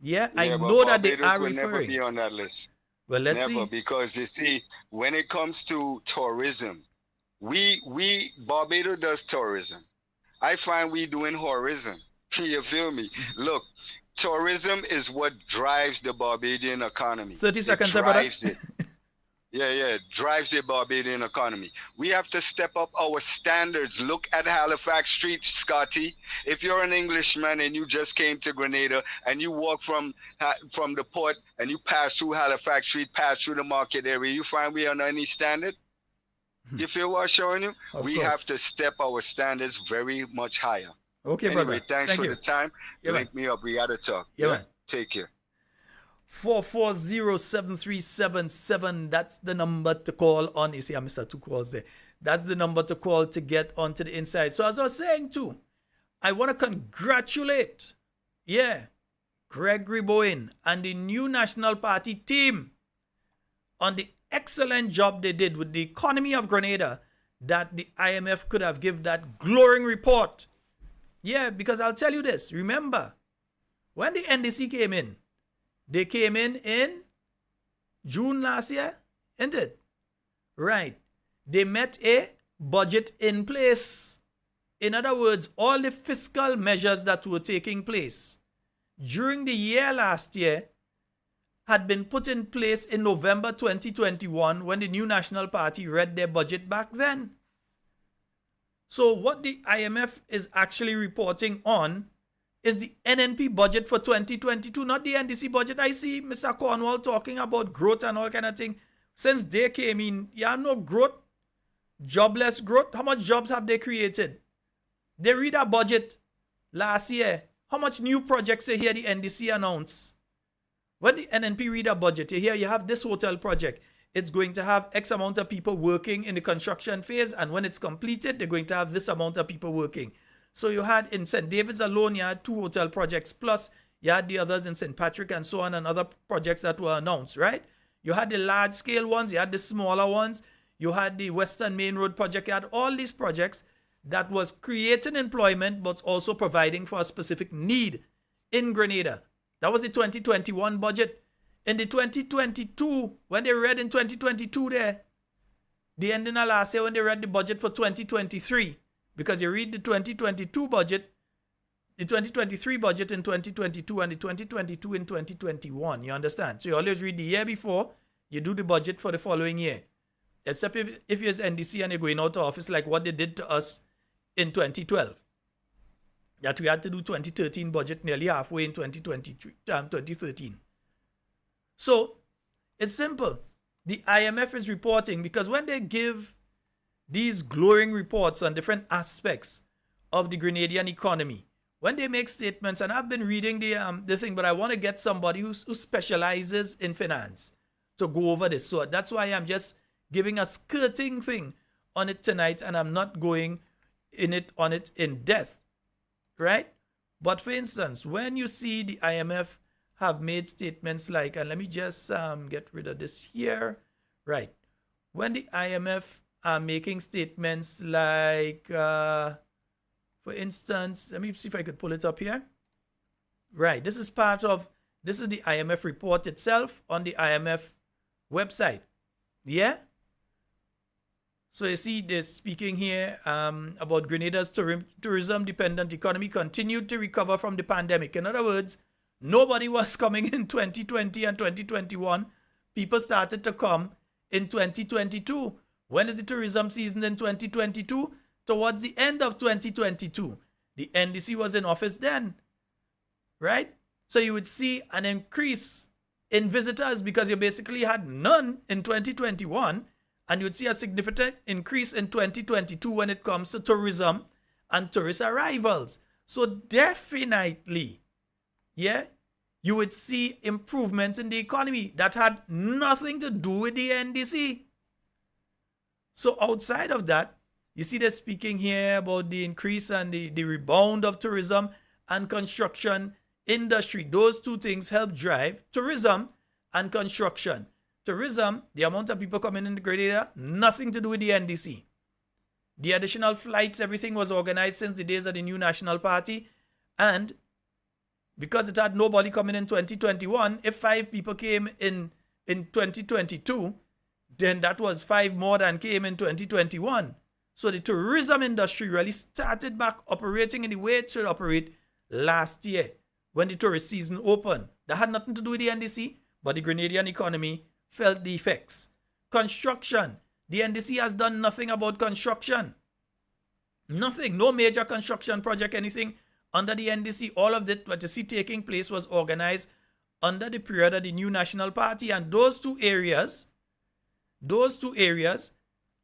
Yeah, I but know that they Barbados are will never referring. be on that list. Well, let's Never, see. because you see, when it comes to tourism, we Barbados does tourism. I find we doing tourism. You feel me? Look, tourism is what drives the Barbadian economy. 30 seconds, it brother. drives it. Yeah, it drives the Barbadian economy. We have to step up our standards. Look at Halifax Street, Scotty. If you're an Englishman and you just came to Grenada and you walk from the port and you pass through Halifax Street, pass through the market area, you find we are on any standard? You feel what I'm showing you? We course. have to step our standards very much higher. Okay, anyway, brother. Thanks Thank for you. the time. Yeah, Link me up. We got to talk. Yeah, man. Take care. 440-7377. That's the number to call on. You see, I missed 2 calls there. That's the number to call to get onto the inside. So as I was saying too, I want to congratulate, Gregory Bowen and the new National Party team on the excellent job they did with the economy of Grenada that the IMF could have given that glowing report. Yeah, because I'll tell you this. Remember, when the NDC came in, they came in June last year, isn't it? Right. They met a budget in place. In other words, all the fiscal measures that were taking place during the year last year had been put in place in November 2021 when the new National Party read their budget back then. So what the IMF is actually reporting on is the NNP budget for 2022, not the NDC budget. I see Mr. Cornwall talking about growth and all kind of thing. Since they came in, no growth, jobless growth. How much jobs have they created? They read a budget last year. How much new projects you hear the NDC announce? When the NNP read a budget, you hear you have this hotel project. It's going to have X amount of people working in the construction phase, and when it's completed, they're going to have this amount of people working. So you had in St. David's alone, you had 2 hotel projects, plus you had the others in St. Patrick and so on, and other projects that were announced, right? You had the large scale ones, you had the smaller ones, you had the Western Main Road project, you had all these projects that was creating employment, but also providing for a specific need in Grenada. That was the 2021 budget. In the 2022, when they read in 2022 there, the ending of last year when they read the budget for 2023, because you read the 2022 budget, the 2023 budget in 2022 and the 2022 in 2021, you understand? So you always read the year before, you do the budget for the following year. Except if you're NDC and you're going out of office like what they did to us in 2012. That we had to do 2013 budget nearly halfway in 2013. So, it's simple. The IMF is reporting because when they give these glowing reports on different aspects of the Grenadian economy, when they make statements, and I've been reading the thing, but I want to get somebody who specializes in finance to go over this. So that's why I'm just giving a skirting thing on it tonight, and I'm not going on it in depth, right? But for instance, when you see the IMF have made statements like, and let me just get rid of this here, right? When the IMF are making statements like, for instance, let me see if I could pull it up here. Right, this is the IMF report itself on the IMF website. Yeah? So you see they're speaking here about Grenada's tourism-dependent economy continued to recover from the pandemic. In other words, nobody was coming in 2020 and 2021. People started to come in 2022. When is the tourism season in 2022? Towards the end of 2022. The NDC was in office then, right? So you would see an increase in visitors because you basically had none in 2021, and you would see a significant increase in 2022 when it comes to tourism and tourist arrivals. So definitely, yeah, you would see improvements in the economy that had nothing to do with the NDC. So outside of that, you see they're speaking here about the increase and the rebound of tourism and construction industry. Those two things help drive tourism and construction. Tourism, the amount of people coming in the great area, nothing to do with the NDC. The additional flights, everything was organized since the days of the New National Party. And because it had nobody coming in 2021, if 5 people came in 2022, then that was 5 more than came in 2021. So the tourism industry really started back operating in the way it should operate last year when the tourist season opened. That had nothing to do with the NDC, but the Grenadian economy felt the effects. Construction. The NDC has done nothing about construction. Nothing. No major construction project, anything under the NDC. All of that, what you see taking place, was organized under the period of the New National Party. And those two areas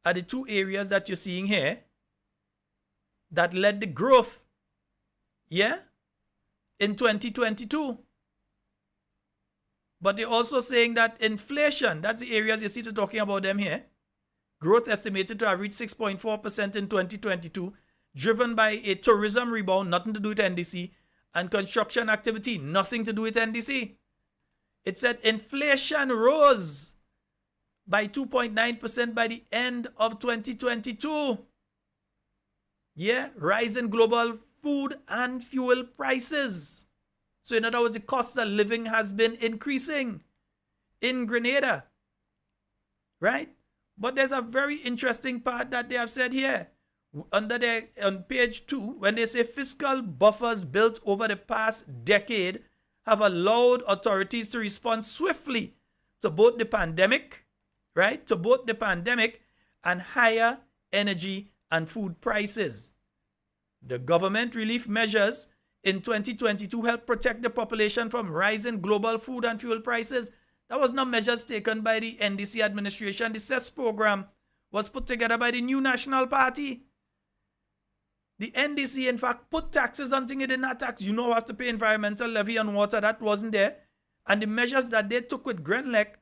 are the 2 areas that you're seeing here that led the growth, yeah, in 2022. But they're also saying that inflation, that's the areas you see to talking about them here. Growth estimated to have reached 6.4% in 2022, driven by a tourism rebound, nothing to do with NDC, and construction activity, nothing to do with NDC. It said inflation rose by 2.9% by the end of 2022. Yeah, rise in global food and fuel prices. So in other words, the cost of living has been increasing in Grenada, right? But there's a very interesting part that they have said here. On page 2, when they say fiscal buffers built over the past decade have allowed authorities to respond swiftly to both the pandemic, right? To both the pandemic and higher energy and food prices. The government relief measures in 2022 helped protect the population from rising global food and fuel prices. That was not measures taken by the NDC administration. The CES program was put together by the New National Party. The NDC, in fact, put taxes on things it did not tax. You know, have to pay environmental levy on water. That wasn't there. And the measures that they took with Grenlec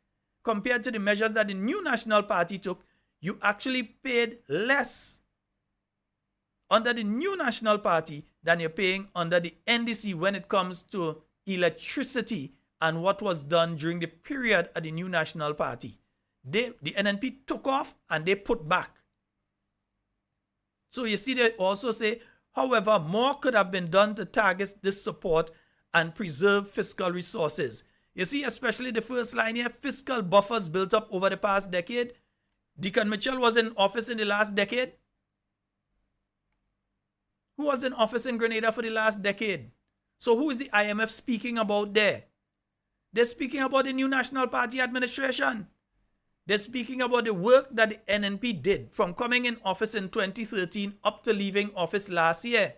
compared to the measures that the New National Party took, you actually paid less under the New National Party than you're paying under the NDC when it comes to electricity and what was done during the period of the New National Party. The NNP took off and they put back. So you see, they also say, however, more could have been done to target this support and preserve fiscal resources. You see, especially the first line here, fiscal buffers built up over the past decade. Deacon Mitchell was in office in the last decade. Who was in office in Grenada for the last decade? So who is the IMF speaking about there? They're speaking about the New National Party administration. They're speaking about the work that the NNP did from coming in office in 2013 up to leaving office last year.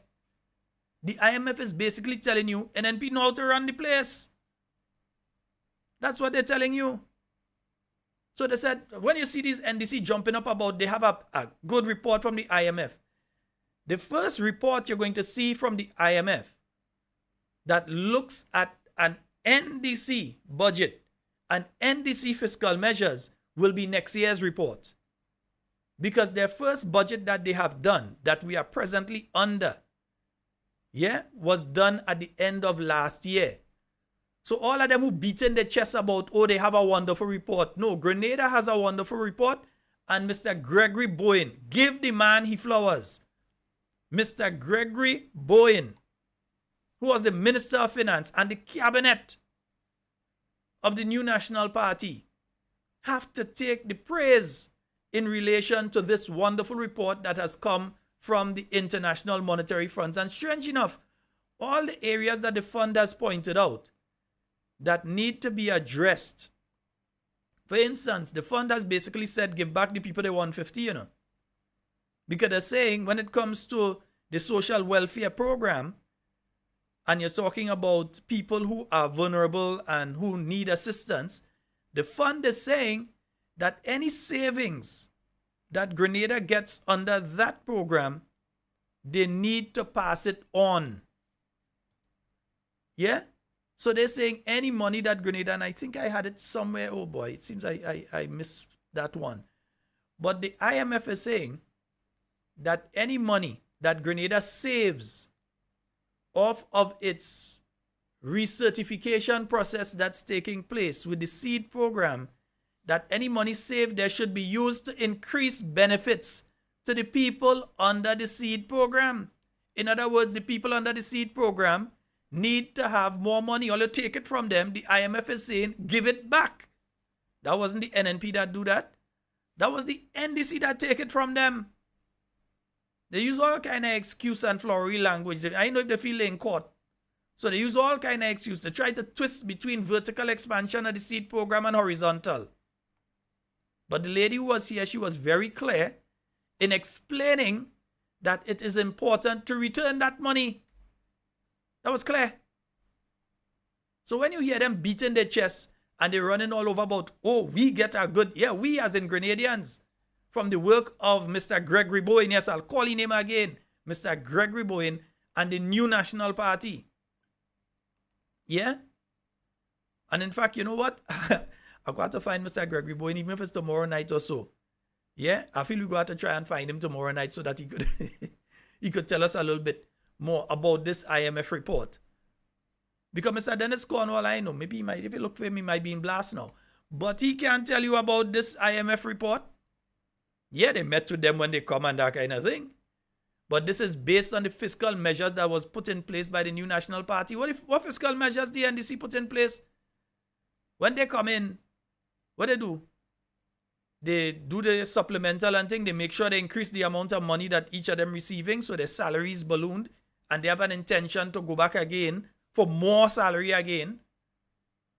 The IMF is basically telling you NNP know how to run the place. That's what they're telling you. So they said, when you see these NDC jumping up about they have a good report from the IMF. The first report you're going to see from the IMF that looks at an NDC budget and NDC fiscal measures will be next year's report. Because their first budget that they have done, that we are presently under, was done at the end of last year. So all of them who beaten their chest about, oh, they have a wonderful report. No, Grenada has a wonderful report, and Mr. Gregory Bowen, give the man his flowers. Mr. Gregory Bowen, who was the Minister of Finance and the cabinet of the New National Party, have to take the praise in relation to this wonderful report that has come from the International Monetary Fund. And strange enough, all the areas that the fund has pointed out that need to be addressed. For instance, the fund has basically said, give back the people the 150, Because they're saying when it comes to the social welfare program, and you're talking about people who are vulnerable and who need assistance, the fund is saying that any savings that Grenada gets under that program, they need to pass it on. Yeah? So they're saying any money that Grenada, and I think I had it somewhere, oh boy, it seems I missed that one. But the IMF is saying that any money that Grenada saves off of its recertification process that's taking place with the seed program, that any money saved there should be used to increase benefits to the people under the seed program. In other words, the people under the seed program need to have more money, or you take it from them. The IMF is saying, give it back. That wasn't the NNP that do that. That was the NDC that take it from them. They use all kind of excuse and flowery language. I know if they feel in court. So they use all kind of excuse to try to twist between vertical expansion of the seed program and horizontal. But the lady who was here, she was very clear in explaining that it is important to return that money. That was clear. So when you hear them beating their chest and they're running all over about, oh, we get our good, yeah, we as in Grenadians, from the work of Mr. Gregory Bowen, yes, I'll call his name again, Mr. Gregory Bowen and the New National Party. Yeah? And in fact, you know what? I've got to find Mr. Gregory Bowen, even if it's tomorrow night or so. Yeah? I feel we got to try and find him tomorrow night so that he could he could tell us a little bit more about this IMF report. Because Mr. Dennis Cornwall, I know, maybe he might, if you look for him, he might be in blast now. But he can't tell you about this IMF report. Yeah, they met with them when they come and that kind of thing. But this is based on the fiscal measures that was put in place by the New National Party. What fiscal measures the NDC put in place? When they come in, what they do? They do the supplemental and thing. They make sure they increase the amount of money that each of them receiving, so their salaries ballooned, and they have an intention to go back again for more salary again.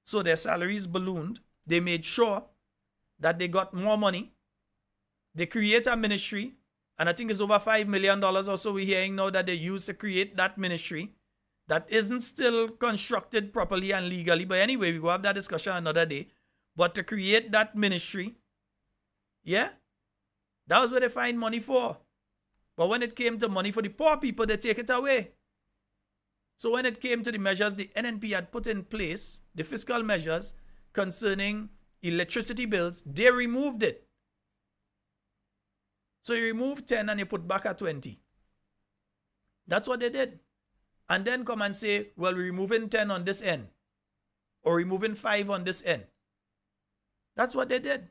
So their salaries ballooned. They made sure that they got more money. They create a ministry, and I think it's over $5 million or so we're hearing now that they use to create that ministry that isn't still constructed properly and legally. But anyway, we will have that discussion another day. But to create that ministry, yeah, that was where they find money for. But when it came to money for the poor people, they take it away. So when it came to the measures the NNP had put in place, the fiscal measures concerning electricity bills, they removed it. So you remove 10 and you put back at 20. That's what they did. And then come and say, well, we're removing 10 on this end. Or removing 5 on this end. That's what they did.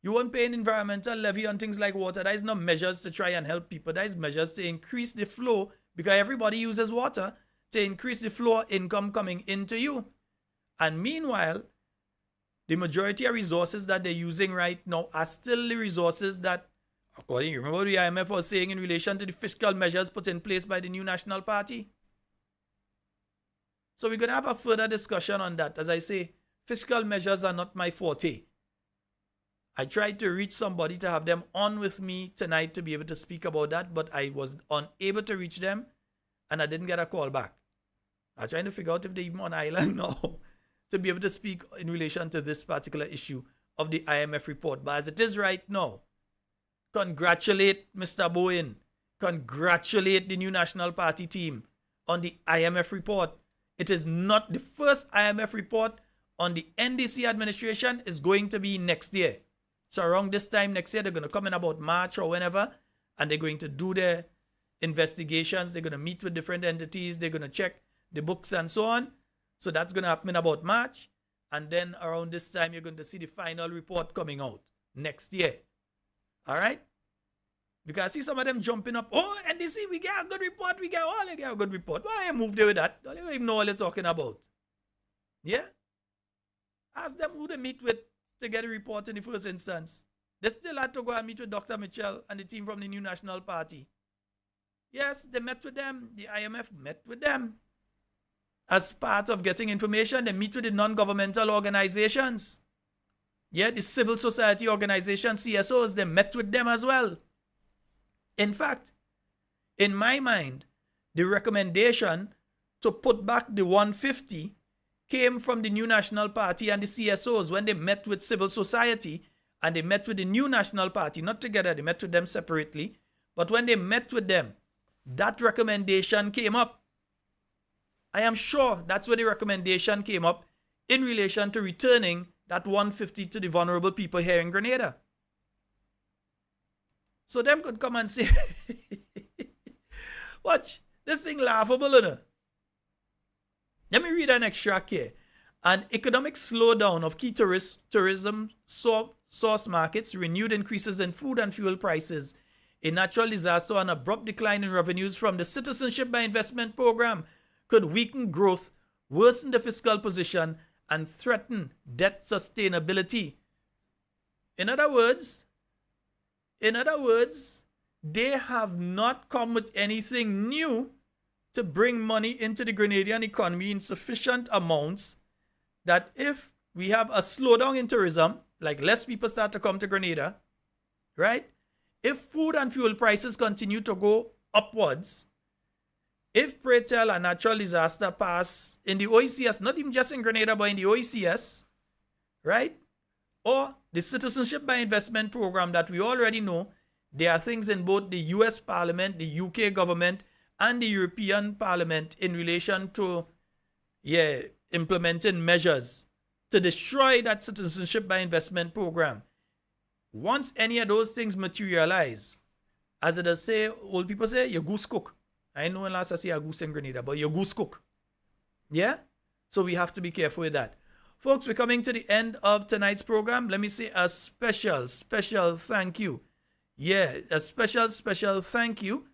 You won't pay an environmental levy on things like water. That is not measures to try and help people. That is measures to increase the flow, because everybody uses water, to increase the flow of income coming into you. And meanwhile, the majority of resources that they're using right now are still the resources that, according, remember what the IMF was saying in relation to the fiscal measures put in place by the New National Party? So we're going to have a further discussion on that. As I say, fiscal measures are not my forte. I tried to reach somebody to have them on with me tonight to be able to speak about that, but I was unable to reach them, and I didn't get a call back. I'm trying to figure out if they're even on island now to be able to speak in relation to this particular issue of the IMF report. But as it is right now, congratulate Mr. Bowen. Congratulate the New National Party team on the IMF report. It is not the first IMF report on the NDC administration. Is going to be next year. So around this time next year, they're going to come in about March or whenever, and they're going to do their investigations. They're going to meet with different entities. They're going to check the books and so on. So that's going to happen in about March. And then around this time, you're going to see the final report coming out next year. All right? Because I see some of them jumping up. Oh, NDC, we get a good report. We get a good report. Why I moved there with that? They don't even know what they're talking about. Yeah? Ask them who they meet with to get a report in the first instance. They still had to go and meet with Dr. Mitchell and the team from the New National Party. Yes, they met with them. The IMF met with them. As part of getting information, they meet with the non-governmental organizations. Yeah, the civil society organizations, CSOs, they met with them as well. In fact, in my mind, the recommendation to put back the 150 came from the New National Party and the CSOs when they met with civil society and they met with the New National Party, not together, they met with them separately. But when they met with them, that recommendation came up. I am sure that's where the recommendation came up in relation to returning that 150 to the vulnerable people here in Grenada. So them could come and say, watch, this thing laughable, isn't it? Let me read an extract here. An economic slowdown of key tourism source markets, renewed increases in food and fuel prices, a natural disaster, and abrupt decline in revenues from the Citizenship by Investment program could weaken growth, worsen the fiscal position, and threaten debt sustainability. In other words, they have not come with anything new to bring money into the Grenadian economy in sufficient amounts that if we have a slowdown in tourism, like less people start to come to Grenada, right? If food and fuel prices continue to go upwards, if, pray tell, a natural disaster pass in the OECS, not even just in Grenada, but in the OECS, right? Or the Citizenship by Investment program that we already know, there are things in both the US Parliament, the UK government, and the European Parliament in relation to, implementing measures to destroy that Citizenship by Investment program. Once any of those things materialize, as it does say, old people say, your goose cook. I know when last I see a goose in Grenada, but your goose cook. Yeah? So we have to be careful with that. Folks, we're coming to the end of tonight's program. Let me say a special thank you. Yeah, a special thank you.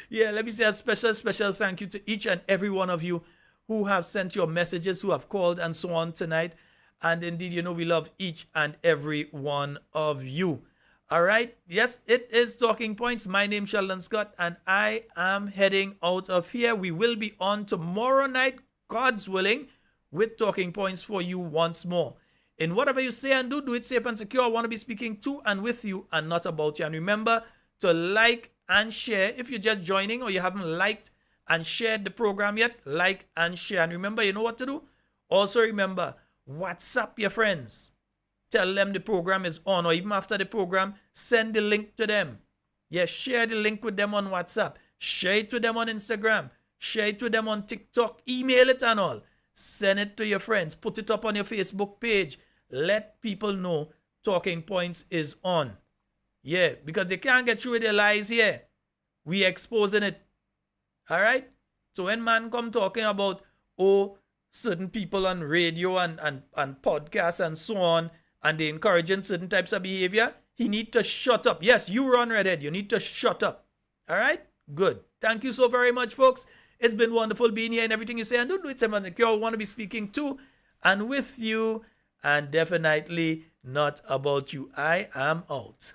Let me say a special thank you to each and every one of you who have sent your messages, who have called and so on tonight. And indeed, we love each and every one of you. All right. Yes, it is Talking Points. My name is Sheldon Scott, and I am heading out of here. We will be on tomorrow night, God's willing, with Talking Points for you once more. In whatever you say and do it safe and secure. I want to be speaking to and with you and not about you. And remember to like and share. If you're just joining or you haven't liked and shared the program yet, like and share. And remember, you know what to do? Also remember, WhatsApp your friends. Tell them the program is on, or even after the program, send the link to them. Yes, share the link with them on WhatsApp. Share it with them on Instagram. Share it with them on TikTok. Email it and all. Send it to your friends. Put it up on your Facebook page. Let people know Talking Points is on. Yeah, because they can't get through with their lies here. We exposing it. All right? So when man come talking about, certain people on radio and podcasts and so on, and they encouraging certain types of behavior, he need to shut up. Yes, you Ron Redhead, you need to shut up. All right? Good. Thank you so very much, folks. It's been wonderful being here and everything you say. And don't do it, someone that you want to be speaking to and with you, and definitely not about you. I am out.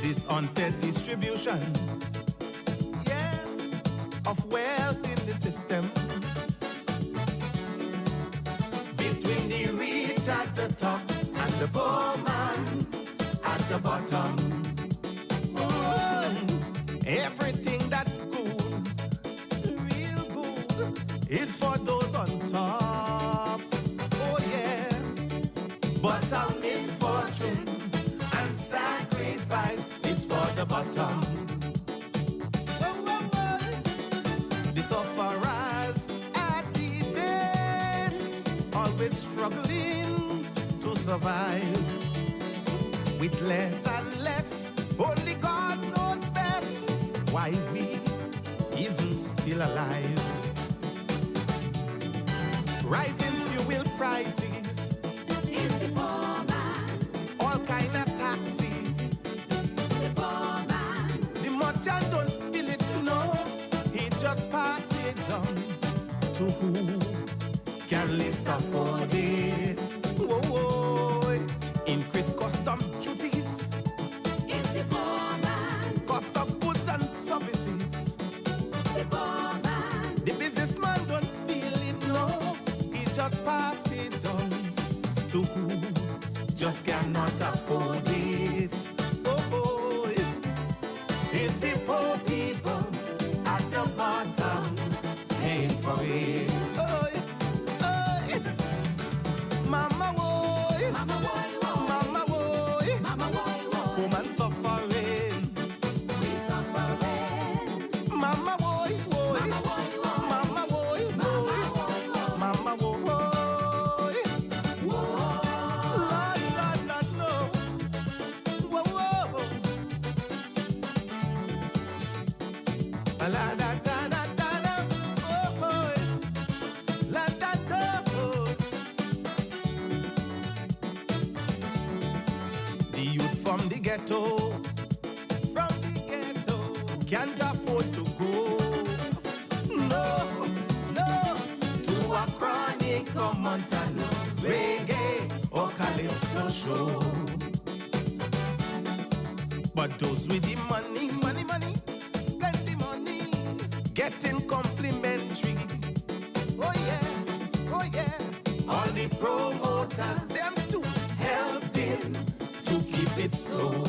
This unfair distribution, of wealth in the system, between the rich at the top and the poor man at the bottom. Everything that good, real good, is for those on top. But our misfortune and sacrifice is for the bottom. The sufferers at the base, always struggling to survive. With less and less, only God knows best why we even still alive. Rising fuel prices is the poor man. All kind of taxes, the poor man. The merchant don't feel it, no. He just pass it on to who can least afford it. to who just cannot afford it. Oh, it's the poor people at the bottom paying for it. Oh, mama woy, mama woy, mama woy, woman suffering, we suffering. Mama woy, woy, mama woy, woy, mama woy, Lord, Lord, Lord, no, whoa, whoa, la da da da da da, oh, la da da, oh. The youth from the ghetto, can't afford to go. No, no, to a chronic or Montana, reggae or calypso show. But those with the money, get the money, getting complimentary. Oh yeah, all the promoters, them too helping to keep it so.